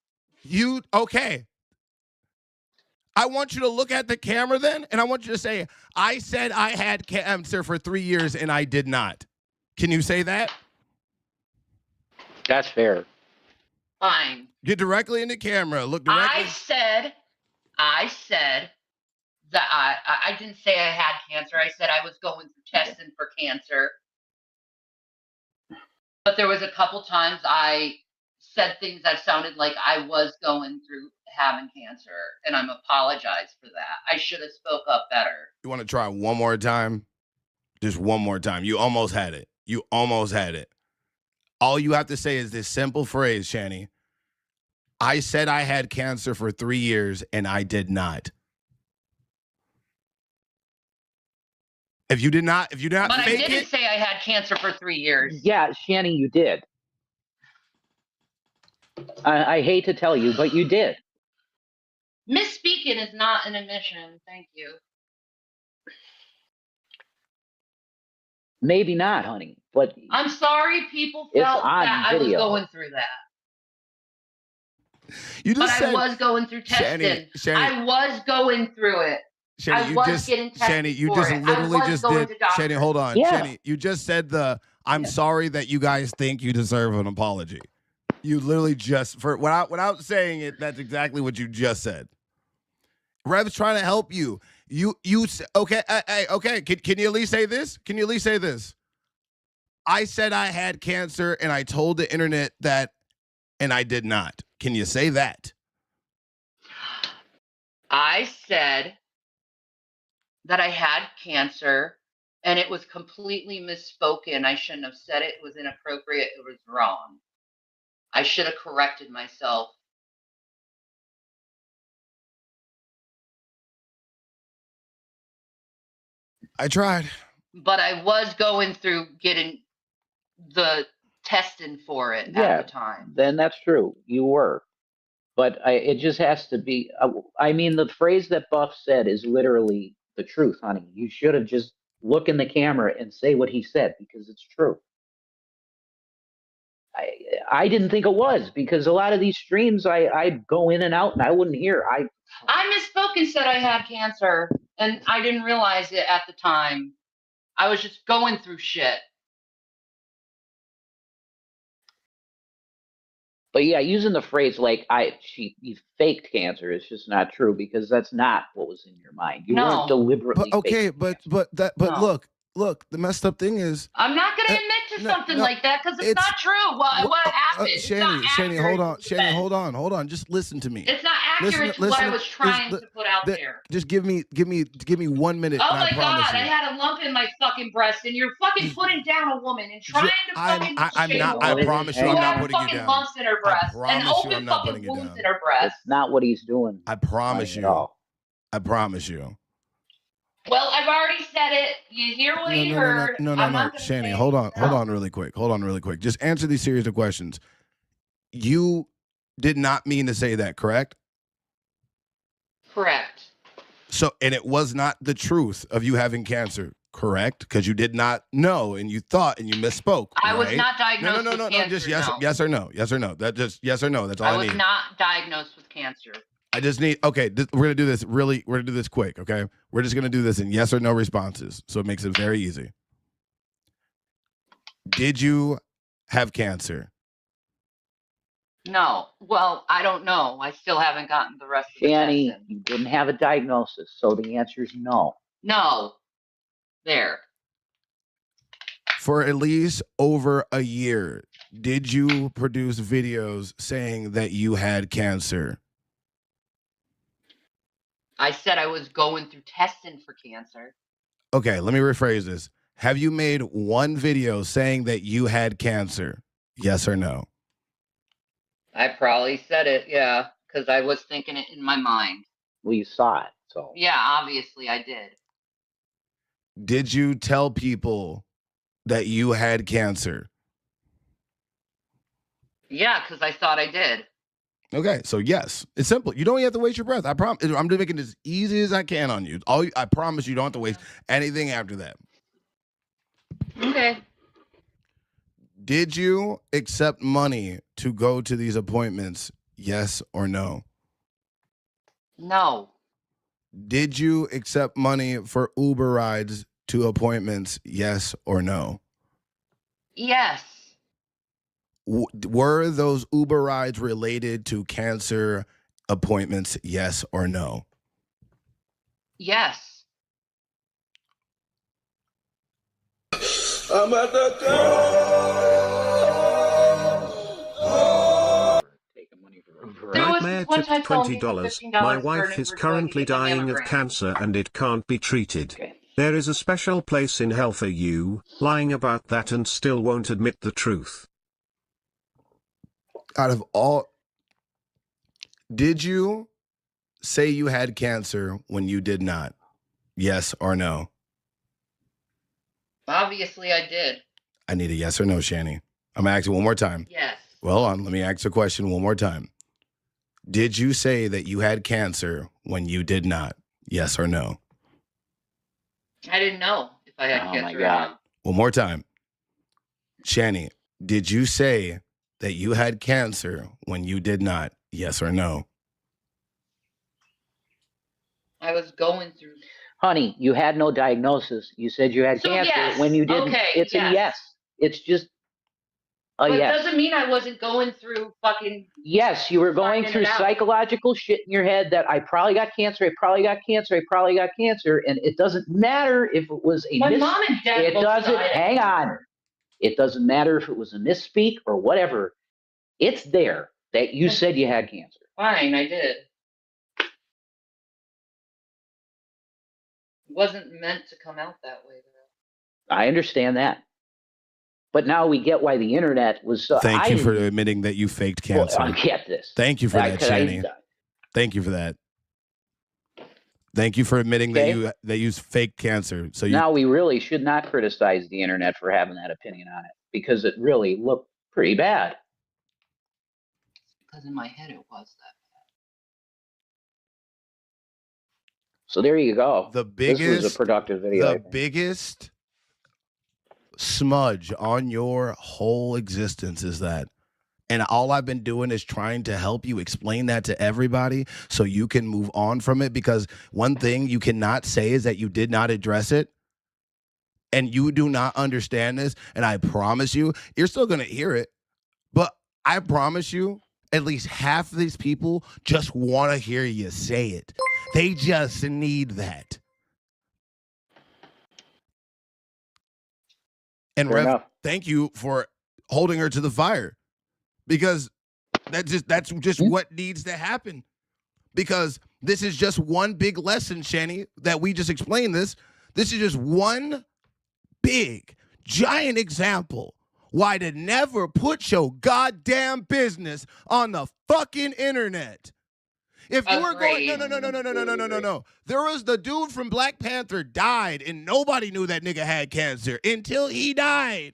Okay. I want you to look at the camera then, and I want you to say, I said I had cancer for 3 years and I did not. Can you say that?
That's fair.
Fine.
Get directly in the camera. Look directly.
I said that I didn't say I had cancer. I said I was going through testing for cancer. But there was a couple times I said things that sounded like I was going through having cancer, and I'm apologize for that. I should have spoke up better.
You want to try one more time? Just one more time. You almost had it. All you have to say is this simple phrase, Shani. I said I had cancer for 3 years and I did not. If you did not fake it.
But I didn't say I had cancer for 3 years.
Yeah, Shani, you did. I hate to tell you, but you did.
Misspeaking is not an admission. Thank you.
Maybe not, honey, but
I'm sorry people felt that I was going through that. I was going through testing.
Shani,
I was going through it.
Shani, you just literally just did. Shani, hold on.
Yeah.
Shani, you just said I'm sorry that you guys think you deserve an apology. You literally just, without saying it, that's exactly what you just said. Rev's trying to help you. Okay, okay. Can you at least say this? I said I had cancer and I told the internet that, and I did not. Can you say that?
I said that I had cancer and it was completely misspoken. I shouldn't have said it. It was inappropriate. It was wrong. I should have corrected myself.
I tried.
But I was going through getting the testing for it at the time.
Then that's true. You were. But it just has to be. I mean, the phrase that Buff said is literally the truth, honey. You should have just looked in the camera and say what he said, because it's true. I didn't think it was, because a lot of these streams I'd go in and out and I wouldn't hear. I
misspoke and said I had cancer, and I didn't realize it at the time. I was just going through shit.
But yeah, using the phrase like you faked cancer is just not true, because that's not what was in your mind. You weren't deliberately.
But okay, but
no.
look, the messed up thing is,
I'm not going to admit to something like that because it's not true. What happened?
Shani, hold on. Just listen to me.
It's not accurate to what I was trying to put out there.
Just give me 1 minute.
Oh
and
my God,
you.
I had a lump in my fucking breast, and you're fucking putting down a woman and trying to fucking
I'm not. I promise you, I'm not putting you down.
Lumps in her breast and open fucking wounds in her breast.
That's not what he's doing.
I promise you. I promise you.
Well, I've already said it. You hear what you heard.
No. Shani, hold on really quick. Just answer these series of questions. You did not mean to say that, correct?
Correct.
So, and it was not the truth of you having cancer, correct? Because you did not know and you thought and you misspoke.
I was not diagnosed with cancer.
Just yes or no. Yes or no. That just yes or no. That's all I need.
I was not diagnosed with cancer.
I just need, okay, we're going to do this we're going to do this quick, okay? We're just going to do this in yes or no responses, so it makes it very easy. Did you have cancer?
No. Well, I don't know. I still haven't gotten the rest of the
Shani,
testing.
you didn't have a diagnosis, so the answer is no.
No. There.
For at least over a year, did you produce videos saying that you had cancer?
I said I was going through testing for cancer.
Okay, let me rephrase this. Have you made one video saying that you had cancer? Yes or no?
I probably said it, yeah, because I was thinking it in my mind.
Well, you saw it, so.
Yeah, obviously I did.
Did you tell people that you had cancer?
Yeah, because I thought I did.
Okay, so yes, it's simple. You don't even have to waste your breath. I promise. I'm just making it as easy as I can on you. I promise you don't have to waste anything after that.
Okay.
Did you accept money to go to these appointments? Yes or no?
No.
Did you accept money for Uber rides to appointments? Yes or no?
Yes.
Were those Uber rides related to cancer appointments? Yes or no?
Yes.
I'm at the
Nightmare tipped $20. My wife is currently dying of cancer and it can't be treated. There is a special place in hell for you, lying about that and still won't admit the truth.
Out of all, did you say you had cancer when you did not? Yes or no?
Obviously I did.
I need a yes or no, Shani. I'm going to ask you one more time.
Yes.
Well, let me ask the question one more time. Did you say that you had cancer when you did not? Yes or no?
I didn't know if I had cancer.
Oh my God.
One more time. Shani, did you say that you had cancer when you did not? Yes or no?
I was going through.
Honey, you had no diagnosis. You said you had cancer
yes.
when you didn't.
Okay,
it's a yes. It's just a
but
yes.
It doesn't mean I wasn't going through fucking.
Yes, you were going through psychological shit in your head that I probably got cancer, I probably got cancer, and it doesn't matter if it was a
My mom and dad
it
both
doesn't
died.
hang on. It doesn't matter if it was a misspeak or whatever. It's there that you said you had cancer.
Fine, I did. It wasn't meant to come out that way, though.
I understand that. But now we get why the internet was so.
Thank you for admitting that you faked cancer.
Well, I get this.
Thank you for that, Shani. Thank you for that. Thank you for admitting that you faked cancer. So
now we really should not criticize the internet for having that opinion on it because it really looked pretty bad.
Because in my head it was that bad.
So there you go.
This
was a productive video.
The biggest smudge on your whole existence is that. And all I've been doing is trying to help you explain that to everybody so you can move on from it. Because one thing you cannot say is that you did not address it. And you do not understand this. And I promise you, you're still going to hear it. But I promise you, at least half of these people just want to hear you say it. They just need that.
And
Fair
Rev,
enough.
thank you for holding her to the fire, because that's just what needs to happen. Because this is just one big lesson, Shani, that we just explained this. This is just one big, giant example why to never put your goddamn business on the fucking internet. If you were going, no. There was the dude from Black Panther died, and nobody knew that nigga had cancer until he died.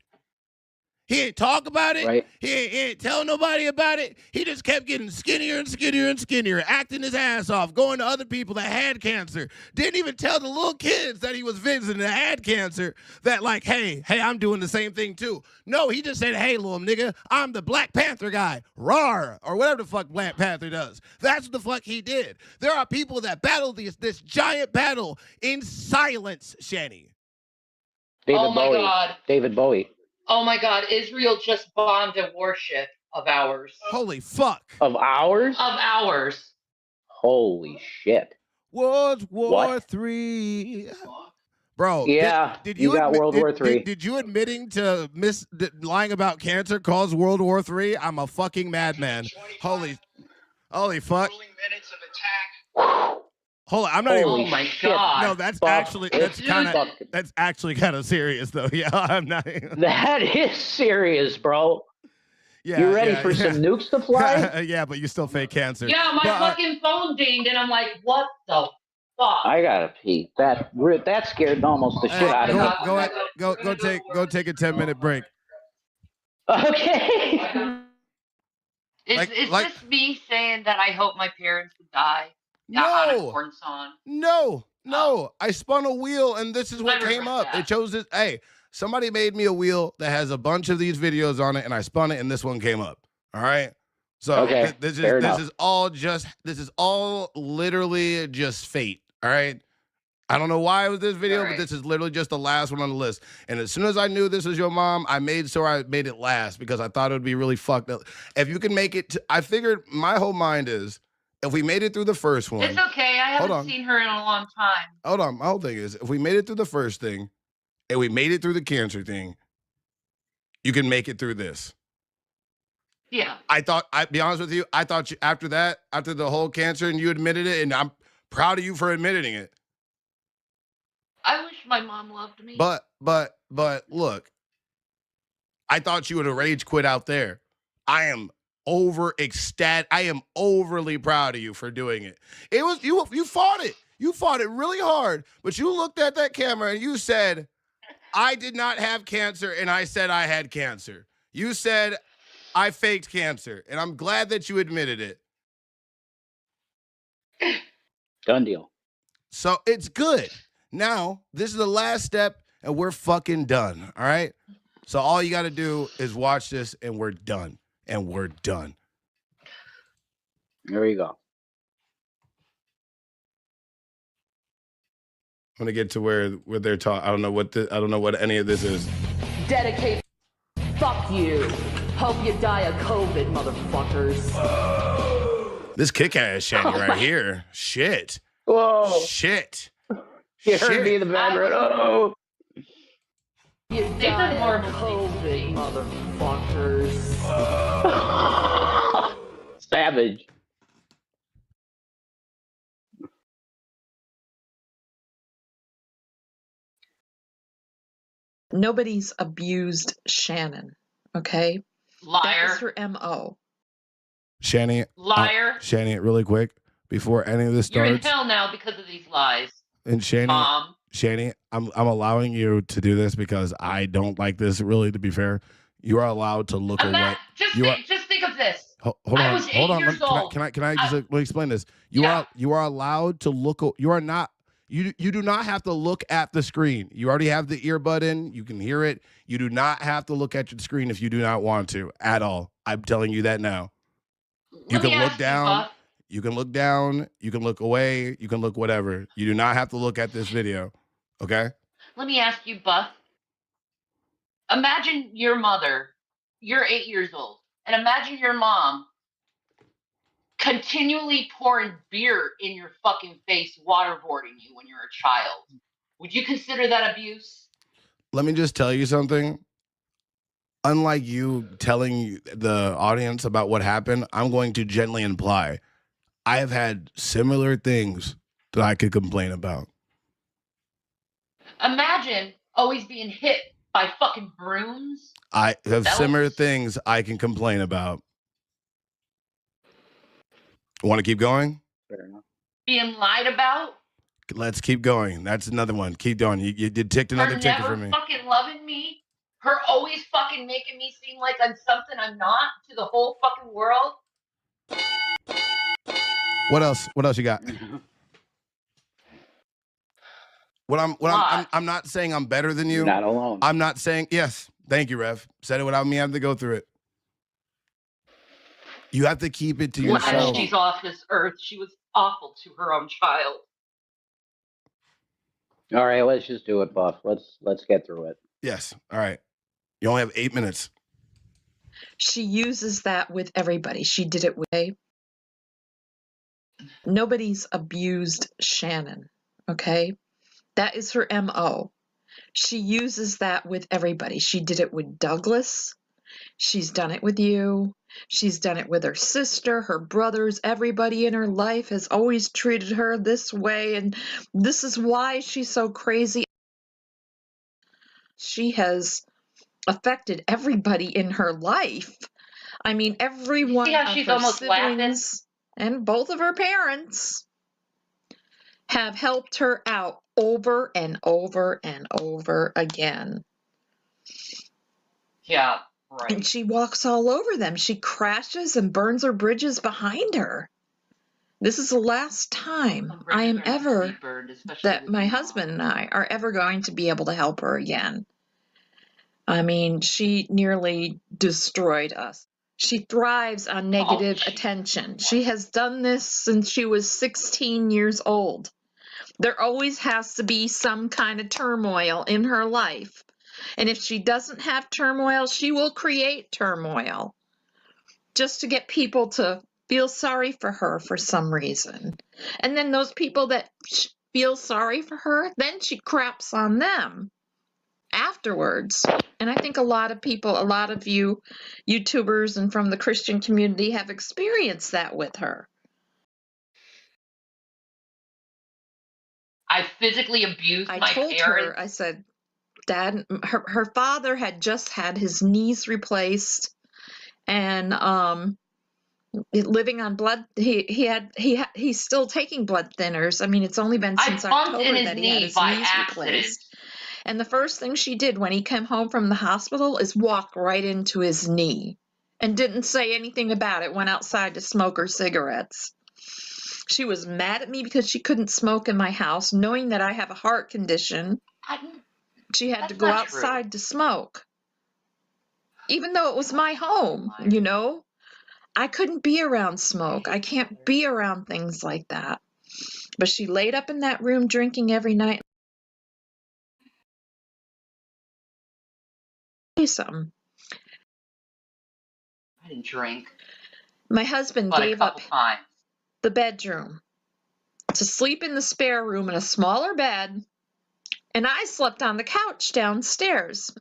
He ain't talk about it.
Right.
He ain't tell nobody about it. He just kept getting skinnier and skinnier and skinnier, acting his ass off, going to other people that had cancer. Didn't even tell the little kids that he was visiting that had cancer that, like, hey, I'm doing the same thing too. No, he just said, hey, little nigga, I'm the Black Panther guy. Rawr, or whatever the fuck Black Panther does. That's what the fuck he did. There are people that battle this giant battle in silence, Shani.
Oh my God.
David Bowie.
Oh my God, Israel just bombed a warship of ours.
Holy fuck.
Of ours?
Of ours.
Holy shit.
World War III. Bro,
yeah,
did
you got World War III.
Did you admitting to lying about cancer cause World War III? I'm a fucking madman. Holy fuck. Hold on, I'm not even.
Oh my God.
No, that's actually kind of serious though. Yeah, I'm not.
That is serious, bro.
Yeah,
you ready for some nukes to fly?
Yeah, but you still fake cancer.
Yeah, my fucking phone dinged, and I'm like, what the fuck?
I gotta pee. That scared almost the shit out of me.
Go take a 10-minute break.
Okay.
Is this me saying that I hope my parents would die?
No.
On a corn song?
No. I spun a wheel, and this is what came up. It chose this. Hey, somebody made me a wheel that has a bunch of these videos on it, and I spun it, and this one came up. All right. So this is all literally just fate. All right. I don't know why it was this video, but this is literally just the last one on the list. And as soon as I knew this was your mom, I made sure I made it last because I thought it would be really fucked up. If you can make it, I figured my whole mind is, if we made it through the first one.
It's okay. I haven't seen her in a long time.
Hold on. My whole thing is, if we made it through the first thing and we made it through the cancer thing, you can make it through this.
Yeah.
I'd be honest with you, I thought you, after the whole cancer and you admitted it, and I'm proud of you for admitting it.
I wish my mom loved me.
But look, I thought you would have rage quit out there. I am overly proud of you for doing it. It was you fought it. You fought it really hard, but you looked at that camera and you said, I did not have cancer, and I said I had cancer. You said I faked cancer, and I'm glad that you admitted it.
Done deal.
So it's good. Now, this is the last step, and we're fucking done, all right? So all you got to do is watch this, and we're done. And we're done.
There you go.
I'm gonna get to where they're talking. I don't know what any of this is.
Dedicate. Fuck you. Hope you die of COVID, motherfuckers.
This kick-ass Shani right here. Shit.
Whoa.
Shit.
You heard me in the background. Oh.
You die of COVID, motherfuckers.
Savage.
Nobody's abused Shannon, okay?
Liar.
That was her MO.
Shani.
Liar.
Shani, really quick, before any of this
You're
starts.
in hell now because of these lies.
And Shani,
Mom.
Shani, I'm allowing you to do this because I don't like this, really, to be fair. You are allowed to look away.
Just think of this.
Hold
I
on.
was 8 years old.
Can I just let me explain this? You are allowed to look. You are not. You do not have to look at the screen. You already have the earbud in. You can hear it. You do not have to look at your screen if you do not want to at all. I'm telling you that now. You can look down. You can look down. You can look away. You can look whatever. You do not have to look at this video. Okay?
Let me ask you, Buff. Imagine your mother. You're 8 years old. And imagine your mom continually pouring beer in your fucking face, waterboarding you when you're a child. Would you consider that abuse?
Let me just tell you something.
unlike you telling the audience about what happened, I'm going to gently imply I have had similar things that I could complain about.
Imagine always being hit by fucking brooms.
I have
Belts.
similar things I can complain about. Want to keep going?
Fair enough.
Being lied about.
Let's keep going. That's another one. Keep going. You did ticked another
Her
ticket
never
for me.
fucking loving me. Her always fucking making me seem like I'm something I'm not to the whole fucking world.
What else? What else you got? I'm not saying I'm better than you.
You're not alone.
I'm not saying yes. Thank you, Rev. Said it without me having to go through it. You have to keep it to yourself.
When she's off this earth, she was awful to her own child.
All right, let's just do it, Buff. Let's get through it.
Yes. All right. You only have 8 minutes.
She uses that with everybody. She did it with. Nobody's abused Shannon, okay? That is her MO. She uses that with everybody. She did it with Douglas. She's done it with you. She's done it with her sister, her brothers. Everybody in her life has always treated her this way, and this is why she's so crazy. She has affected everybody in her life. I mean, everyone
See how
of
she's
her
almost
siblings and both of her parents have helped her out over and over and over again.
Yeah, right.
And she walks all over them. She crashes and burns her bridges behind her. This is the last time I am ever, that my husband and I are ever going to be able to help her again. I mean, she nearly destroyed us. She thrives on negative attention. She has done this since she was 16 years old. There always has to be some kind of turmoil in her life. And if she doesn't have turmoil, she will create turmoil just to get people to feel sorry for her for some reason. And then those people that feel sorry for her, then she craps on them afterwards. And I think a lot of people, a lot of you YouTubers and from the Christian community have experienced that with her.
I physically abused my
I told
parents.
her, I said, Dad, her father had just had his knees replaced, and living on blood. He's still taking blood thinners. I mean, it's only been since October that he had his knees replaced. And the first thing she did when he came home from the hospital is walk right into his knee, and didn't say anything about it. Went outside to smoke her cigarettes. She was mad at me because she couldn't smoke in my house, knowing that I have a heart condition. She had to go outside to smoke, even though it was my home, you know. I couldn't be around smoke. I can't be around things like that. But she laid up in that room drinking every night. Something.
I didn't drink.
My husband
But
gave up the bedroom to sleep in the spare room in a smaller bed, and I slept on the couch downstairs.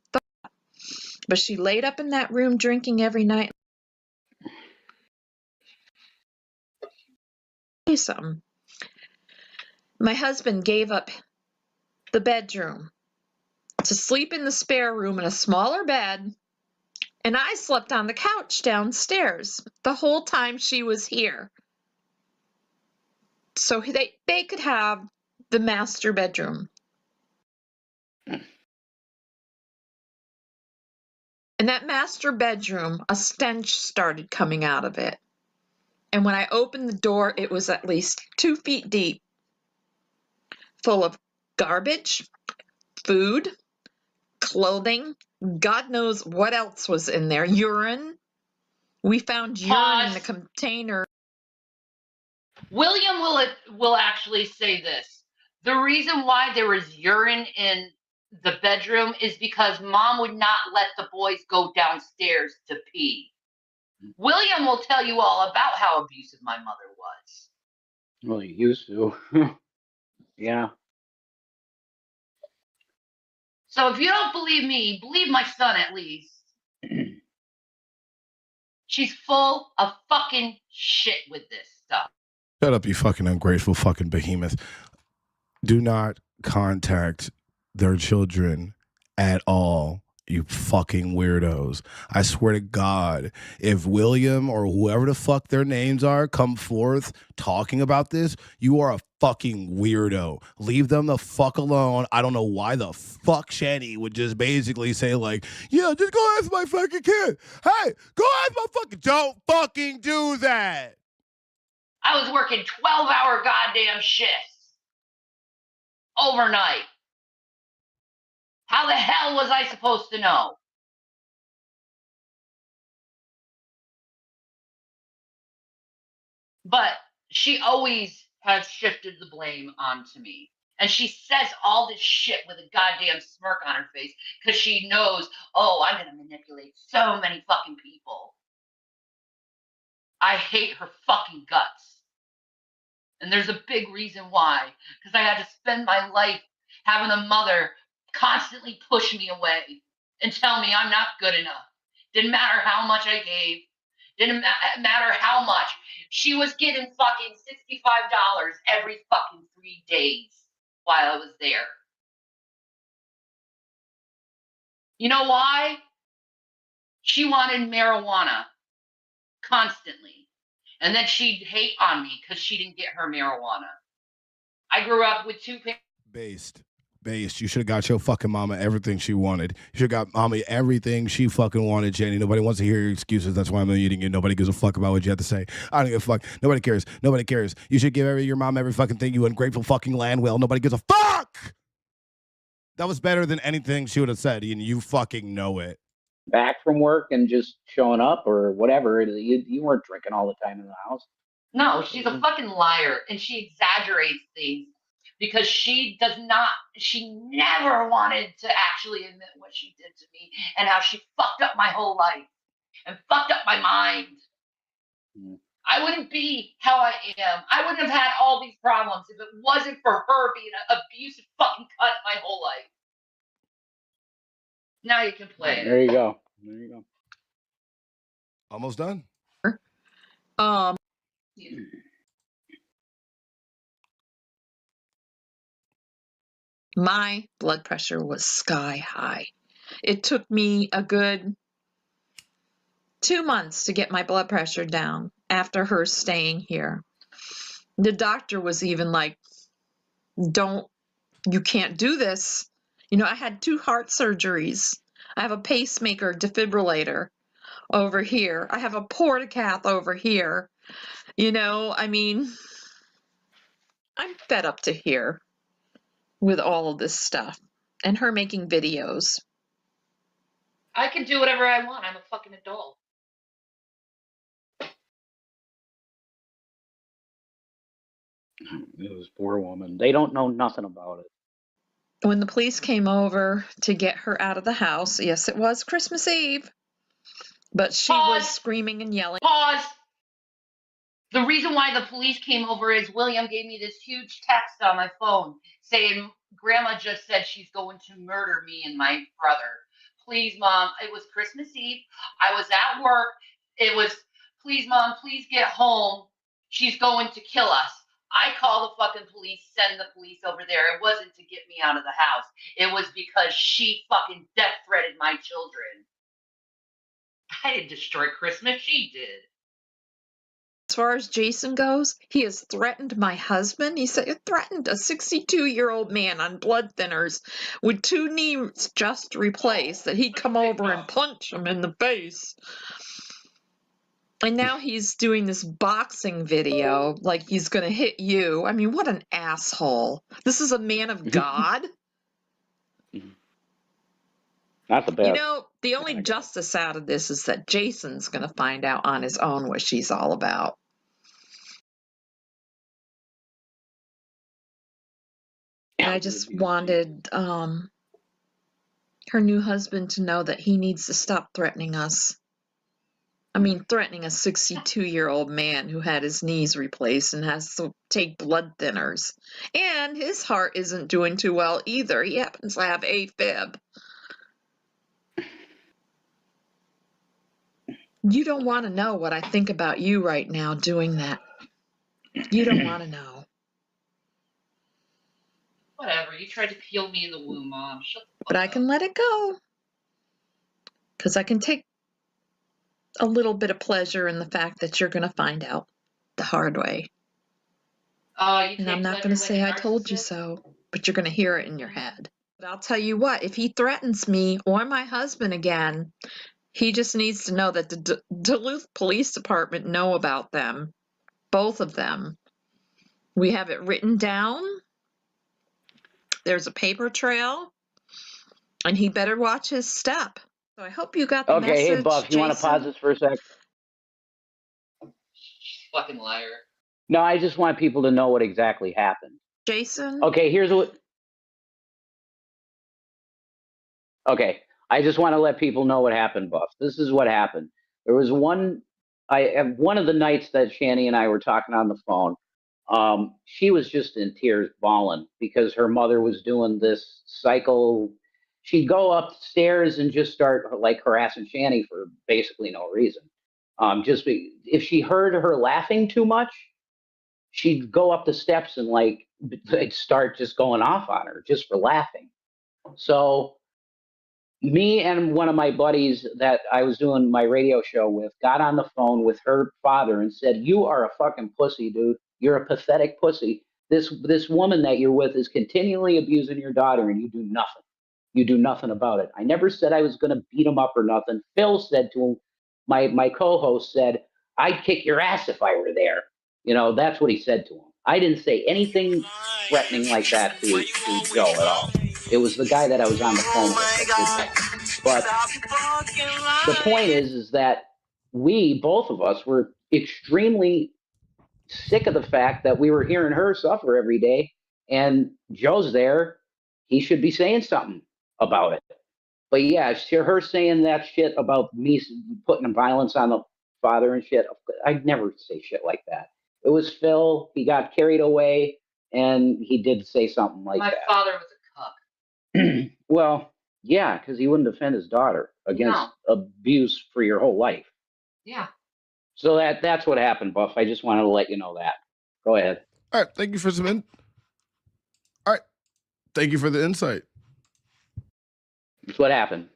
But she laid up in that room drinking every night. Something. My husband gave up the bedroom to sleep in the spare room in a smaller bed, and I slept on the couch downstairs the whole time she was here. So they could have the master bedroom. And that master bedroom, a stench started coming out of it. And when I opened the door, it was at least 2 feet deep, full of garbage, food, clothing, God knows what else was in there. Urine. We found urine in a container.
William will actually say this. The reason why there was urine in the bedroom is because Mom would not let the boys go downstairs to pee. William will tell you all about how abusive my mother was.
Well, he used to. Yeah.
So if you don't believe me, believe my son at least. She's full of fucking shit with this stuff.
Shut up, you fucking ungrateful fucking behemoth. Do not contact their children at all, you fucking weirdos. I swear to God, if William or whoever the fuck their names are come forth talking about this, you are a fucking weirdo. Leave them the fuck alone. I don't know why the fuck Shani would just basically say like, yeah, just go ask my fucking kid. Hey, go ask my fucking, don't fucking do that.
I was working 12-hour goddamn shifts overnight. How the hell was I supposed to know? But she always has shifted the blame onto me. And she says all this shit with a goddamn smirk on her face because she knows, oh, I'm going to manipulate so many fucking people. I hate her fucking guts. And there's a big reason why. Because I had to spend my life having a mother constantly push me away and tell me I'm not good enough. Didn't matter how much I gave. Didn't matter how much. She was getting fucking $65 every fucking 3 days while I was there. You know why? She wanted marijuana constantly. And then she'd hate on me because she didn't get her marijuana. I grew up with two parents.
Based. You should have got your fucking mama everything she wanted. You should have got mommy everything she fucking wanted, Jenny. Nobody wants to hear your excuses. That's why I'm eating you. Nobody gives a fuck about what you have to say. I don't give a fuck. Nobody cares. Nobody cares. You should give your mom every fucking thing, you ungrateful fucking landwell. Nobody gives a fuck! That was better than anything she would have said, and you fucking know it.
Back from work and just showing up or whatever. You weren't drinking all the time in the house.
No, she's a fucking liar, and she exaggerates things because she never wanted to actually admit what she did to me and how she fucked up my whole life and fucked up my mind. I wouldn't be how I am. I wouldn't have had all these problems if it wasn't for her being an abusive fucking cunt my whole life. Now you can play it.
There you go. There you go.
Almost done.
My blood pressure was sky high. It took me a good 2 months to get my blood pressure down after her staying here. The doctor was even like, you can't do this. You know, I had 2 heart surgeries. I have a pacemaker defibrillator over here. I have a portacath over here. You know, I mean, I'm fed up to here with all of this stuff and her making videos.
I can do whatever I want. I'm a fucking adult.
This poor woman. They don't know nothing about it.
When the police came over to get her out of the house, yes, it was Christmas Eve, but she was screaming and yelling.
Pause. The reason why the police came over is William gave me this huge text on my phone saying, Grandma just said she's going to murder me and my brother. Please, Mom. It was Christmas Eve. I was at work. It was, please, Mom, please get home. She's going to kill us. I call the fucking police, send the police over there. It wasn't to get me out of the house. It was because she fucking death threatened my children. I didn't destroy Christmas. She did.
As far as Jason goes, he has threatened my husband. He said he threatened a 62-year-old man on blood thinners with 2 knees just replaced, that he'd come over and punch him in the face. And now he's doing this boxing video like he's going to hit you. I mean, what an asshole. This is a man of God.
Not the best.
You know, the only justice out of this is that Jason's going to find out on his own what she's all about. I just wanted her new husband to know that he needs to stop threatening us. I mean, threatening a 62-year-old man who had his knees replaced and has to take blood thinners. And his heart isn't doing too well either. He happens to have AFib. You don't want to know what I think about you right now doing that. You don't want to know.
Whatever. You tried to peel me in the womb, Mom. Shut the fuck
But I can let it go. Because I can take a little bit of pleasure in the fact that you're going to find out the hard way. And I'm not going to say I told you so, but you're going to hear it in your head. But I'll tell you what, if he threatens me or my husband again, he just needs to know that the Duluth Police Department know about them, both of them. We have it written down. There's a paper trail, and he better watch his step. So I hope you got the message,
hey, Buff, you want to pause this for a sec?
Fucking liar.
No, I just want people to know what exactly happened.
Jason?
Okay, Okay, I just want to let people know what happened, Buff. This is what happened. There was one of the nights that Shani and I were talking on the phone, she was just in tears bawling because her mother was doing this cycle. She'd go upstairs and just start like harassing Shani for basically no reason. If she heard her laughing too much, she'd go up the steps and like start just going off on her just for laughing. So me and one of my buddies that I was doing my radio show with got on the phone with her father and said, "You are a fucking pussy, dude. You're a pathetic pussy. This woman that you're with is continually abusing your daughter and you do nothing. You do nothing about it." I never said I was going to beat him up or nothing. Phil said to him, my co-host said, "I'd kick your ass if I were there." You know, that's what he said to him. I didn't say anything threatening like that to Joe at all. It was the guy that I was on the phone with that did that. But the point is that we, both of us, were extremely sick of the fact that we were hearing her suffer every day, and Joe's there. He should be saying something about it. But yeah, her saying that shit about me putting violence on the father and shit, I'd never say shit like that. It was Phil. He got carried away, and he did say something like that.
My father was a cuck.
Well, yeah, because he wouldn't defend his daughter against abuse for your whole life.
Yeah.
So that's what happened, Buff. I just wanted to let you know that. Go ahead.
All right, thank you for All right, thank you for the insight.
That's what happened.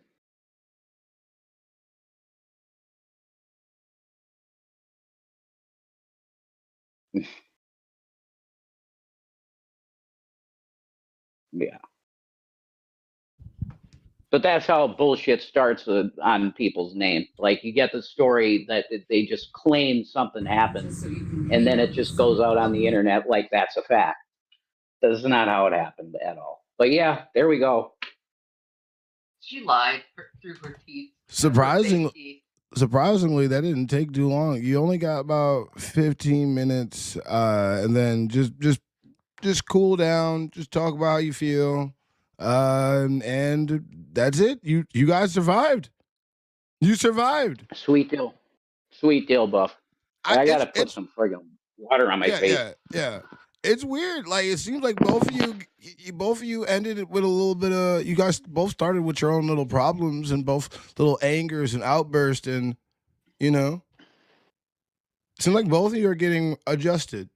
Yeah. But that's how bullshit starts on people's name. Like you get the story that they just claim something happened, and then it just goes out on the internet like that's a fact. That's not how it happened at all. But yeah, there we go.
She lied through her teeth.
Surprisingly, that didn't take too long. You only got about 15 minutes, and then just cool down, just talk about how you feel, and that's it. You guys survived. You survived.
Sweet deal, Buff. I gotta put some friggin' water on my face.
Yeah. It's weird. Like it seems like both of you ended it with a little bit of. You guys both started with your own little problems and both little angers and outbursts, and it seems like both of you are getting adjusted.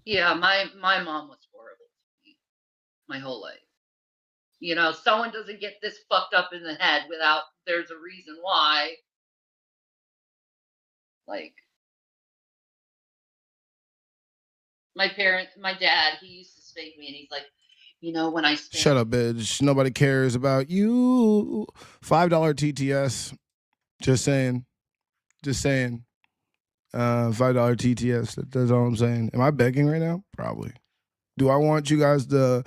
Yeah, my mom was horrible to me my whole life. You know, someone doesn't get this fucked up in the head without there's a reason why. Like my dad, he used to spank me and he's like, you know, when I spank.
Shut up, bitch. Nobody cares about you. $5 TTS. Just saying. $5 TTS. That's all I'm saying. Am I begging right now? Probably. Do I want you guys to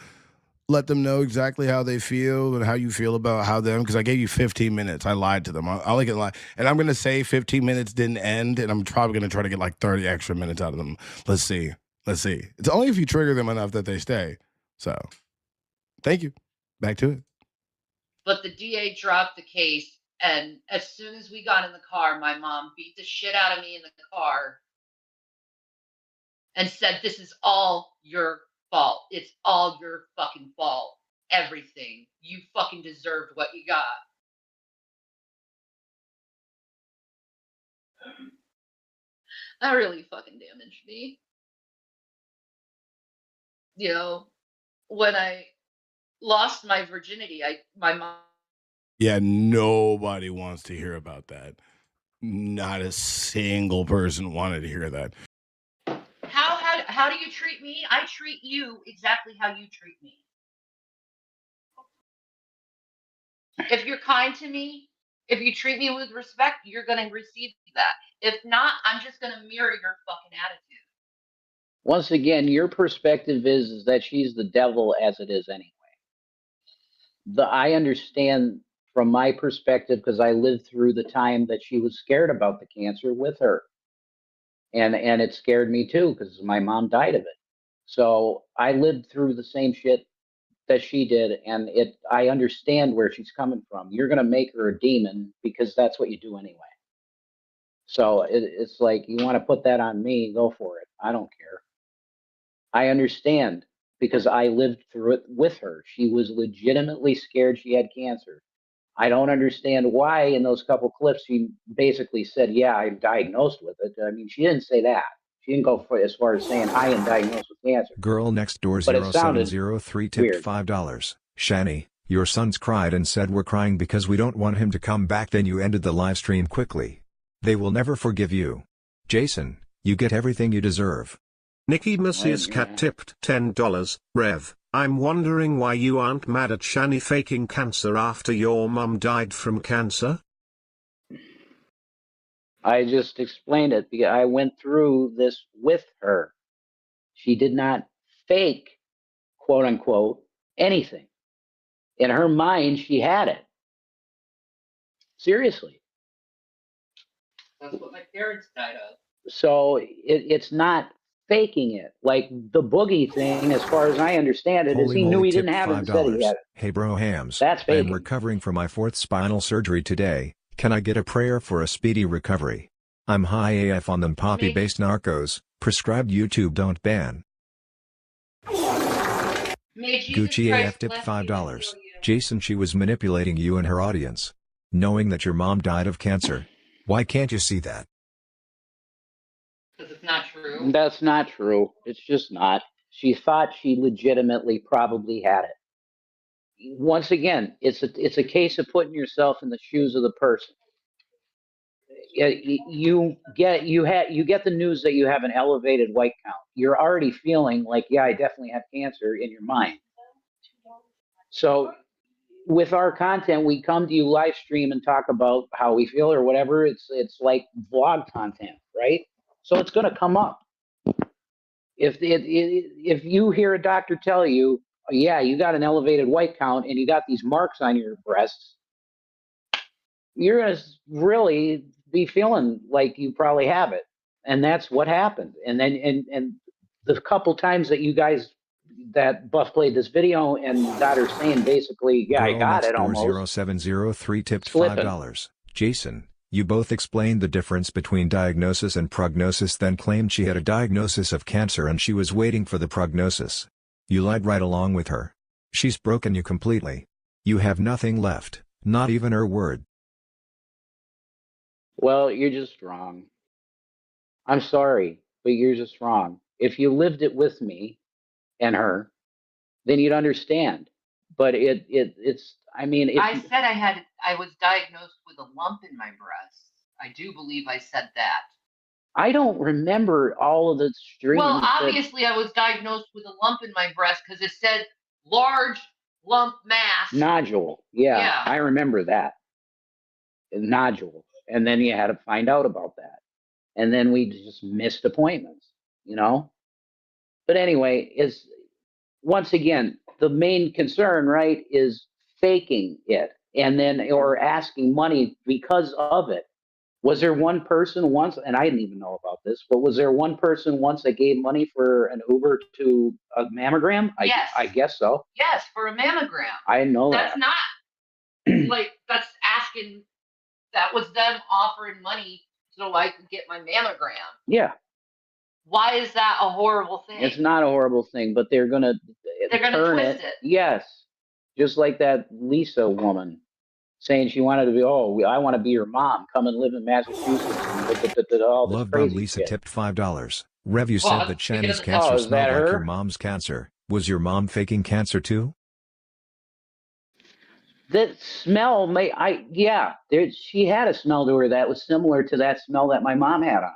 let them know exactly how they feel and how you feel about how them? Because I gave you 15 minutes. I lied to them. I only get lie. And I'm going to say 15 minutes didn't end, and I'm probably going to try to get like 30 extra minutes out of them. Let's see. It's only if you trigger them enough that they stay. So, thank you. Back to it.
But the DA dropped the case, and as soon as we got in the car, my mom beat the shit out of me in the car and said, "This is all your fault. It's all your fucking fault. Everything. You fucking deserved what you got." That really fucking damaged me. You know, when I lost my virginity, my mom.
Yeah, nobody wants to hear about that. Not a single person wanted to hear that.
How do you treat me? I treat you exactly how you treat me. If you're kind to me, if you treat me with respect, you're going to receive that. If not, I'm just going to mirror your fucking attitude.
Once again, your perspective is that she's the devil as it is anyway. I understand from my perspective because I lived through the time that she was scared about the cancer with her. And it scared me too because my mom died of it. So I lived through the same shit that she did, and I understand where she's coming from. You're gonna make her a demon because that's what you do anyway. So it's like, you want to put that on me, go for it. I don't care. I understand because I lived through it with her. She was legitimately scared she had cancer. I don't understand why in those couple clips she basically said, yeah, I'm diagnosed with it. I mean, she didn't say that. She didn't go as far as saying I am diagnosed with cancer.
Girl next door
But it sounded
0703 tipped
weird.
$5. Shani, your sons cried and said we're crying because we don't want him to come back. Then you ended the live stream quickly. They will never forgive you. Jason, you get everything you deserve.
Nikki Messiah's cat tipped $10. Rev, I'm wondering why you aren't mad at Shani faking cancer after your mum died from cancer?
I just explained it because I went through this with her. She did not fake, quote unquote, anything. In her mind, she had it. Seriously.
That's what my parents died of.
So it's not faking it. Like the boogie thing, as far as I understand it, is
Holy
he knew
moly
he didn't
tipped
have it and said he
$5.
had it.
Hey bro hams.
That's
I am
faking.
recovering from my 4th spinal surgery today. Can I get a prayer for a speedy recovery? I'm high AF on them poppy-based narcos. Prescribed YouTube don't ban. Gucci AF tipped $5. Jason, she was manipulating you and her audience. Knowing that your mom died of cancer. Why can't you see that?
Because it's not true.
That's not true. It's just not. She thought she legitimately probably had it. Once again, it's a case of putting yourself in the shoes of the person. You get the news that you have an elevated white count. You're already feeling like, yeah, I definitely have cancer in your mind. So with our content, we come to you live stream and talk about how we feel or whatever. It's like vlog content, right? So it's going to come up. If you hear a doctor tell you, yeah, you got an elevated white count and you got these marks on your breasts, you're going to really be feeling like you probably have it. And that's what happened. And then and the couple times that you guys, that Buff played this video and got her saying basically, yeah, I
Girl
got
next
it
door
almost.
0703 tipped
Slipping.
$5. Jason, you both explained the difference between diagnosis and prognosis, then claimed she had a diagnosis of cancer and she was waiting for the prognosis. You lied right along with her. She's broken you completely. You have nothing left, not even her word.
Well, you're just wrong. I'm sorry, but you're just wrong. If you lived it with me and her, then you'd understand. But it's, I mean, if
I said I was diagnosed with a lump in my breast. I do believe I said that.
I don't remember all of the streams.
Well, obviously I was diagnosed with a lump in my breast because it said large lump mass.
Nodule. Yeah,
Yeah.
I remember that. A nodule. And then you had to find out about that. And then we just missed appointments, you know? But anyway, once again, the main concern, right, is faking it and then, or asking money because of it. Was there one person once, and I didn't even know about this, but was there one person once that gave money for an Uber to a mammogram?
Yes.
I guess so.
Yes, for a mammogram.
I didn't know
That's
that.
not like, that's asking. That was them offering money so I could get my mammogram.
Yeah.
Why is that a horrible thing?
It's not a horrible thing, but they're gonna
They're gonna
turn
twist it.
Yes, just like that Lisa woman. saying she wanted to be, I want to be your mom. Come and live in Massachusetts. And all this
Love Bum
crazy
Lisa
shit.
tipped $5. Rev, you said that Shani's cancer
is that
smelled like your
her?
mom's cancer. Was your mom faking cancer too?
The smell she had a smell to her that was similar to that smell that my mom had on her.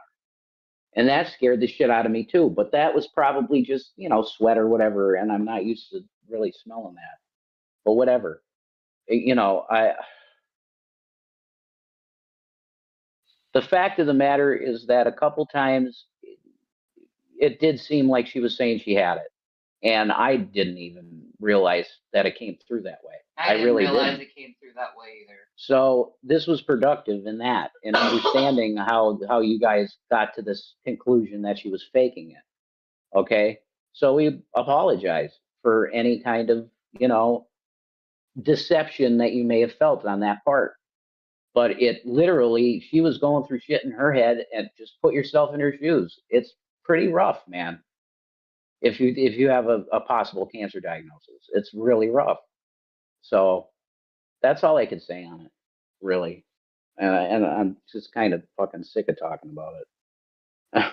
And that scared the shit out of me too. But that was probably just, sweat or whatever. And I'm not used to really smelling that. But whatever. The fact of the matter is that a couple times it did seem like she was saying she had it. And I didn't even realize that it came through that way.
I didn't realize it came through that way either.
So this was productive in that, in understanding how you guys got to this conclusion that she was faking it. Okay? So we apologize for any kind of, deception that you may have felt on that part. But it literally, she was going through shit in her head, and just put yourself in her shoes. It's pretty rough, man. If you have a possible cancer diagnosis, it's really rough. So that's all I can say on it, really. And I'm just kind of fucking sick of talking about it.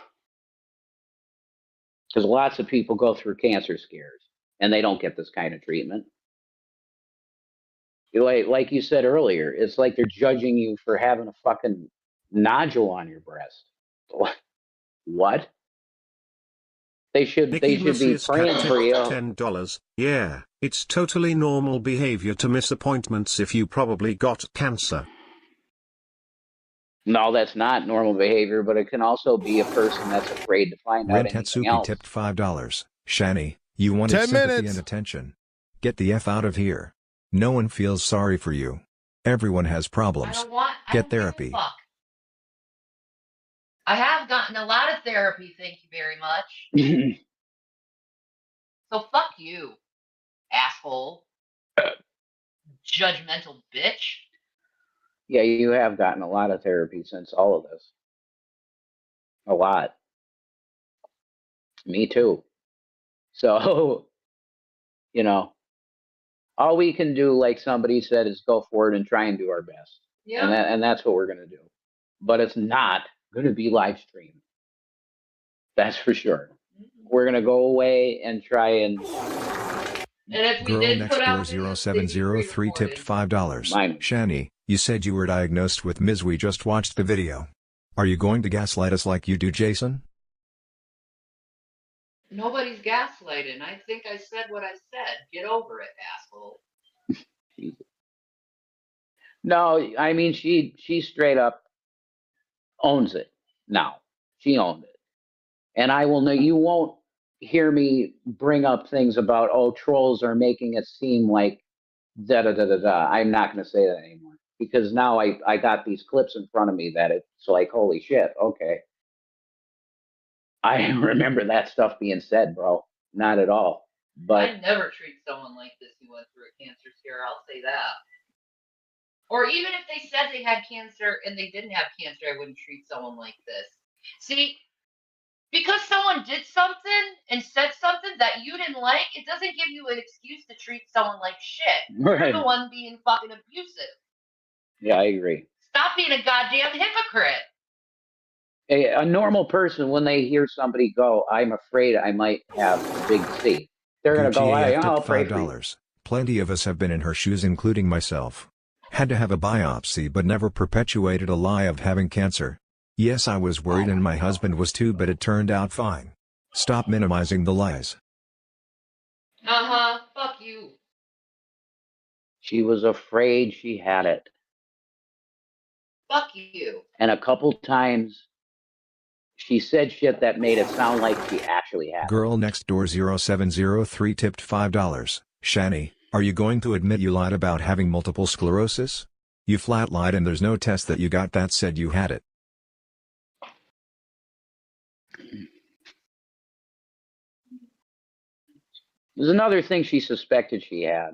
Because lots of people go through cancer scares and they don't get this kind of treatment. Like you said earlier, it's like they're judging you for having a fucking nodule on your breast. What? They should be praying for you.
$10. Yeah, it's totally normal behavior to miss appointments if you probably got cancer.
No, that's not normal behavior, but it can also be a person that's afraid to find out anything else.
tipped $5. Shani, you wanted
10
sympathy
minutes.
and attention. Get the F out of here. No one feels sorry for you. Everyone has problems. Get therapy.
Fuck. I have gotten a lot of therapy, thank you very much. So fuck you, asshole. Judgmental bitch.
Yeah, you have gotten a lot of therapy since all of this. A lot. Me too. So, all we can do, like somebody said, is go forward and try and do our best.
Yeah.
And that's what we're going to do. But it's not going to be live streamed. That's for sure. We're going to go away and try and...
And if we
Girl
did
next
put
door
out
0703 tipped $5. Shani, you said you were diagnosed with Ms. We just watched the video. Are you going to gaslight us like you do Jason?
Nobody's gaslighting. I think I said what I said. Get over it, asshole.
No, I mean, she straight up owns it now. She owned it. And I will know, you won't hear me bring up things about, trolls are making it seem like da-da-da-da-da. I'm not going to say that anymore. Because now I got these clips in front of me that it's like, holy shit, okay. I remember that stuff being said, bro. Not at all. But
I'd never treat someone like this who went through a cancer scare, I'll say that. Or even if they said they had cancer and they didn't have cancer, I wouldn't treat someone like this. See, because someone did something and said something that you didn't like, it doesn't give you an excuse to treat someone like shit.
Right.
You're the one being fucking abusive.
yeah, I agree.
Stop being a goddamn hypocrite.
A normal person, when they hear somebody go, I'm afraid I might have a big C, they're going to go, I'll pray for you.
$5. Plenty of us have been in her shoes, including myself. Had to have a biopsy but never perpetuated a lie of having cancer. Yes, I was worried and my husband was too, but it turned out fine. Stop minimizing the lies.
Fuck you.
She was afraid she had it.
Fuck you.
And a couple times, she said shit that made it sound like she actually had it.
Girl next door 0703 tipped $5. Shani, are you going to admit you lied about having multiple sclerosis? You flat lied and there's no test that you got that said you had it.
There's another thing she suspected she had.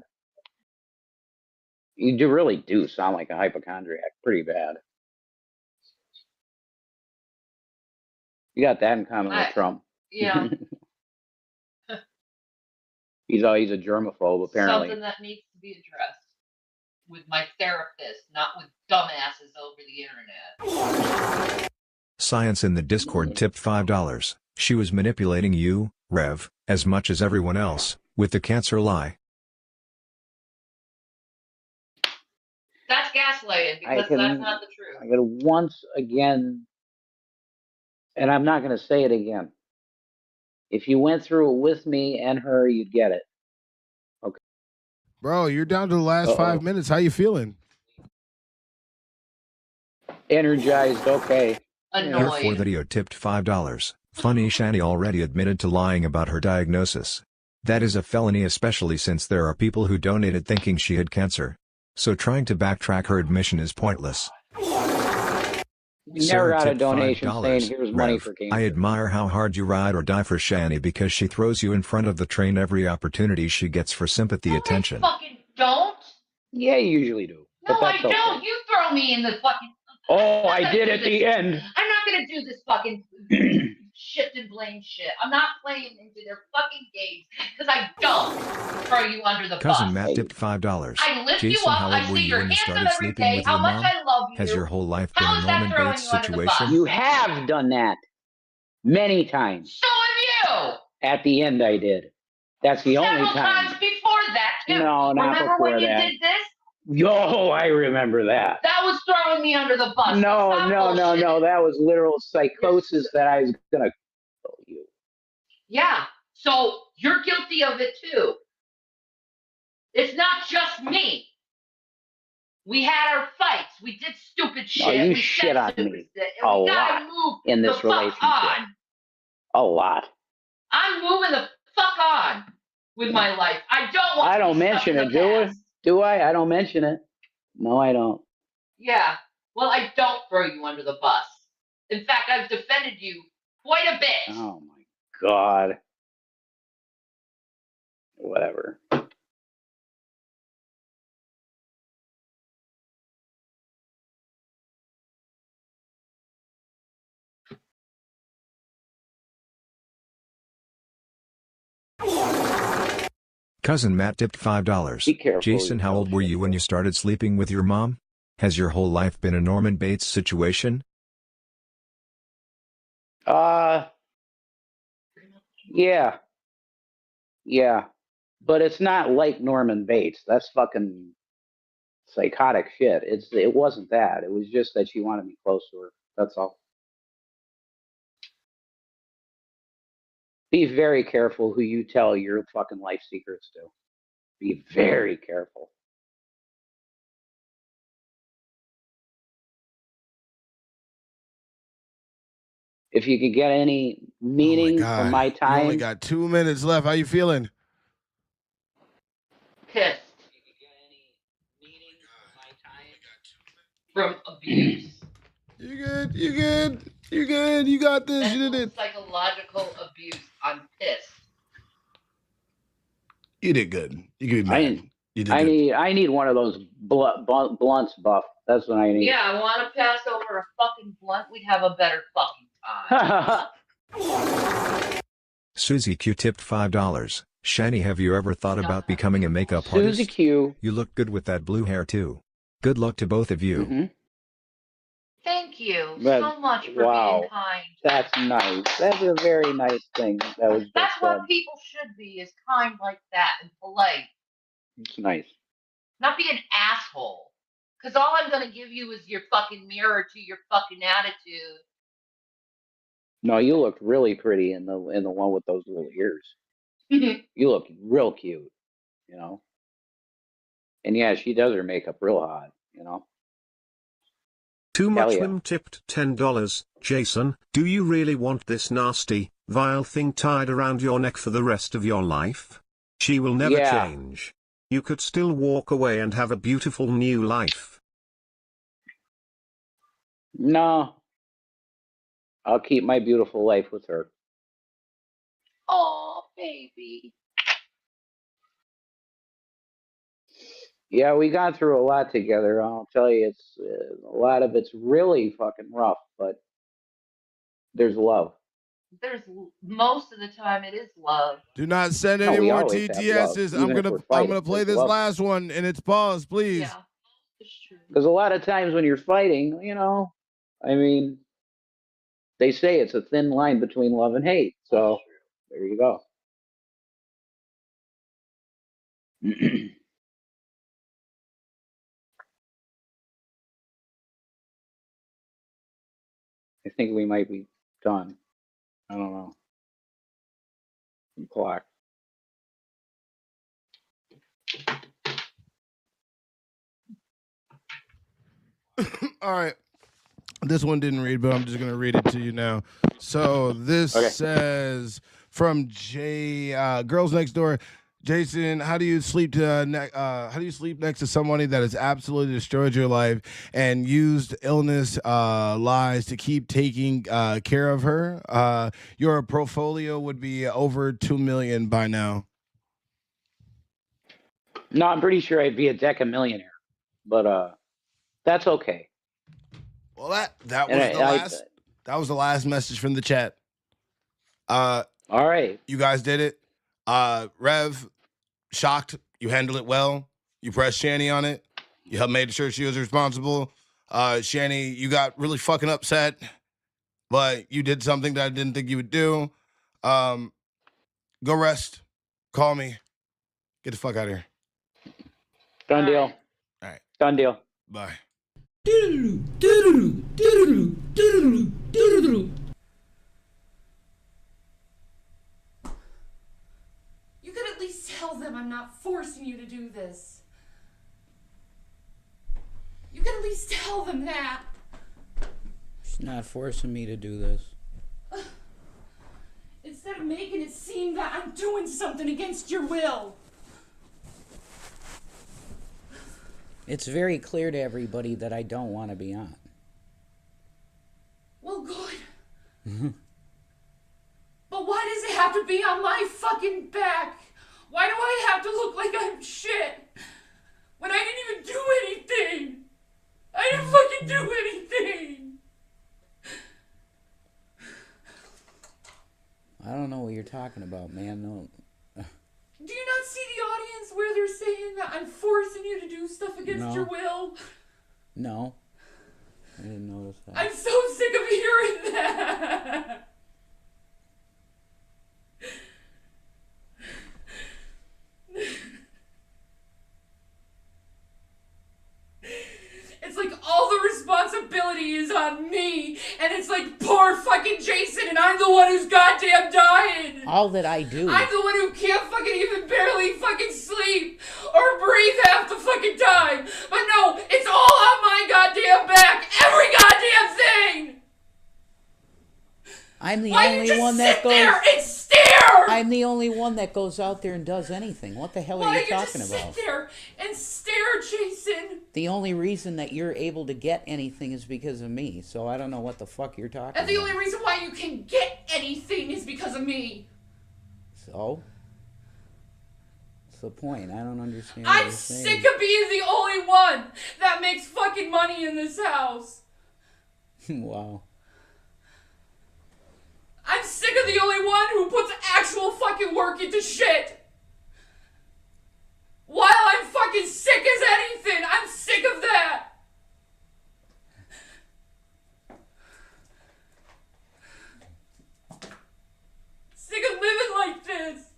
You really do sound like a hypochondriac. Pretty bad. You got that in common with Trump.
Yeah.
He's a germaphobe, apparently.
Something that needs to be addressed. with my therapist, not with dumbasses over the internet.
Science in the Discord tipped $5. She was manipulating you, Rev, as much as everyone else, with the cancer lie.
That's gaslighting because that's not the truth.
I'm going to once again, and I'm not going to say it again. If you went through it with me and her, you'd get it. Okay.
Bro, you're down to the last 5 minutes. How you feeling?
Energized, okay.
Here for the video tipped $5. Funny Shani already admitted to lying about her diagnosis. That is a felony, especially since there are people who donated thinking she had cancer. So trying to backtrack her admission is pointless.
You never got a donation saying here's money for cancer.
I admire how hard you ride or die for Shani because she throws you in front of the train every opportunity she gets for sympathy attention.
Fucking don't.
Yeah, you usually do.
No, I don't. You throw me in the fucking.
Oh, I did at the end.
I'm not gonna do this fucking shift and blame shit. I'm not playing into their fucking games because I don't throw you under the
Cousin
bus.
Matt tipped $5.
I lift
Jason,
you up.
how
I
old were
see
you
your
when you
handsome
started
every
sleeping
day.
with
How
your
much
mom?
I love you.
Has your whole life been
How
a
is that
Norman
throwing
Bates
you under the
situation?
bus?
You have done that many times.
So have you.
At the end, I did. That's the only
Several
time.
times before that too.
No, not
Remember
before
when you
that.
did this?
Yo, I remember that.
That was throwing me under the bus.
No, that was literal psychosis that I was gonna kill you.
Yeah. So you're guilty of it too. It's not just me. We had our fights. We did stupid shit.
No, you
we
shit
said
on
stupid
me
shit.
a
And we gotta
lot
move
in this
the fuck
relationship.
on.
A lot.
I'm moving the fuck on with my life. I don't want.
I don't mention it, do I? I don't mention it. No, I don't.
Yeah. Well, I don't throw you under the bus. In fact, I've defended you quite a bit.
Oh my God. Whatever.
Cousin Matt tipped $5.
Be careful.
Jason, how old were you when you started sleeping with your mom? Has your whole life been a Norman Bates situation?
Yeah. Yeah. But it's not like Norman Bates. That's fucking psychotic shit. It wasn't that. It was just that she wanted me close to her. That's all. Be very careful who you tell your fucking life secrets to. Be very careful. If you could get any meaning from my time.
You only got 2 minutes left. How you feeling?
Pissed. From abuse.
You good. You got this. You did it.
Psychological abuse. I'm pissed.
You did good. You can be mad.
I need one of those blunts, Buff. That's what I need.
Yeah, I want to pass over a fucking blunt. We'd have a better fucking time.
Susie Q tipped $5. Shani, have you ever thought about becoming a makeup artist?
Susie Q.
You look good with that blue hair too. Good luck to both of you.
Mm-hmm.
Thank you so much for being kind.
That's nice. That's a very nice thing.
That's what people should be, is kind like that and polite.
It's nice.
Not be an asshole. Because all I'm going to give you is your fucking mirror to your fucking attitude.
No, you look really pretty in the one with those little ears. You look real cute, you know. And yeah, she does her makeup real hot, you know.
Too much Wim tipped $10. Jason, do you really want this nasty, vile thing tied around your neck for the rest of your life? She will never change. You could still walk away and have a beautiful new life.
No. I'll keep my beautiful life with her.
Oh, baby.
Yeah, we got through a lot together. I'll tell you, it's a lot of it's really fucking rough, but there's love.
There's most of the time it is love.
Do not send any more TTSs. I'm gonna play this last one and it's paused, please.
Yeah.
Because a lot of times when you're fighting, I mean, they say it's a thin line between love and hate. So there you go. I think we might be done. I don't know. Clock.
All right. This one didn't read, but I'm just going to read it to you now. So this says from Girls Next Door. Jason, how do you sleep next to somebody that has absolutely destroyed your life and used illness, lies to keep taking care of her? Your portfolio would be over 2 million by now.
No, I'm pretty sure I'd be a deca-millionaire, but that's okay.
Well, that was the last message from the chat.
All right,
you guys did it. Rev, shocked. You handled it well. You pressed Shani on it. You made sure she was responsible. Shani, you got really fucking upset, but you did something that I didn't think you would do. Go rest. Call me. Get the fuck out of here.
Done deal.
All right.
Done deal.
Bye.
You could at least tell them I'm not forcing you to do this. You could at least tell them that.
She's not forcing me to do this.
Instead of making it seem that I'm doing something against your will.
It's very clear to everybody that I don't want to be on.
Well, good. But why does it have to be on my fucking back? Why do I have to look like I'm shit when I didn't even do anything? I didn't fucking do anything.
I don't know what you're talking about, man. No.
Do you not see the audience where they're saying that I'm forcing you to do stuff against your will?
No. I didn't notice that.
I'm so sick of hearing that. It's like all the responsibility is on me, and it's like poor fucking Jason, and I'm the one who's goddamn dying.
All that I do.
I'm the one who can't fucking even barely fucking sleep or breathe half the fucking time. But no, it's all on my goddamn back. Every goddamn thing.
I'm the
Why
only
you just
one that
sit
goes.
there and stare?
I'm the only one that goes out there and does anything. What the hell are you talking
just
about?
sit there and stare, Jason?
The only reason that you're able to get anything is because of me. So I don't know what the fuck you're talking
And the
about.
only reason why you can get anything is because of me.
So? What's the point? I don't understand what
I'm
you're saying.
sick of being the only one that makes fucking money in this house.
Wow.
I'm sick of the only one who puts actual fucking work into shit. While I'm fucking sick as anything, I'm sick of that. Sick of living like this.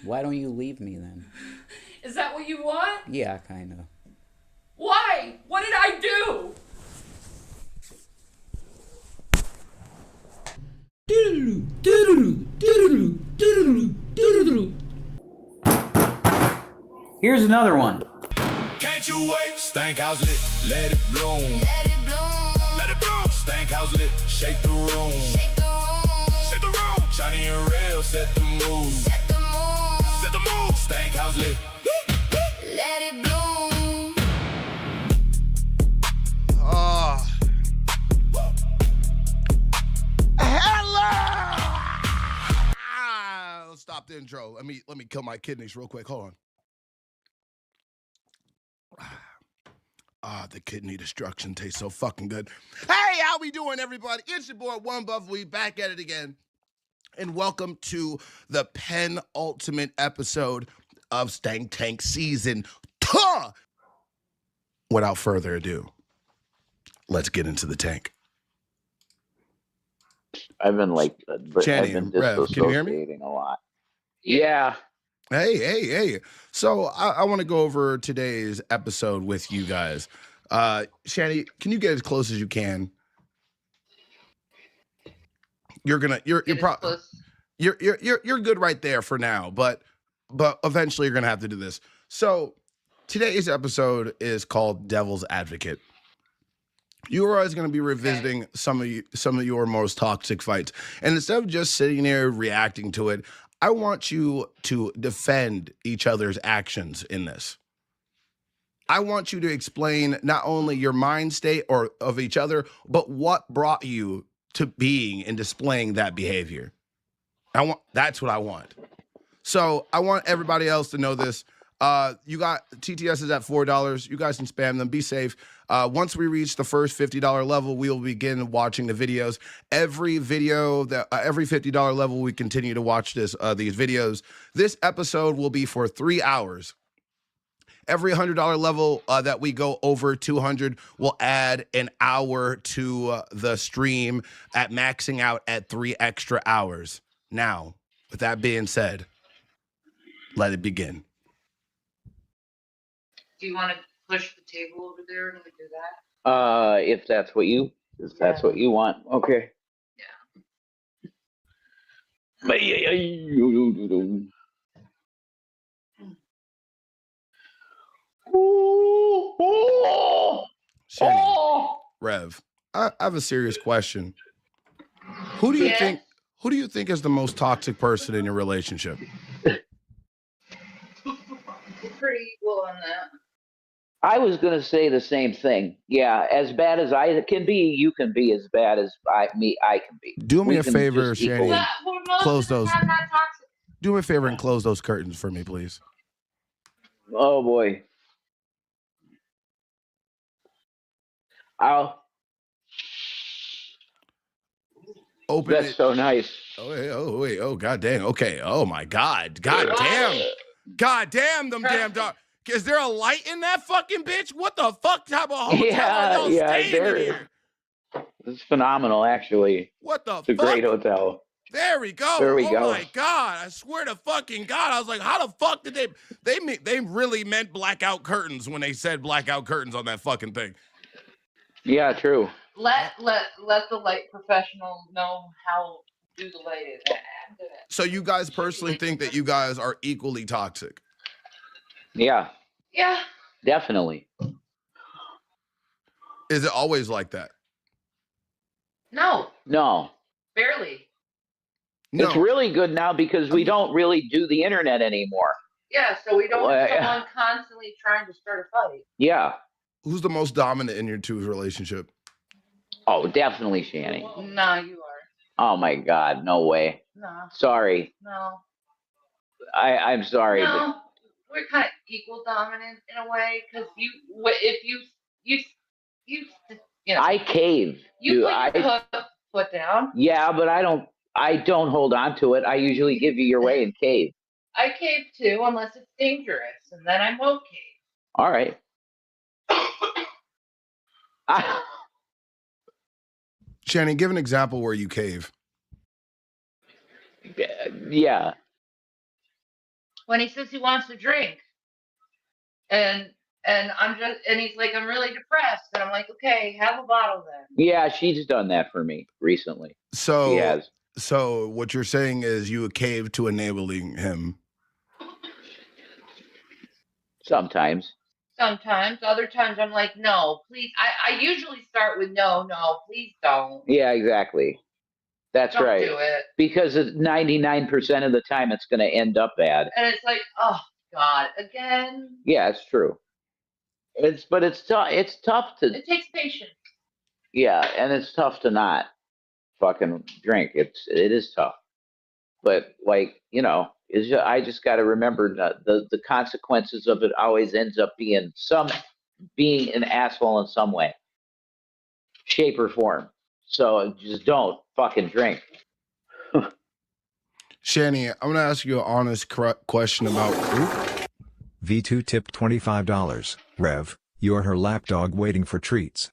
Why don't you leave me then?
Is that what you want?
Yeah, kind of.
Why? What did I do?
Here's another one.
Can't you wait? Stank house lit, let it bloom. Let it bloom. Let it bloom. Stank house lit, shake the room. Shake the room. Shake the room. Shiny and real, set the mood. Set the mood. Set the mood. Stank house lit. Let it bloom.
Oh. Hello. Let's stop the intro. Let me kill my kidneys real quick. Hold on. The kidney destruction tastes so fucking good. Hey, how we doing, everybody? It's your boy, One Buff. We back at it again. And welcome to the penultimate episode of Stank Tank Season 2. Huh! Without further ado, let's get into the tank.
I've been like,
Channy
I've been
and Rev, can you hear me?
disassociating a lot. Yeah.
Hey. So I want to go over today's episode with you guys. Channy, can you get as close as you can? You're good right there for now, but eventually you're gonna have to do this. So today's episode is called Devil's Advocate. You are always going to be revisiting some of your most toxic fights, and instead of just sitting there reacting to it, I want you to defend each other's actions in this. I want you to explain not only your mind state or of each other, but what brought you to being and displaying that behavior. That's what I want. So I want everybody else to know this. You got TTS is at $4. You guys can spam them. Be safe. Once we reach the first $50 level, we will begin watching the videos. Every video that every $50 level, we continue to watch these videos. This episode will be for 3 hours. Every $100 level that we go over 200 will add an hour to the stream at maxing out at 3 extra hours. Now, with that being said, let it begin.
Do you want to push the table over there and we do that?
If that's what you want. Okay. Yeah.
Shanny, Rev, I have a serious question. Who do you think is the most toxic person in your relationship?
We're pretty equal on that.
I was going to say the same thing. Yeah, as bad as I can be, you can be as bad as I can be.
Do me a favor, Shanny. Close those. Do me a favor and close those curtains for me, please.
Oh boy. I'll
open
That's
it.
so nice.
Oh wait. Oh god dang. Okay. Oh my god. God damn them damn dog. Is there a light in that fucking bitch? What the fuck type of hotel are y'all staying in here?
It's phenomenal, actually.
What the
fuck? It's a great hotel.
There we go. Oh my god. I swear to fucking God. I was like, how the fuck did they really meant blackout curtains when they said blackout curtains on that fucking thing.
Yeah, true.
Let the light professional know how to do the lighting.
So you guys personally think that you guys are equally toxic?
Yeah.
Yeah.
Definitely.
Is it always like that?
No. Barely.
No. It's really good now because we don't really do the internet anymore.
Yeah, so we don't have someone constantly trying to start a fight.
Yeah.
Who's the most dominant in your two's relationship?
Oh, definitely Shanny.
No, you are.
Oh my God, no way.
No.
Sorry.
No.
I'm sorry.
No, we're kind of equal dominant in a way because you know.
I cave.
You put your foot down.
Yeah, but I don't hold on to it. I usually give you your way and cave.
I cave too, unless it's dangerous, and then I won't cave.
All right.
Shanny, give an example where you cave.
Yeah.
When he says he wants to drink, and he's like, I'm really depressed, and I'm like, okay, have a bottle then.
Yeah, she's done that for me recently.
So
she has.
So what you're saying is you cave to enabling him.
Sometimes.
Other times I'm like, no, please. I usually start with no, please don't.
Yeah, exactly. That's
don't
right.
Do it.
Because 99% of the time it's going to end up bad.
And it's like, oh God, again.
Yeah, it's true. It's tough. It's tough to.
It takes patience.
Yeah, and it's tough to not fucking drink. It is tough. But I just got to remember the consequences of it always ends up being an asshole in some way, shape or form. So just don't fucking drink.
Shanny, I'm gonna ask you an honest question about.
V2 tipped $25. Rev, you're her lapdog waiting for treats.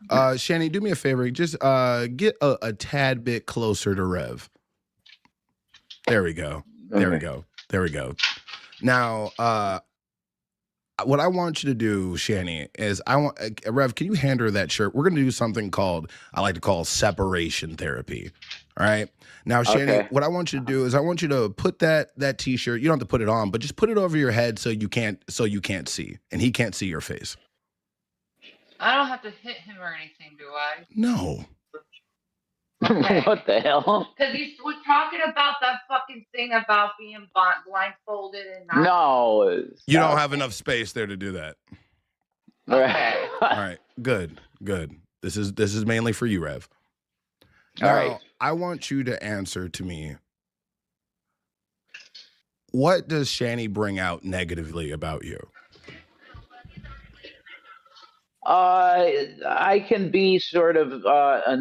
Shani, do me a favor. Just get a tad bit closer to Rev. There we go. There we go. There we go. Now, what I want you to do, Shani, is Rev, can you hand her that shirt? We're going to do something I like to call separation therapy. All right. Now, Shani, what I want you to do is I want you to put that t-shirt. You don't have to put it on, but just put it over your head so you can't see, and he can't see your face.
I don't have to hit him or anything, do I?
No.
Okay.
What the hell?
Because we're talking about that fucking thing about being blindfolded and not.
No.
You don't have enough space there to do that.
Okay.
All right. Good. This is mainly for you, Rev. Now,
all right.
I want you to answer to me. What does Shani bring out negatively about you?
I can be sort of a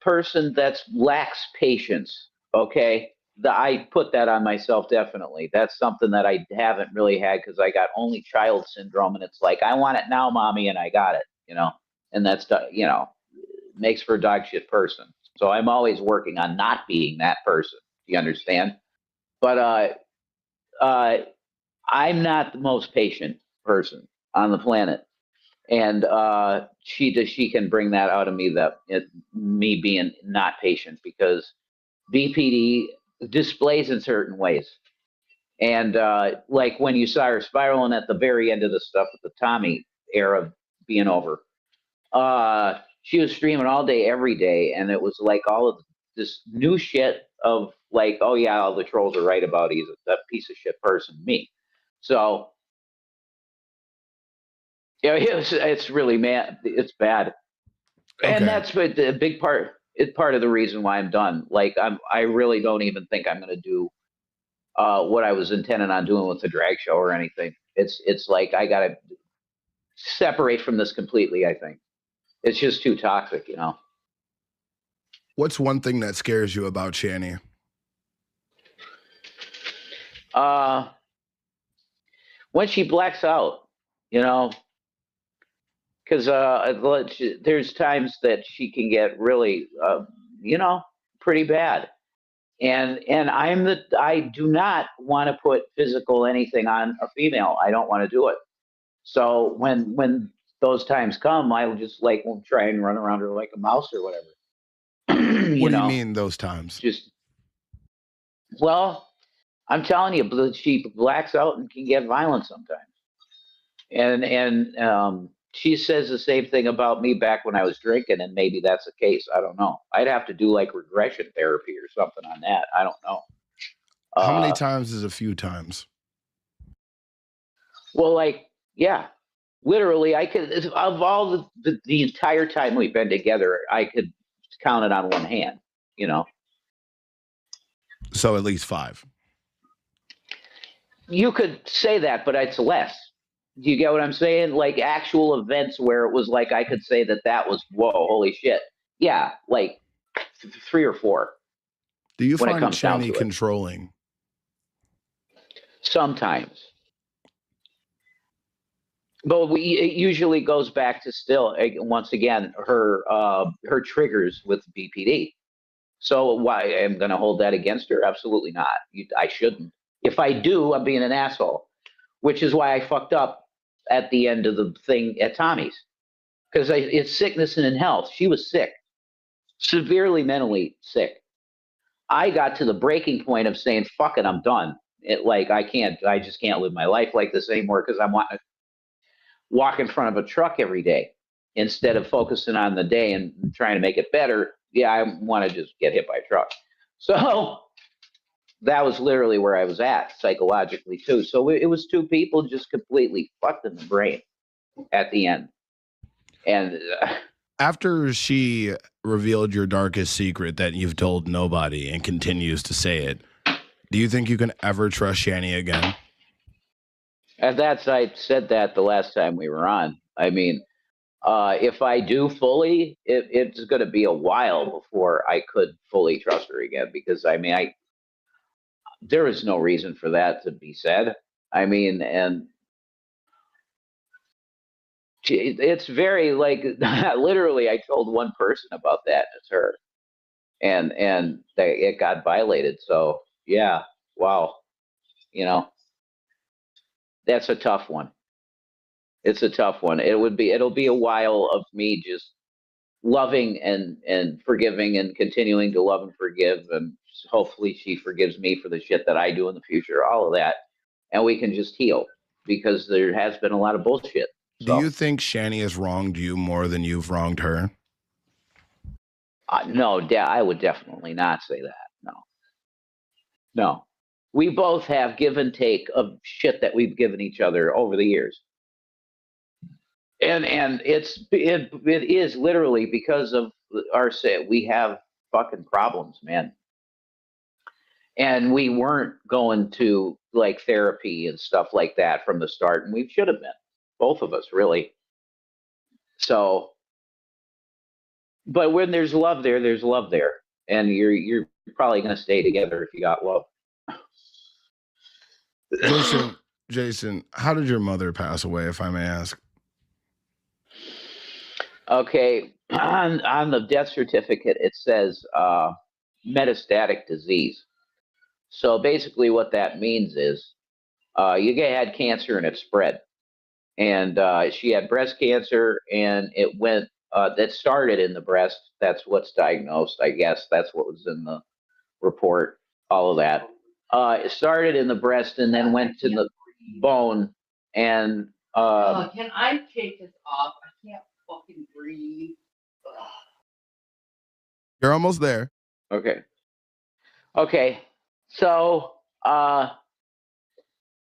person that lacks patience. Okay, I put that on myself definitely. That's something that I haven't really had because I got only child syndrome, and it's like I want it now, mommy, and I got it. And that's makes for a dog shit person. So I'm always working on not being that person. Do you understand? But I'm not the most patient person on the planet. And she can bring that out of me, me being not patient, because BPD displays in certain ways. And like when you saw her spiraling at the very end of the stuff with the Tommy era being over, she was streaming all day, every day. And it was like all of this new shit of like, oh yeah, all the trolls are right about he's a piece of shit person, me. So yeah, it's really it's bad.
Okay.
And that's the big part. It's part of the reason why I'm done. Like I really don't even think I'm going to do what I was intending on doing with the drag show or anything. It's like I got to separate from this completely. I think it's just too toxic,
What's one thing that scares you about Shani?
When she blacks out, because there's times that she can get really, pretty bad. And I do not want to put physical anything on a female. I don't want to do it. So when those times come, I will just will try and run around her like a mouse or whatever.
What do you mean those times?
Well, I'm telling you, she blacks out and can get violent sometimes. And she says the same thing about me back when I was drinking, and maybe that's the case. I don't know. I'd have to do regression therapy or something on that. I don't know.
How many times is a few times?
Well, yeah, literally, I could, of all the entire time we've been together, I could count it on one hand,
So at least 5.
You could say that, but it's less. Do you get what I'm saying? Like actual events where it was like I could say that was, whoa, holy shit. Yeah, 3 or 4.
Do you find Shani controlling?
Sometimes. But it usually goes back to still, once again, her triggers with BPD. So why am going to hold that against her? Absolutely not. I shouldn't. If I do, I'm being an asshole, which is why I fucked up at the end of the thing at Tommy's, because it's sickness and in health. She was sick, severely mentally sick. I got to the breaking point of saying, fuck it, I'm done. I just can't live my life like this anymore, because I'm wanting to walk in front of a truck every day instead of focusing on the day and trying to make it better. Yeah, I want to just get hit by a truck. So that was literally where I was at psychologically too. So it was 2 people just completely fucked in the brain at the end. And
after she revealed your darkest secret that you've told nobody and continues to say it, do you think you can ever trust Shani again?
I said that the last time we were on. I mean, if I do fully, it's going to be a while before I could fully trust her again, because there is no reason for that to be said. I mean, and it's very like literally. I told one person about that. It's her, and it got violated. So yeah, wow, you know, that's a tough one. It's a tough one. It'll be a while of me just loving and forgiving and continuing to love and forgive, and hopefully she forgives me for the shit that I do in the future, all of that, and we can just heal because there has been a lot of bullshit.
Do you think Shani has wronged you more than you've wronged her?
No, I would definitely not say that. No. We both have give and take of shit that we've given each other over the years. And it is literally because of our say we have fucking problems, man. And we weren't going to like therapy and stuff like that from the start, and we should have been, both of us, really. So, but when there's love there, there's love there, and you're probably going to stay together if you got love.
Jason, how did your mother pass away, if I may ask?
Okay, on the death certificate, it says metastatic disease. So basically what that means is you had cancer and it spread. And she had breast cancer, and it went, that started in the breast. That's what's diagnosed, I guess. That's what was in the report, all of that. It started in the breast and then went to the bone. And
can I take this off? I can't fucking breathe. Ugh.
You're almost there.
Okay. So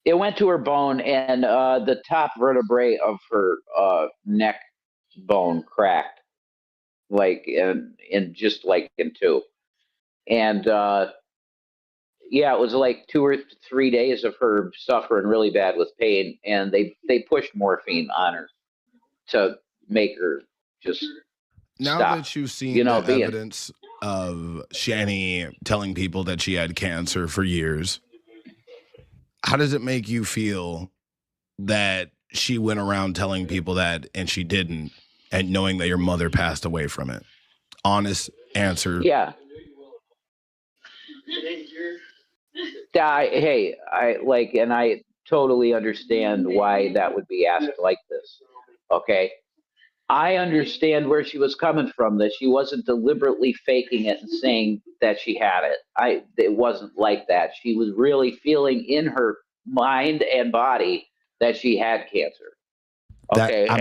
it went to her bone, and the top vertebrae of her neck bone cracked, like in just like in two. And yeah, it was like 2 or 3 days of her suffering really bad with pain, and they pushed morphine on her to make her just
now
stop.
That you've seen the evidence of Shani telling people that she had cancer for years, how does it make you feel that she went around telling people that and she didn't, and knowing that your mother passed away from it? Honest answer.
Yeah. I totally understand why that would be asked like this. Okay. I understand where she was coming from, that she wasn't deliberately faking it and saying that she had it. It wasn't like that. She was really feeling in her mind and body that she had cancer. Okay.
I'm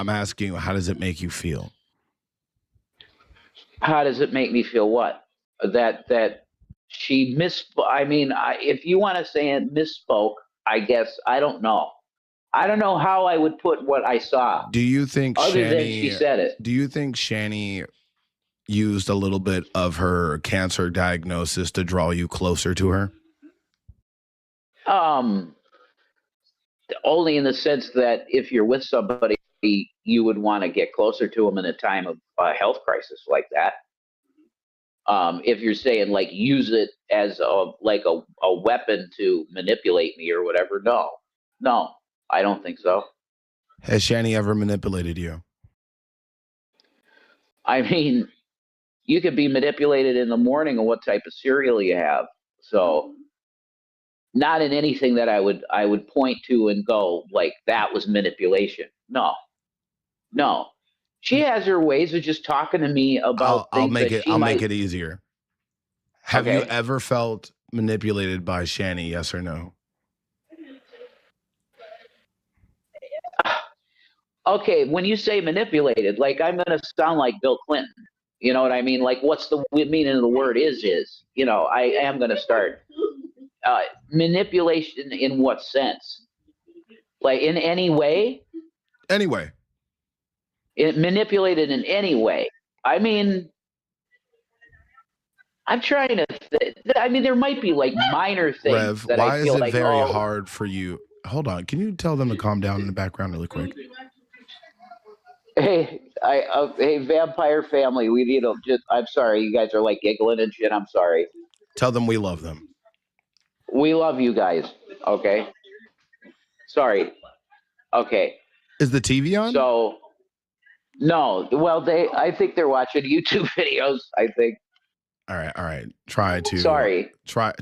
asking you, how does it make you feel?
How does it make me feel what? That she I mean, if you want to say it misspoke, I guess, I don't know. I don't know how I would put what I saw.
Do you think
other than she said it?
Do you think Shani used a little bit of her cancer diagnosis to draw you closer to her?
Only in the sense that if you're with somebody, you would want to get closer to them in a time of a health crisis like that. If you're saying like use it as a weapon to manipulate me or whatever, no, I don't think so.
Has Shani ever manipulated you?
I mean, you could be manipulated in the morning on what type of cereal you have. So not in anything that I would point to and go like that was manipulation. No. She has her ways of just talking to me about things.
I'll make it easier. Have you ever felt manipulated by Shani? Yes or no?
Okay, when you say manipulated, like I'm going to sound like Bill Clinton. You know what I mean? Like, what's the meaning of the word is? You know, I am going to start manipulation in what sense? Like in any way?
Anyway.
Manipulated in any way. I mean, I'm trying to. I mean, there might be like minor things.
Rev,
that
why
I feel
is it
like,
very hard for you? Hold on. Can you tell them to calm down in the background really quick?
Hey, hey, vampire family. We need to I'm sorry. You guys are like giggling and shit. I'm sorry.
Tell them we love them.
We love you guys. Okay. Sorry. Okay.
Is the TV on?
So, no. Well, I think they're watching YouTube videos. I think.
All right. Try to.
Sorry.
Tell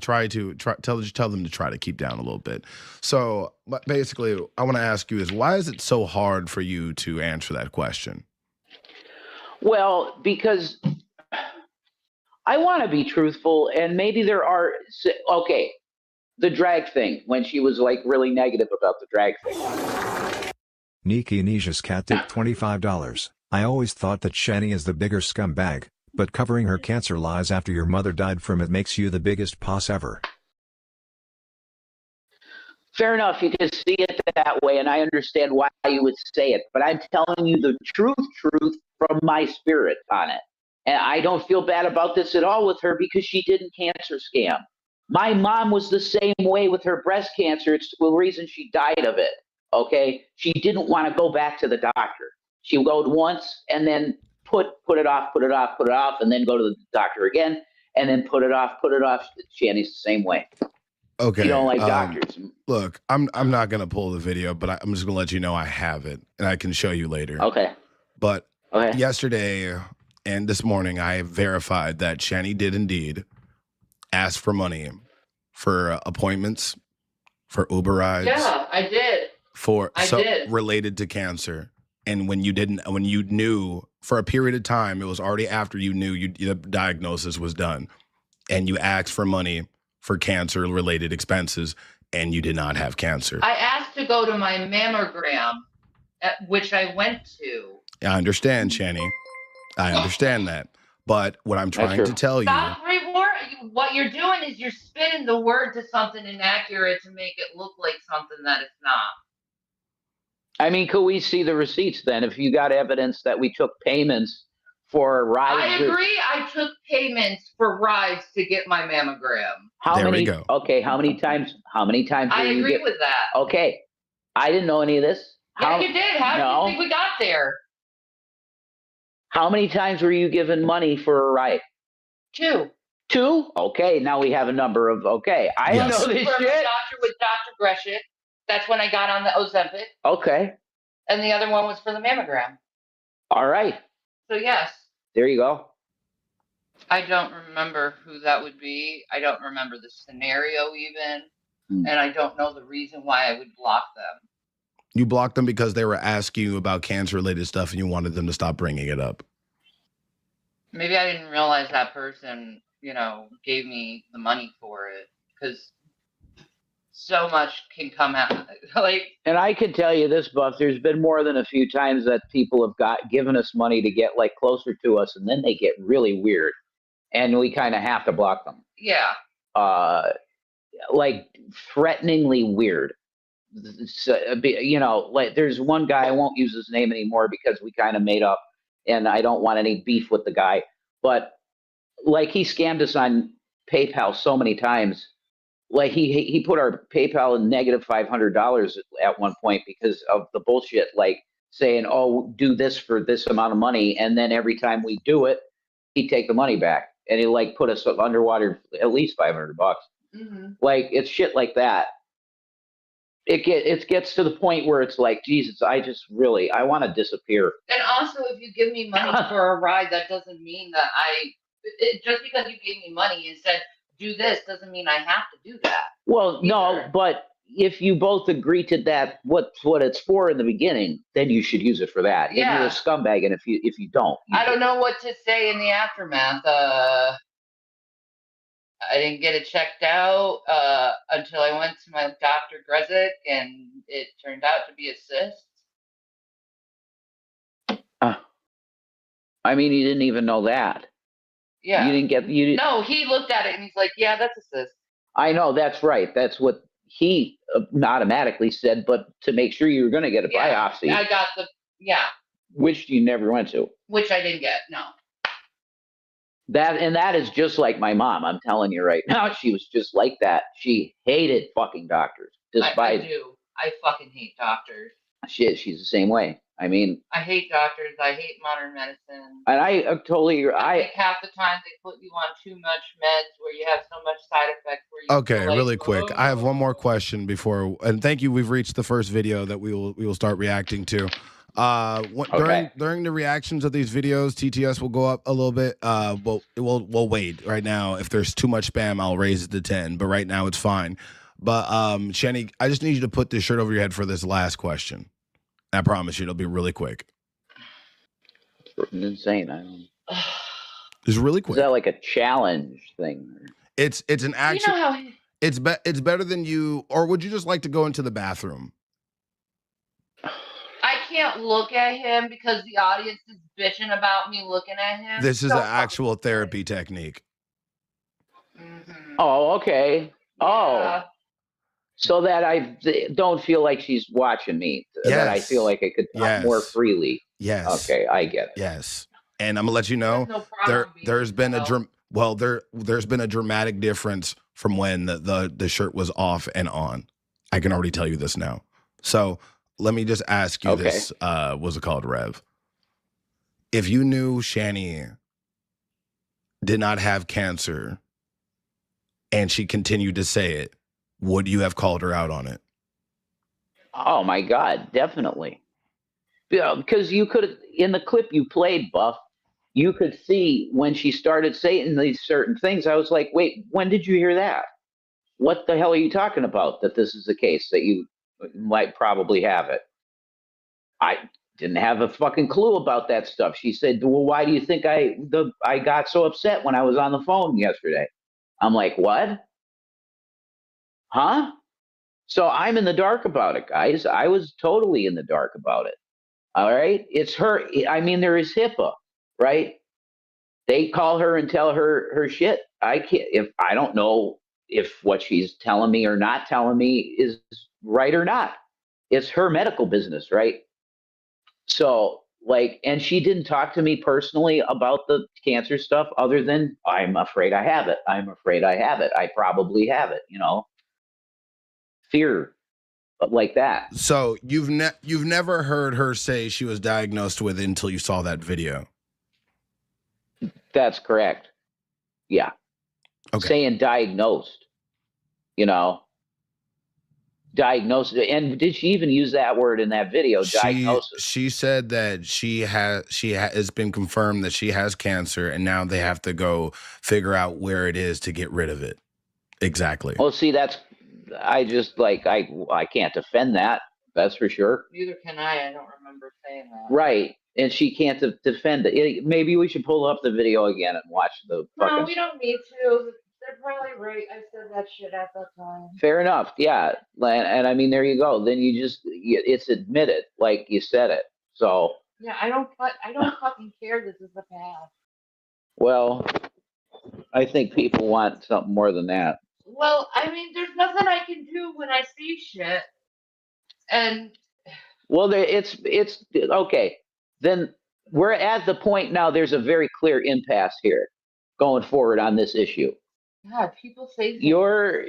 them to try to keep down a little bit. So, but basically, I want to ask you is why is it so hard for you to answer that question?
Well, because I want to be truthful, and maybe there are. Okay, the drag thing when she was like really negative about the drag thing.
Nikki Nisha's cat tipped $25. I always thought that Shani is the bigger scumbag, but covering her cancer lies after your mother died from it makes you the biggest boss ever.
Fair enough, you can see it that way, and I understand why you would say it, but I'm telling you the truth from my spirit on it. And I don't feel bad about this at all with her because she didn't cancer scam. My mom was the same way with her breast cancer. It's the reason she died of it, okay? She didn't want to go back to the doctor. She would go once and then put it off, and then go to the doctor again, and then put it off. Shani's the same way.
Okay.
You don't like doctors.
Look, I'm not gonna pull the video, but I'm just gonna let you know I have it and I can show you later.
Okay.
But yesterday and this morning, I verified that Shani did indeed ask for money for appointments, for Uber rides.
Yeah, I did.
Related to cancer. And when you knew for a period of time, it was already after you knew the diagnosis was done, and you asked for money for cancer-related expenses, and you did not have cancer.
I asked to go to my mammogram, which I went to.
I understand, Shani. I understand that. But what I'm trying to tell you...
Stop what you're doing is you're spinning the word to something inaccurate to make it look like something that it's not.
I mean, could we see the receipts then? If you got evidence that we took payments for rides.
I agree. I took payments for rides to get my mammogram.
There we go.
Okay, how many times?
I agree with that.
Okay, I didn't know any of this.
Yeah, you did. How do you think we got there?
How many times were you given money for a ride?
2.
2? Okay, now we have a number of. Okay, I know this shit.
Doctor with Dr. Gresham. That's when I got on the Ozempic.
Okay.
And the other one was for the mammogram.
All right.
So yes.
There you go.
I don't remember who that would be. I don't remember the scenario even. And I don't know the reason why I would block them.
You blocked them because they were asking you about cancer-related stuff and you wanted them to stop bringing it up.
Maybe I didn't realize that person, gave me the money for it. Because so much can come out.
And I can tell you this, Buff, there's been more than a few times that people have given us money to get closer to us, and then they get really weird. And we kind of have to block them.
Yeah.
Threateningly weird. So, there's one guy, I won't use his name anymore because we kind of made up, and I don't want any beef with the guy. But he scammed us on PayPal so many times. He put our PayPal in negative $500 at one point because of the bullshit, saying, "Oh, do this for this amount of money," and then every time we do it, he'd take the money back, and he put us underwater at least $500.
Mm-hmm.
It's shit like that. It gets to the point where it's like, Jesus, I want to disappear.
And also, if you give me money for a ride, that doesn't mean that just because you gave me money and said, do this, doesn't mean I have to do that.
Well, no, but if you both agree to that, what it's for in the beginning, then you should use it for that.
Yeah.
If you're a scumbag, and if you don't.
I don't know what to say in the aftermath. I didn't get it checked out until I went to my Dr. Grezek, and it turned out to be a cyst.
I mean, you didn't even know that.
Yeah.
No,
he looked at it and he's like, yeah, that's a cyst.
I know, that's right. That's what he automatically said, but to make sure you were going to get a biopsy.
I got
Which you never went to.
Which I didn't get, no.
That is just like my mom. I'm telling you right now, she was just like that. She hated fucking doctors. Despised.
I do. I fucking hate doctors.
Shit, she's the same way. I mean,
I hate doctors. I hate modern medicine.
and I totally agree.
I think half the time they put you on too much meds where you have so much side effects where you
Okay,
feel like,
really quick. I have one more question before, and thank you. We've reached the first video that we will start reacting to. During the reactions of these videos, TTS will go up a little bit. But we'll wait right now. If there's too much spam, I'll raise it to 10. But right now it's fine. But Shani, I just need you to put this shirt over your head for this last question. I promise you, it'll be really quick.
It's insane. I don't.
It's really quick.
Is that like a challenge thing?
It's an actual.
You know how
it's better than you. Or would you just like to go into the bathroom?
I can't look at him because the audience is bitching about me looking at him.
This is an actual therapy technique.
Oh, okay. Oh.
Yeah.
So that I don't feel like she's watching me. That I feel like I could talk more freely.
Yes.
Okay, I get it.
Yes. And I'm gonna let you know there's been a dramatic difference from when the shirt was off and on. I can already tell you this now. So let me just ask you this. What's it called, Rev? If you knew Shani did not have cancer and she continued to say it, would you have called her out on it?
Oh my God, definitely. Yeah, because you could, in the clip you played, Buff, you could see when she started saying these certain things. I was like, wait, when did you hear that? What the hell are you talking about? That this is the case, that you might probably have it. I didn't have a fucking clue about that stuff. She said, well, why do you think I got so upset when I was on the phone yesterday? I'm like, what? Huh? So I'm in the dark about it, guys. I was totally in the dark about it. All right. It's her. I mean, there is HIPAA, right? They call her and tell her shit. I can't, if I don't know if what she's telling me or not telling me is right or not. It's her medical business, right? So like, and she didn't talk to me personally about the cancer stuff other than I'm afraid I have it. I'm afraid I have it. I probably have it, you know. Fear like that.
So you've never heard her say she was diagnosed with it until you saw that video.
That's correct. Yeah.
Okay.
Saying diagnosed, you know. Diagnosed. And did she even use that word in that video? Diagnosis.
She said that it's been confirmed that she has cancer, and now they have to go figure out where it is to get rid of it. Exactly.
Well, see, I just like I can't defend that. That's for sure.
Neither can I. I don't remember saying that.
Right, and she can't defend it. Maybe we should pull up the video again and watch the.
No, we don't need to. They're probably right. I said that shit at that time.
Fair enough. Yeah, and I mean, there you go. Then it's admitted, like you said it. So.
Yeah, I don't fucking care. This is the past.
Well, I think people want something more than that.
Well, I mean, there's nothing I can do when I see shit. And
well, it's okay. Then we're at the point now. There's a very clear impasse here, going forward on this issue.
God, people say
your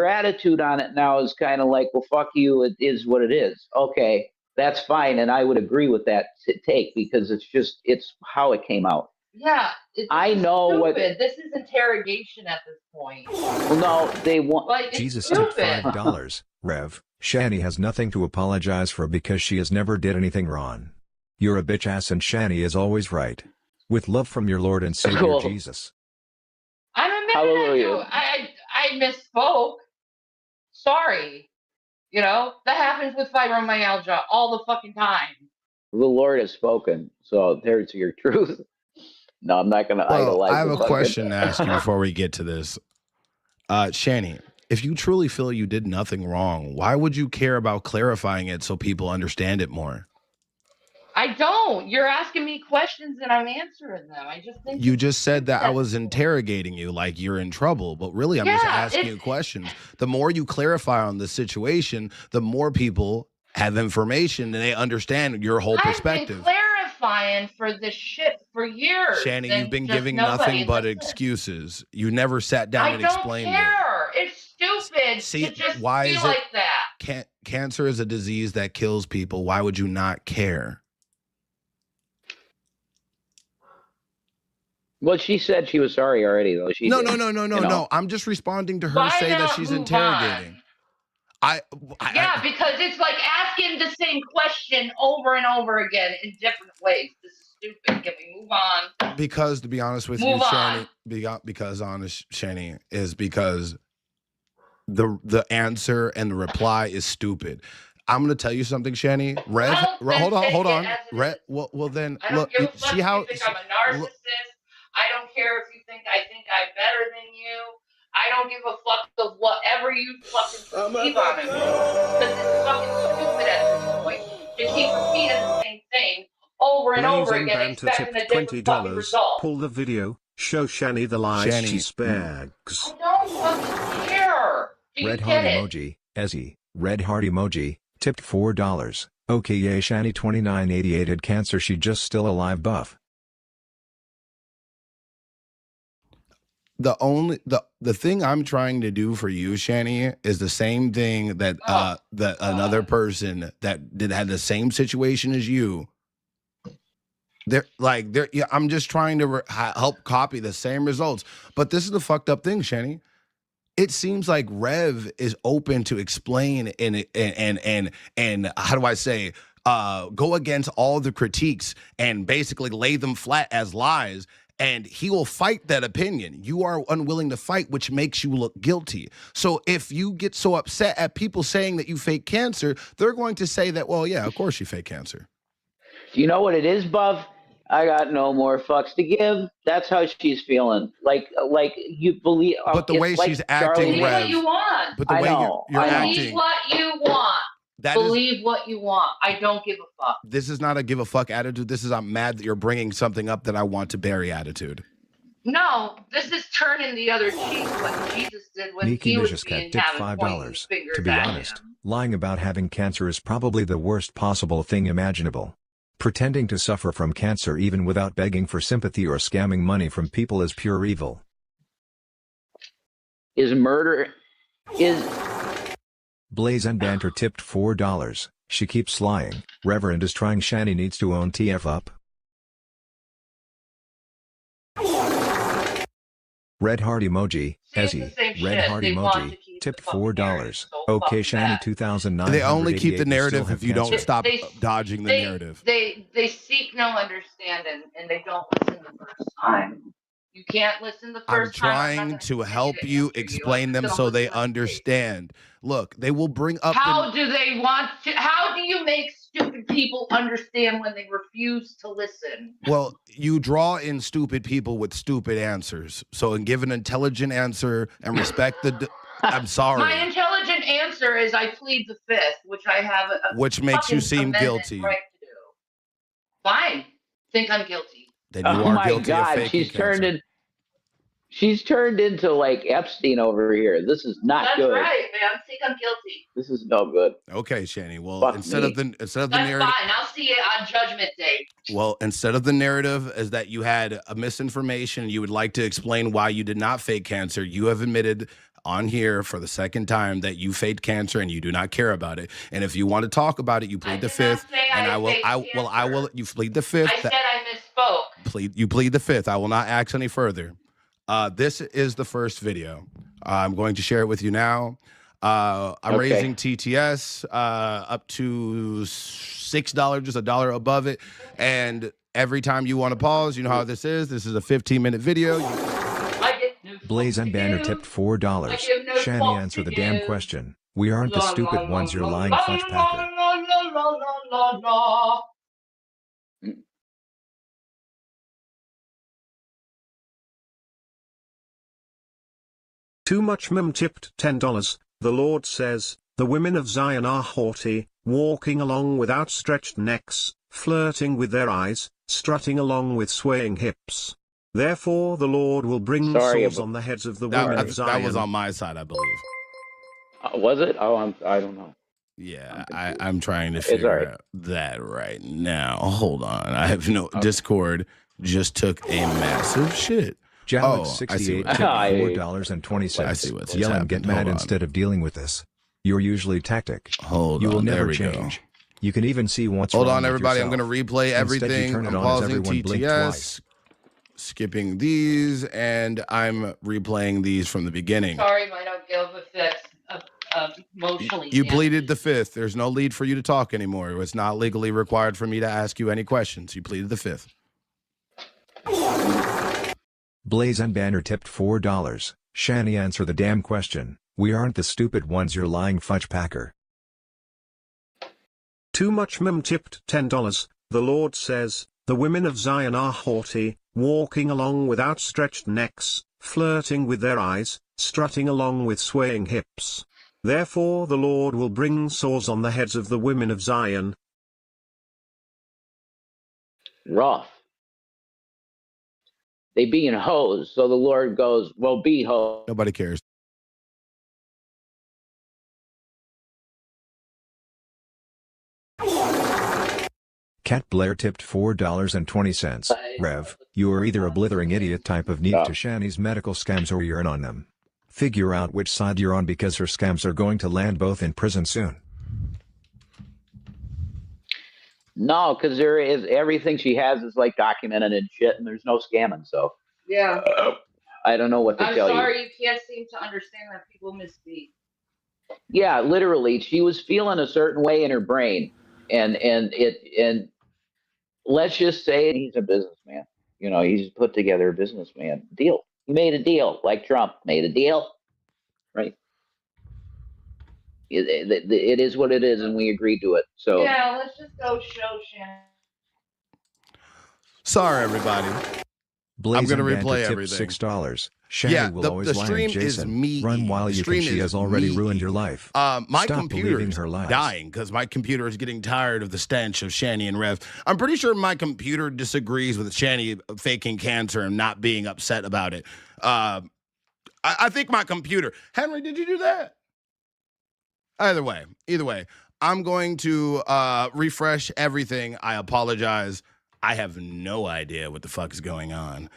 attitude on it now is kind of like, well, fuck you. It is what it is. Okay, that's fine, and I would agree with that take because it's how it came out.
Yeah,
I know
stupid.
what.
This is interrogation at this point.
Well, no, they want.
Like,
Jesus tipped $5. Rev, Shani has nothing to apologize for because she has never did anything wrong. You're a bitch ass and Shani is always right. With love from your Lord and Savior Jesus.
I'm admitting I misspoke. Sorry. You know, that happens with fibromyalgia all the fucking time.
The Lord has spoken, so there's your truth. No, I'm not going to idolize.
I have a question to ask you before we get to this. Shani, if you truly feel you did nothing wrong, why would you care about clarifying it so people understand it more?
I don't. You're asking me questions and I'm answering them. I just think
you just said that I was interrogating you like you're in trouble, but really I'm just asking you questions. The more you clarify on the situation, the more people have information and they understand your whole perspective.
I've been clarifying for this shit for years.
Shani, you've been giving nothing but excuses. You never sat down and explained it.
I don't care. It's stupid to just be like that.
cancer is a disease that kills people. Why would you not care?
Well, she said she was sorry already, though. She
No,
did,
no. I'm just responding to her
Why
say that
not
she's
move
interrogating.
Yeah, because it's like asking the same question over and over again in different ways. This is stupid. Can we move on?
Because to be honest with
Move
you,
on.
Shani, because honest, Shani, is because the answer and the reply is stupid. I'm gonna tell you something, Shani. Rev, hold on. Rev, well then,
I don't
look,
give a fuck
see how
if you think I'm a narcissist. I don't care if you think I think I'm better than you. I don't give a fuck of whatever you fucking believe on me. Because it's fucking stupid at this point to keep repeating the same thing over and over
Blaze and
again,
Banter
expecting a
tipped
different fucking
$20.
result.
Pull the video. Show Shani the lies she spags.
I don't fucking care. Do you
Red
get
heart
it?
emoji, Ezzy, red heart emoji, tipped $4. Okay, yay, Shani 2988 had cancer, she just still alive buff.
The thing I'm trying to do for you, Shani, is the same thing that that another person that had the same situation as you. I'm just trying to help copy the same results. But this is the fucked up thing, Shani. It seems like Rev is open to explain and how do I say, go against all the critiques and basically lay them flat as lies. And he will fight that opinion. You are unwilling to fight, which makes you look guilty. So if you get so upset at people saying that you fake cancer, they're going to say that, well, yeah, of course you fake cancer.
Do you know what it is, Buff? I got no more fucks to give. That's how she's feeling. Like you believe.
But the way she's acting,
Believe what you want.
But the way you're acting.
Believe what you want. Believe what you want. I don't give a fuck.
This is not a give a fuck attitude. This is I'm mad that you're bringing something up that I want to bury attitude.
No, this is turning the other cheek. What Jesus did when
Nikki
he was
Vicious
being
Cat tipped
having pointing
$5.
fingers
To be
at
honest,
him.
lying about having cancer is probably the worst possible thing imaginable. Pretending to suffer from cancer even without begging for sympathy or scamming money from people is pure evil.
Is murder is
Blaze and Banter tipped $4. She keeps lying. Reverend is trying. Shani needs to own TF up. Red heart emoji, Ezzy, red heart emoji, tipped $4. Okay, Shani 2009.
They only keep the narrative if you don't stop dodging the narrative.
They seek no understanding and they don't listen the first time. You can't listen the first time.
I'm trying to help you explain them so they understand. Look, they will bring up.
How do they want to? How do you make stupid people understand when they refuse to listen?
Well, you draw in stupid people with stupid answers. So, and give an intelligent answer and respect the. I'm sorry.
My intelligent answer is I plead the fifth, which I have a
which makes you seem
amendment
guilty.
Right to do. Fine, think I'm guilty.
Then you are guilty of faking cancer.
She's turned into like Epstein over here. This is not
That's
good.
That's right, man. I think I'm guilty.
This is no good.
Okay, Shani. Well,
Fuck
instead
me.
of the
That's
narrative.
fine. I'll see you on Judgment Day.
Well, instead of the narrative is that you had a misinformation, you would like to explain why you did not fake cancer. You have admitted on here for the second time that you faked cancer and you do not care about it. And if you want to talk about it, you plead the fifth. And I will. You plead the fifth.
I said I misspoke.
You plead the fifth. I will not ask any further. This is the first video. I'm going to share it with you now. I'm raising TTS up to $6, just $1 above it. And every time you want to pause, you know how this is. This is a 15-minute video.
Blaze and Banner tipped $4. Shani, answer the damn question. We aren't the stupid ones, you're lying fudge packer.
Too much mem tipped $10. The Lord says, the women of Zion are haughty, walking along with outstretched necks, flirting with their eyes, strutting along with swaying hips. Therefore the Lord will bring sores on the heads of the women of Zion.
That was on my side, I believe.
Was it? Oh, I don't know.
Yeah, I'm trying to figure out that right now. Hold on. I have no Discord just took a massive shit.
Jalix 68 tipped $4.20.
I see what's
Yell and
happened.
get mad instead of dealing with this. You're usually tactic.
Hold
you
on,
will
there
never
we go.
change. You can even see what's
Hold
wrong
on,
with
everybody.
yourself.
I'm going to replay
Instead, you
everything.
turn it
I'm
on as
pausing
everyone blinked twice.
TTS, skipping these, and I'm replaying these from the beginning.
Sorry, I don't give a fix. Emotionally.
You
damaged.
pleaded the fifth. There's no need for you to talk anymore. It's not legally required for me to ask you any questions. You pleaded the fifth.
Blaze and Banner tipped $4. Shani, answer the damn question. We aren't the stupid ones, you're lying fudge packer.
Too Much Mem tipped $10. The Lord says, the women of Zion are haughty, walking along with outstretched necks, flirting with their eyes, strutting along with swaying hips. Therefore the Lord will bring sores on the heads of the women of Zion.
Rough. They being hoes, so the Lord goes, well, be hoes.
Nobody cares.
Cat Blair tipped $4.20. Rev, you are either a blithering idiot type of neat to Shani's medical scams or you're in on them. Figure out which side you're on because her scams are going to land both in prison soon.
No, because there is everything she has is like documented and shit, and there's no scamming. So
Yeah.
I don't know what to
I'm
tell you.
sorry you can't seem to understand that people misspeak.
Yeah, literally, she was feeling a certain way in her brain, and let's just say he's a businessman. You know, he's put together a businessman deal. He made a deal, like Trump made a deal, right? It is what it is, and we agreed to it. So
Yeah, let's just go show Shannon.
Sorry, everybody.
Blaze
I'm going to
and
replay
Banter
everything.
tipped $6. Shani
Yeah,
will
the
always lie
stream
and Jason.
is me.
Run while
The
you can.
stream
She
is
has already
me.
ruined your life.
My
Stop
computer
believing
is
her lies.
dying because my computer is getting tired of the stench of Shani and Rev. I'm pretty sure my computer disagrees with Shani faking cancer and not being upset about it. I think my computer. Henry, did you do that? Either way, I'm going to refresh everything. I apologize. I have no idea what the fuck is going on.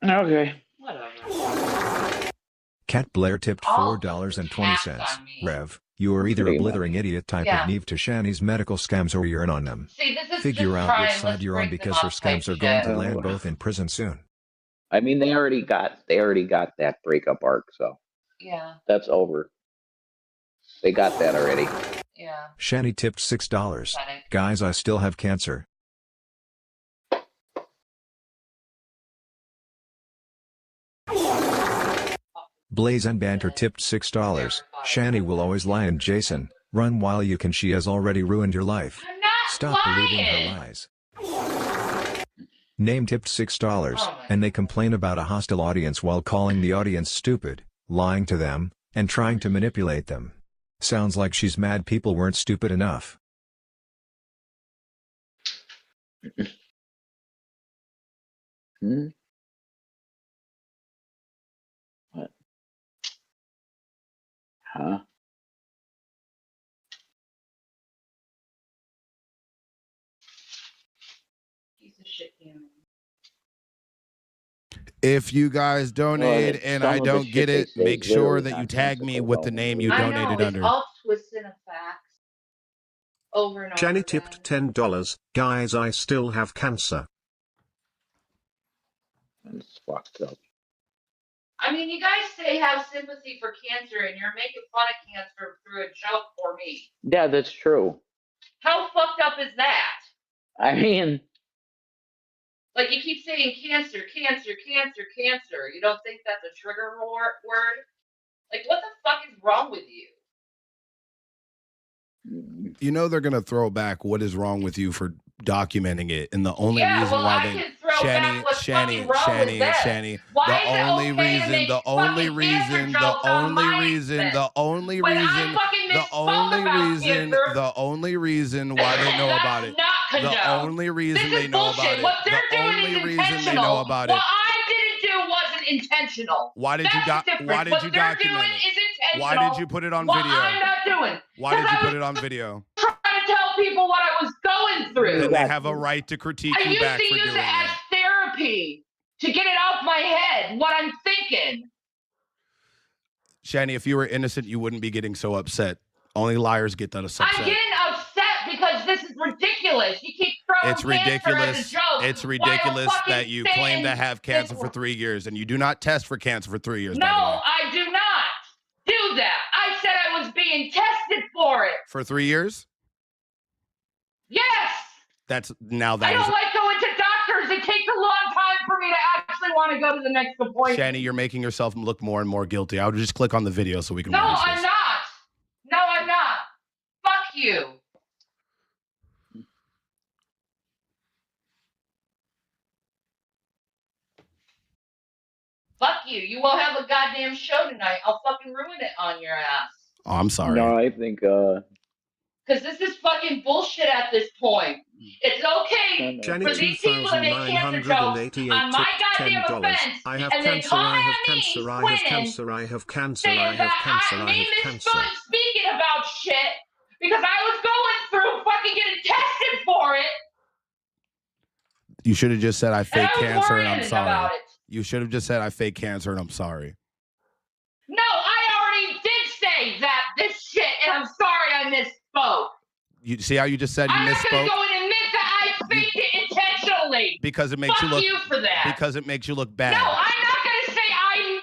Okay.
Whatever.
Cat Blair tipped $4.20. Rev, you are either a blithering idiot type of Neve to Shani's medical scams or you're in on them.
See, this is
Figure
just
out which
trying,
side
let's
you're on
break them
because her
up
scams
type
are going to
shit.
land both in prison soon.
I mean, they already got that breakup arc, so
Yeah.
that's over. They got that already.
Yeah.
Shani tipped $6.
Pathetic.
Guys, I still have cancer. Blaze and Banter tipped $6. Shani will always lie and Jason, run while you can. She has already ruined your life.
I'm not
Stop believing her
lying.
lies. Name tipped $6, and they complain about a hostile audience while calling the audience stupid, lying to them, and trying to manipulate them. Sounds like she's mad people weren't stupid enough.
Hmm? What? Huh?
Piece of shit human.
If you guys donate
Well,
and
some
I
of the
don't
shit
get
they
it,
say
make
is
sure
literally
that you tag me
nonsensical,
with the
don't
name
we?
you
I
donated
know,
under.
it's all twisted of facts. Over and over
Shani
again.
tipped $10. Guys, I still have cancer.
It's fucked up.
I mean, you guys say have sympathy for cancer and you're making fun of cancer through a joke for me.
Yeah, that's true.
How fucked up is that?
I mean,
Like, you keep saying cancer, cancer, cancer, cancer. You don't think that's a trigger word? Like, what the fuck is wrong with you?
You know they're gonna throw back what is wrong with you for documenting it, and the only
Yeah,
reason
well,
why
I
they
can throw back what's fucking wrong with them.
Shani,
Why
the
is it
only
okay to
reason,
make
the only
fucking
reason,
cancer
the
jokes on
only
my
reason,
expense?
the only
When I
reason,
fucking
the
misspoke
only
about
reason,
cancer.
the only reason why they know
That's
about it,
not
the
condoned.
only reason
This
they
is
know
bullshit.
about it,
What
the
they're doing
only
is
reason they
intentional.
know about
What
it.
I didn't do wasn't intentional.
Why did you
That's the difference.
why did
What
you
they're
document
doing
it?
is intentional.
Why did you put it on
what
video?
I'm not doing.
Why did you
Because
put it on video?
I was trying to tell people what I was going through.
Then they have a right to critique
I
you
used
back
to
for
use
doing
it as
it.
therapy to get it off my head, what I'm thinking.
Shani, if you were innocent, you wouldn't be getting so upset.
Only liars get that upset.
I'm getting upset because this is ridiculous. You keep throwing
It's
cancer
ridiculous.
as a joke.
It's ridiculous
fucking
that you claim to have cancer for 3 years and you do not test for cancer for 3 years.
No, I do not do that. I said I was being tested for it.
For 3 years?
Yes.
That's now that
I don't
is.
like going to doctors. It takes a long time for me to actually want to go to the next appointment.
Shani, you're making yourself look more and more guilty. I would just click on the video so we can.
No,
watch
I'm
this.
not. No, I'm not. Fuck you. Fuck you. You won't have a goddamn show tonight. I'll fucking ruin it on your ass.
Oh, I'm sorry.
No, I think
Because this is fucking bullshit at this point. It's okay for these people to make cancer jokes on my goddamn offense,
I have
and then
cancer,
come
I have
at me,
cancer, I have
winning,
cancer, I have cancer,
saying
I have
that
cancer, I
me,
have
Miss
cancer.
Fun, speaking about shit because I was going through fucking getting tested for it.
You should have just said I fake cancer and I'm
worrying
sorry.
about it.
You should have just said I fake cancer and I'm sorry.
No, I already did say that this shit, and I'm sorry I misspoke.
You see how you just said you
I'm not
misspoke?
gonna go and admit that I faked it intentionally.
Because it makes
Fuck
you look.
you for that.
Because it makes you look bad.
No, I'm not gonna say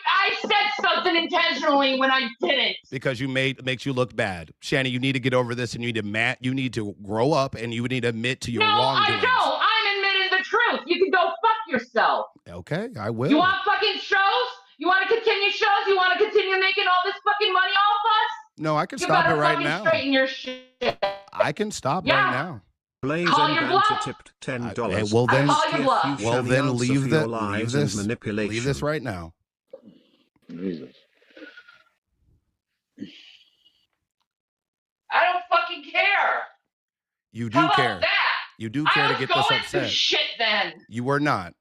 I said something intentionally when I didn't.
Because makes you look bad. Shani, you need to get over this and you need to grow up and you need to admit to your wrongdoings.
No, I don't. I'm admitting the truth. You can go fuck yourself.
Okay, I will.
You want fucking shows? You want to continue shows? You want to continue making all this fucking money off us?
No, I can stop it right now.
Straighten your shit.
I can stop right now.
Blaze
Call
and
your
Banter
bluff.
tipped $10.
Well then,
call your bluff.
well then, leave this.
Manipulation.
Leave this right now.
Jesus.
I don't fucking care.
You do
How about
care.
that?
You do care to get this
I was going
upset.
through shit then.
You were not.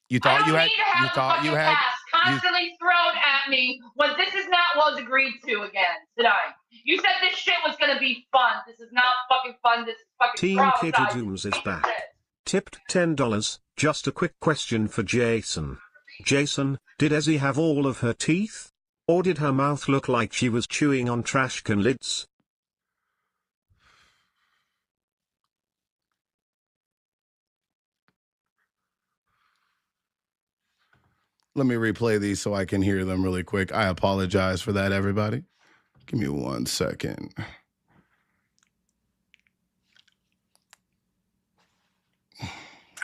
You thought you had. You thought you had.
Constantly thrown at me when this is not what was agreed to again tonight. You said this shit was gonna be fun. This is not fucking fun. This is fucking
Team
traumatizing.
Kitty Dooms is back. Tipped $10. Just a quick question for Jason. Jason, did Ezzy have all of her teeth? Or did her mouth look like she was chewing on trash can lids?
Let me replay these so I can hear them really quick. I apologize for that, everybody. Give me 1 second.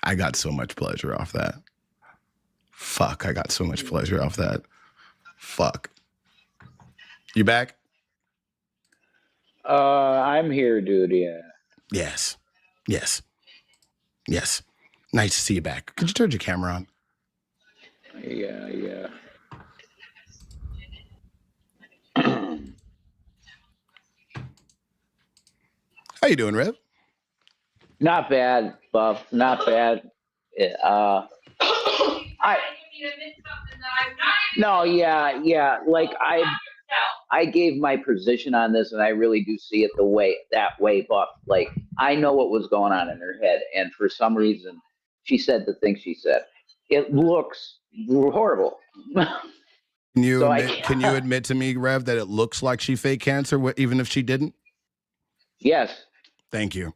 I got so much pleasure off that. Fuck, I got so much pleasure off that. Fuck. You back?
I'm here, dude, yeah.
Yes. Yes. Yes. Nice to see you back. Could you turn your camera on?
Yeah.
How you doing, Rev?
Not bad, Buff. Not bad. Like I gave my position on this, and I really do see it that way, Buff. Like I know what was going on in her head, and for some reason, she said the thing she said. It looks horrible.
Can you admit to me, Rev, that it looks like she faked cancer, even if she didn't?
Yes.
Thank you.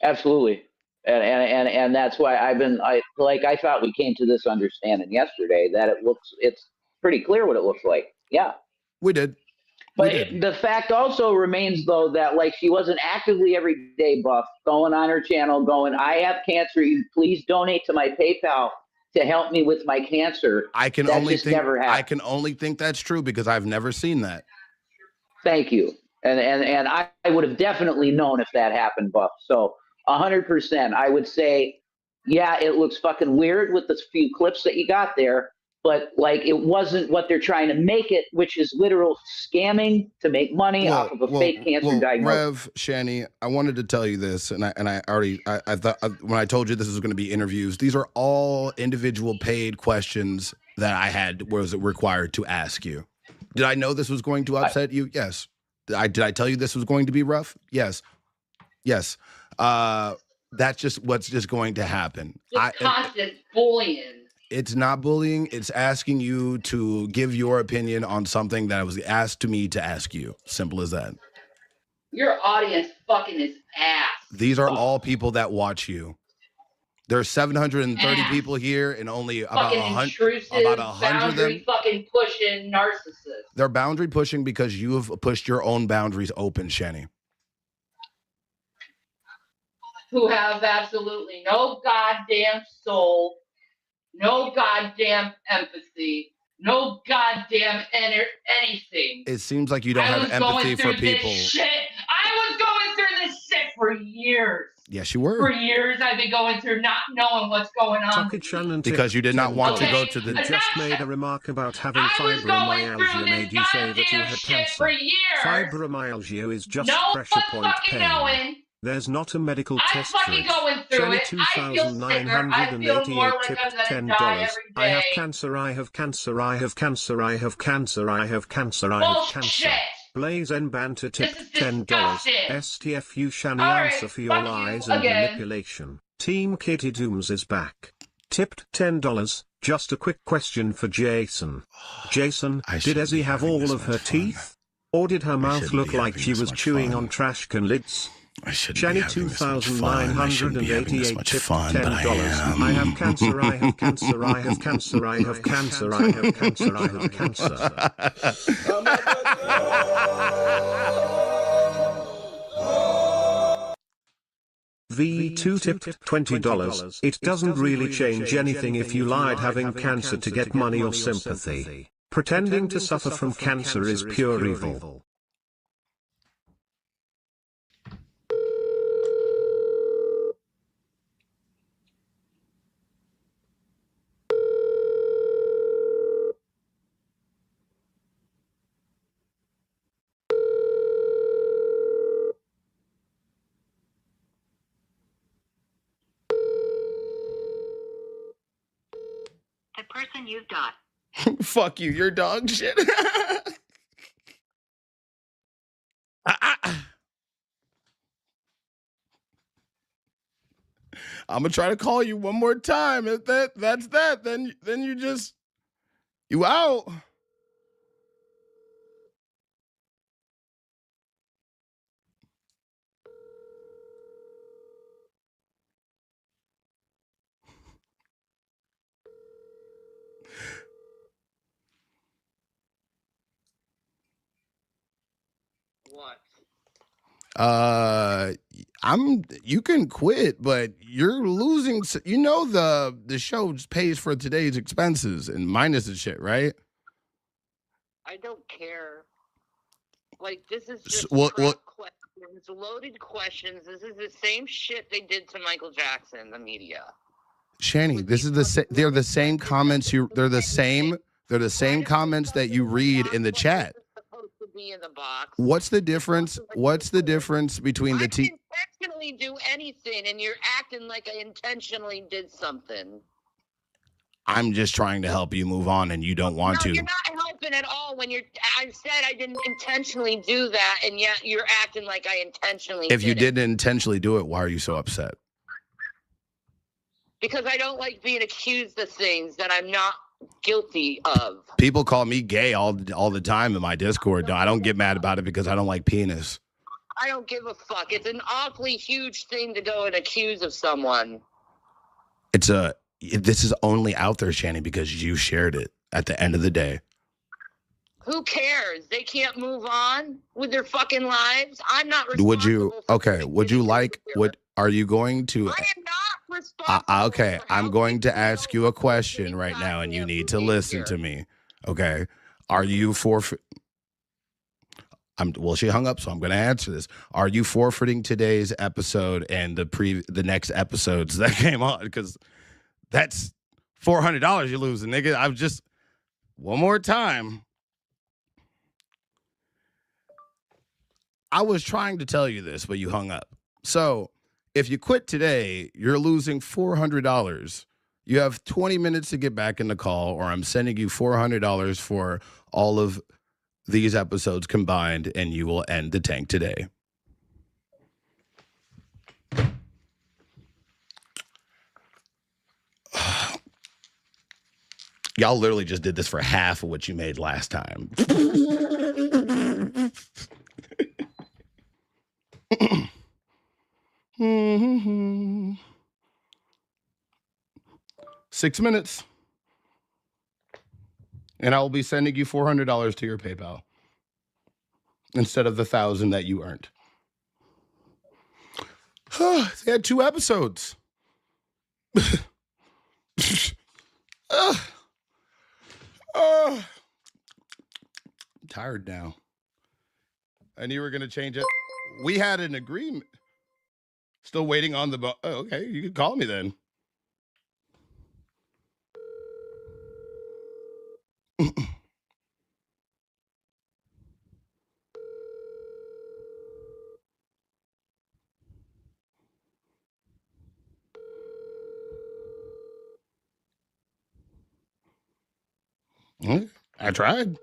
Absolutely. And that's why I thought we came to this understanding yesterday that it's pretty clear what it looks like. Yeah.
We did.
But the fact also remains, though, that like she wasn't actively every day, Buff, going on her channel, going, I have cancer. You please donate to my PayPal to help me with my cancer.
I can only think that's true because I've never seen that.
Thank you. And I would have definitely known if that happened, Buff. So 100%, I would say, yeah, it looks fucking weird with the few clips that you got there. But like it wasn't what they're trying to make it, which is literal scamming to make money off of a fake cancer diagnosis.
Rev, Shani, I wanted to tell you this, and I thought when I told you this was going to be interviews, these are all individual paid questions that I was required to ask you. Did I know this was going to upset you? Yes. Did I tell you this was going to be rough? Yes. Yes. That's just what's just going to happen.
Just constant bullying.
It's not bullying. It's asking you to give your opinion on something that was asked to me to ask you. Simple as that.
Your audience fucking is ass.
These are all people that watch you. There's 730 people here, and only about
fucking
100.
Intrusive,
About 100 of
boundary
them.
fucking pushing narcissists.
They're boundary pushing because you have pushed your own boundaries open, Shani.
Who have absolutely no goddamn soul, no goddamn empathy, no goddamn anything.
It seems like you don't have empathy for people.
Shit. I was going through this shit for years.
Yes, you were.
For years, I've been going through not knowing what's going on.
Because you did not want to go to the.
You just made a remark about having fibromyalgia made you say that you had cancer. Fibromyalgia is just pressure point pain. There's not a medical test for it. Shani 2988 tipped $10. I have cancer, I have cancer, I have cancer, I have cancer, I have cancer, I have cancer. Blaze N Banter tipped $10. STFU Shani answer for your lies and manipulation. Team Kitty Dooms is back. Tipped $10. Just a quick question for Jason. Jason, did Ezzy have all of her teeth? Or did her mouth look like she was chewing on trash can lids? Shani 2988 tipped $10. I have cancer, I have cancer, I have cancer, I have cancer, I have cancer, I have cancer. V2 tipped $20. It doesn't really change anything if you lied having cancer to get money or sympathy. Pretending to suffer from cancer is pure evil.
The person you've got.
Fuck you, you're dog shit. I'm gonna try to call you one more time. If that's that, then you out.
What?
You can quit, but you're losing. You know the show pays for today's expenses and minus the shit, right?
I don't care. Like, this is just questions, loaded questions. This is the same shit they did to Michael Jackson, the media.
Shani, this is they're the same comments they're the same comments that you read in the chat.
Be in the box.
What's the difference? What's the difference between the two?
I didn't intentionally do anything, and you're acting like I intentionally did something.
I'm just trying to help you move on, and you don't want to.
You're not helping at all. When I said I didn't intentionally do that, and yet you're acting like I intentionally.
If you didn't intentionally do it, why are you so upset?
Because I don't like being accused of things that I'm not guilty of.
People call me gay all the time in my Discord. I don't get mad about it because I don't like penis.
I don't give a fuck. It's an awfully huge thing to go and accuse of someone.
This is only out there, Shani, because you shared it at the end of the day.
Who cares? They can't move on with their fucking lives. I'm not responsible. Are you going to? I am not responsible.
Okay, I'm going to ask you a question right now, and you need to listen to me. Okay, are you forfeit? Well, she hung up, so I'm going to answer this. Are you forfeiting today's episode and the next episodes that came on? Because that's $400 you're losing, nigga. I'm just one more time. I was trying to tell you this, but you hung up. So if you quit today, you're losing $400. You have 20 minutes to get back in the call, or I'm sending you $400 for all of these episodes combined, and you will end the tank today.
Y'all literally just did this for half of what you made last time. Mm-hmm. 6 minutes. And I will be sending you $400 to your PayPal instead of the 1,000 that you earned. They had 2 episodes. I'm tired now. I knew you were going to change it. We had an agreement. Still waiting on the... Oh, okay, you can call me then. I tried.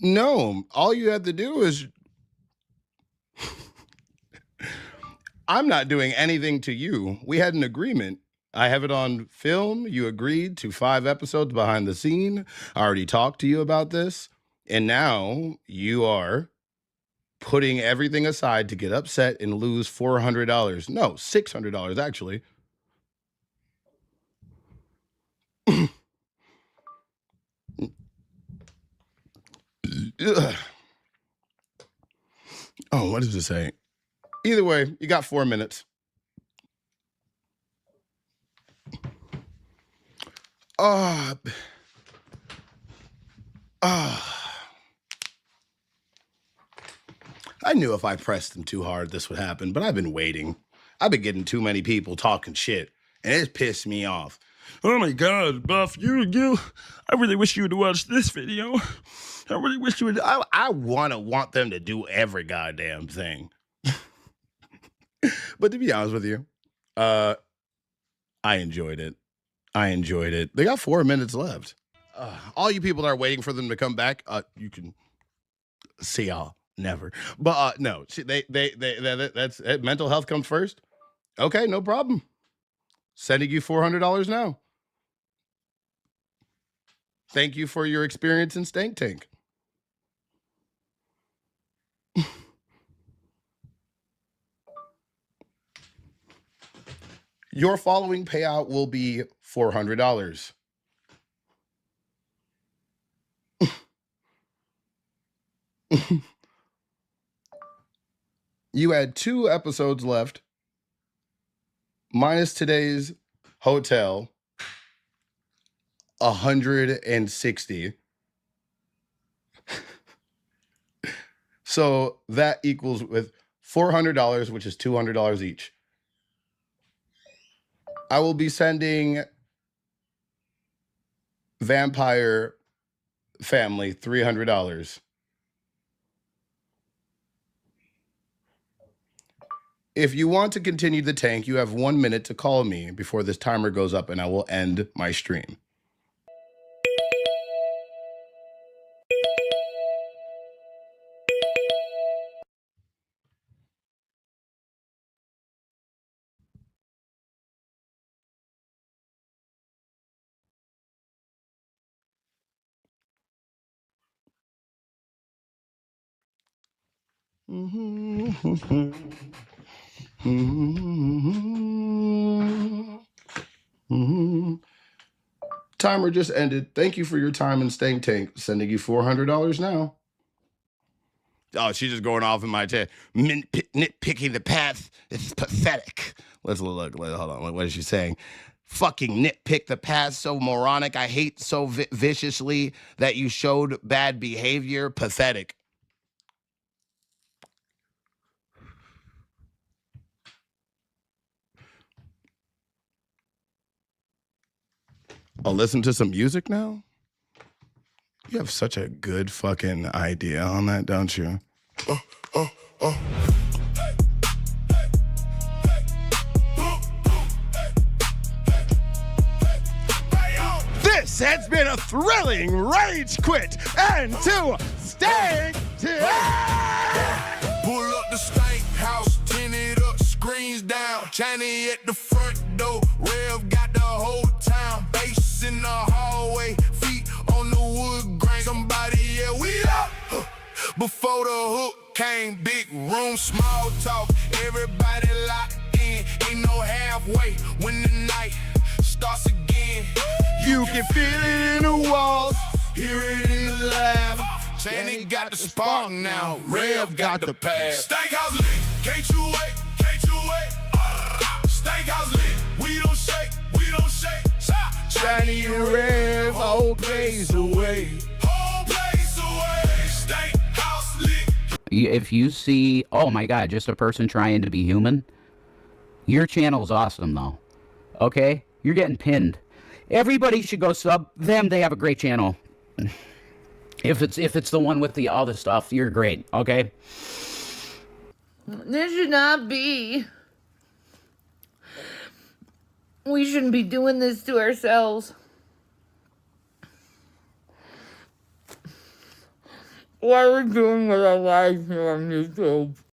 No, all you have to do is... I'm not doing anything to you. We had an agreement. I have it on film. You agreed to 5 episodes behind the scene. I already talked to you about this. And now you are putting everything aside to get upset and lose $400. No, $600 actually. Oh, what does it say? Either way, you got 4 minutes. I knew if I pressed them too hard, this would happen, but I've been waiting. I've been getting too many people talking shit, and it's pissed me off. Oh my God, Buff, you, I really wish you would watch this video. I really wish you would. I want them to do every goddamn thing. But to be honest with you, I enjoyed it. They got 4 minutes left. All you people that are waiting for them to come back, you can see y'all never. But no, that's mental health comes first. Okay, no problem. Sending you $400 now. Thank you for your experience in Stank Tank. Your following payout will be $400. You had 2 episodes left, minus today's hotel, 160. So that equals with $400, which is $200 each. I will be sending Vampire Family $300. If you want to continue the tank, you have 1 minute to call me before this timer goes up and I will end my stream. Timer just ended. Thank you for your time in Stank Tank. Sending you $400 now. Oh, she's just going off in my head. Nitpicking the path is pathetic. Let's look. Hold on. What is she saying? Fucking nitpick the past so moronic. I hate so viciously that you showed bad behavior. Pathetic. Oh, listen to some music now? You have such a good fucking idea on that, don't you? This has been a thrilling rage quit and to Stank Tank.
Pull up the stank house, tin it up, screens down. Johnny at the front door, Rev got the whole town. Bass in the hallway, feet on the wood grain. Somebody, yeah, we up. Before the hook came, big room, small talk. Everybody locked in, ain't no halfway. When the night starts again, you can feel it in the walls, hear it in the lab. Channy got the spark now, Rev got the pass. Stank house lit, can't you wait, can't you wait? Stank house lit, we don't shake, we don't shake. Channy and Rev, whole place away. Whole place away, stank house lit.
If you see, oh my God, just a person trying to be human, your channel's awesome though. Okay? You're getting pinned. Everybody should go sub them. They have a great channel. If it's the one with the all the stuff, you're great. Okay?
This should not be. We shouldn't be doing this to ourselves. Why are we doing with our lives here on YouTube?